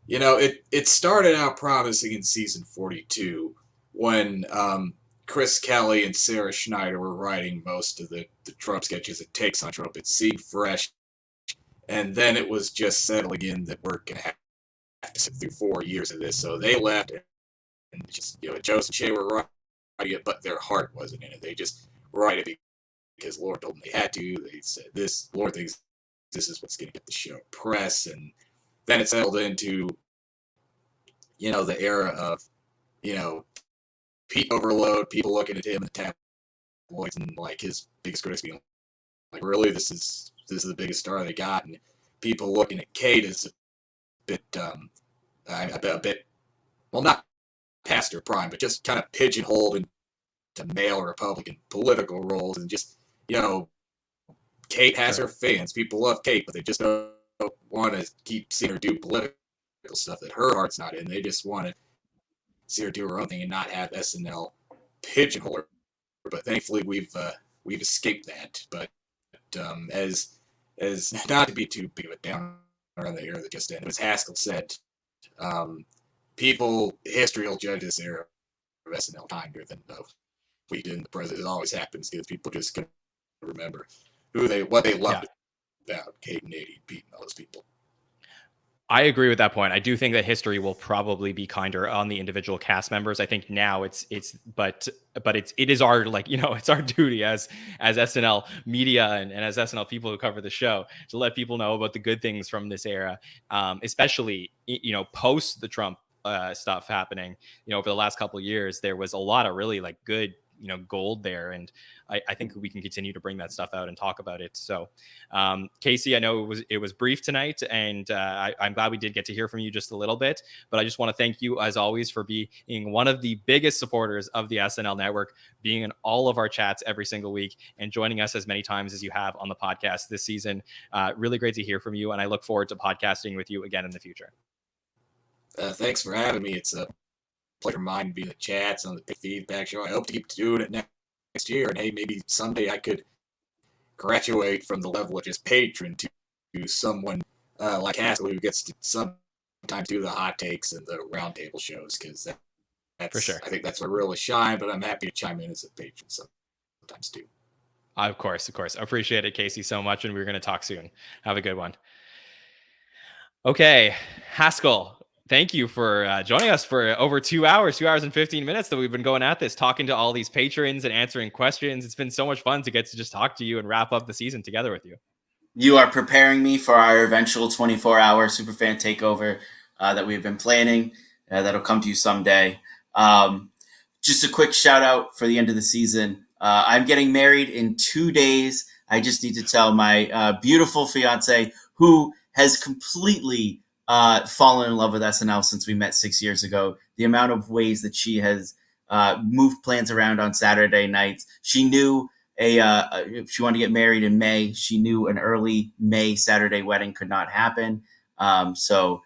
it started out promising in season 42 when Chris Kelly and Sarah Schneider were writing most of the Trump sketches and takes on Trump. It seemed fresh, and then it was just settling in that we're going to have to sit through 4 years of this. So they left, and just Joseph and Shea were writing it, but their heart wasn't in it. They just write it because Lord told them they had to. They said this. Lord thinks this is what's going to get the show press, and then it settled into the era of Pete overload, people looking at him in the tabloids, and like his biggest critics being like, really, this is the biggest star they got, and people looking at Kate as a bit, well, not past her prime, but just kind of pigeonholed into male Republican political roles, and just Kate has her fans. People love Kate, but they just don't want to keep seeing her do political stuff that her heart's not in. They just want to see her do her own thing and not have SNL pigeonhole her. But thankfully, we've escaped that. But as not to be too big of a downer on the era that just ended, as Haskell said, history will judge this era of SNL kinder than we did in the present. It always happens because people just can remember what they loved about Kate and Aidy, Pete, and all those people. I agree with that point. I do think that history will probably be kinder on the individual cast members. I think now it is our it's our duty as SNL media and as SNL people who cover the show to let people know about the good things from this era, especially post the Trump stuff happening. Over the last couple of years, there was a lot of really good gold there, and I think we can continue to bring that stuff out and talk about it. So Casey, I know it was brief tonight, and I'm glad we did get to hear from you just a little bit, but I just want to thank you as always for being one of the biggest supporters of the SNL Network, being in all of our chats every single week and joining us as many times as you have on the podcast this season. Really great to hear from you, and I look forward to podcasting with you again in the future. Thanks for having me. It's a pleasure of mine to be in the chats on the feedback show. I hope to keep doing it next year, and hey, maybe someday I could graduate from the level of just patron to someone like Haskell, who gets to sometimes do the hot takes and the roundtable shows, because that's for sure. I think that's where I really shine, but I'm happy to chime in as a patron sometimes too. Of course. I appreciate it, Casey, so much, and we're going to talk soon. Have a good one. Okay, Haskell, thank you for joining us for over 2 hours, 2 hours and 15 minutes that we've been going at this, talking to all these patrons and answering questions. It's been so much fun to get to just talk to you and wrap up the season together with you. You are preparing me for our eventual 24-hour Superfan takeover that we've been planning. That'll come to you someday. Just a quick shout out for the end of the season. I'm getting married in 2 days. I just need to tell my beautiful fiance, who has completely fallen in love with SNL since we met 6 years ago. The amount of ways that she has moved plans around on Saturday nights. She knew if she wanted to get married in May, she knew an early May Saturday wedding could not happen. So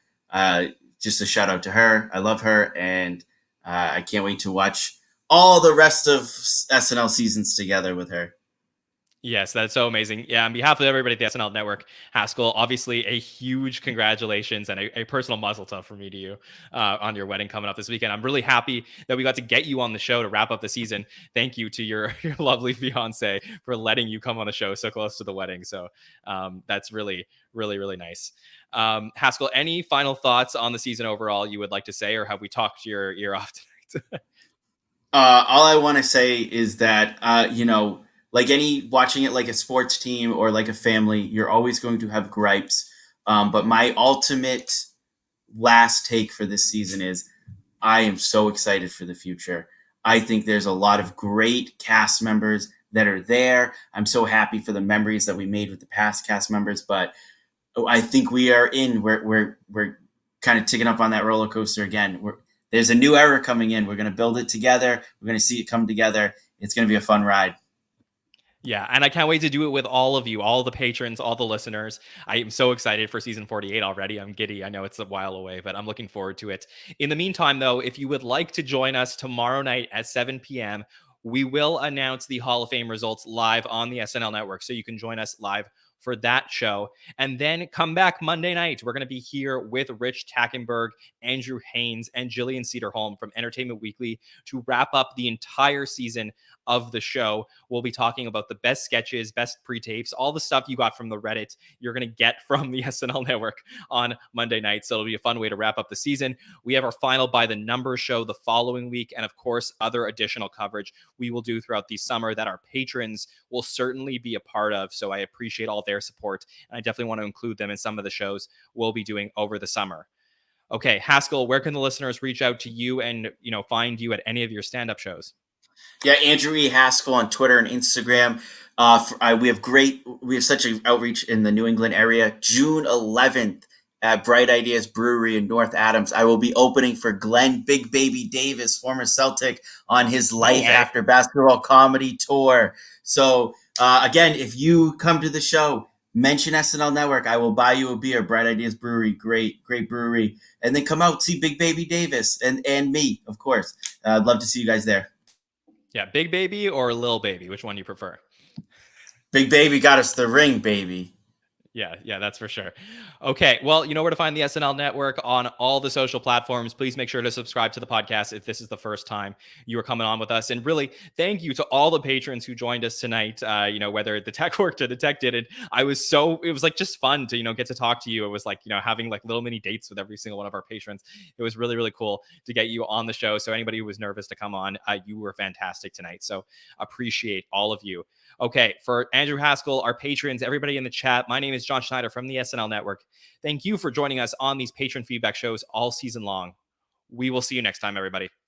just a shout out to her. I love her, and I can't wait to watch all the rest of SNL seasons together with her. Yes, that's so amazing. Yeah, on behalf of everybody at the SNL Network, Haskell, obviously a huge congratulations and a personal mazel tov from me to you on your wedding coming up this weekend. I'm really happy that we got to get you on the show to wrap up the season. Thank you to your lovely fiance for letting you come on the show so close to the wedding. So that's really, really, really nice. Haskell, any final thoughts on the season overall you would like to say, or have we talked your ear off tonight? All I want to say is that, like watching it like a sports team or like a family, you're always going to have gripes. But my ultimate last take for this season is I am so excited for the future. I think there's a lot of great cast members that are there. I'm so happy for the memories that we made with the past cast members, but I think we're kind of ticking up on that roller coaster again. There's a new era coming in. We're going to build it together. We're going to see it come together. It's going to be a fun ride. Yeah, and I can't wait to do it with all of you, all the patrons, all the listeners. I am so excited for season 48 already. I'm giddy. I know it's a while away, but I'm looking forward to it. In the meantime, though, if you would like to join us tomorrow night at 7 p.m., we will announce the Hall of Fame results live on the SNL Network. So you can join us live for that show. And then come back Monday night. We're going to be here with Rich Tackenberg, Andrew Haynes, and Jillian Cederholm from Entertainment Weekly to wrap up the entire season of the show. We'll be talking about the best sketches, best pre-tapes, all the stuff you got from the Reddit you're going to get from the SNL Network on Monday night. So it'll be a fun way to wrap up the season. We have our final By the Numbers show the following week, and of course, other additional coverage we will do throughout the summer that our patrons will certainly be a part of. So I appreciate all their support, and I definitely want to include them in some of the shows we'll be doing over the summer. Okay, Haskell, where can the listeners reach out to you and find you at any of your stand-up shows? Yeah, Andrew E. Haskell on Twitter and Instagram. We have such an outreach in the New England area. June 11th at Bright Ideas Brewery in North Adams, I will be opening for Glenn Big Baby Davis, former Celtic, on his Life After Basketball comedy tour. So again, if you come to the show, mention SNL Network. I will buy you a beer. Bright Ideas Brewery, great brewery. And then come out, see Big Baby Davis and me, of course. I'd love to see you guys there. Yeah, Big Baby or Lil Baby? Which one do you prefer? Big Baby got us the ring, baby. Yeah, that's for sure. Okay, well, you know where to find the SNL Network on all the social platforms. Please make sure to subscribe to the podcast if this is the first time you are coming on with us. And really, thank you to all the patrons who joined us tonight. Whether the tech worked or the tech didn't, it was like just fun to, get to talk to you. It was like, having like little mini dates with every single one of our patrons. It was really, really cool to get you on the show. So anybody who was nervous to come on, you were fantastic tonight. So appreciate all of you. Okay, for Andrew Haskell, our patrons, everybody in the chat, my name is John Schneider from the SNL Network. Thank you for joining us on these patron feedback shows all season long. We will see you next time, everybody.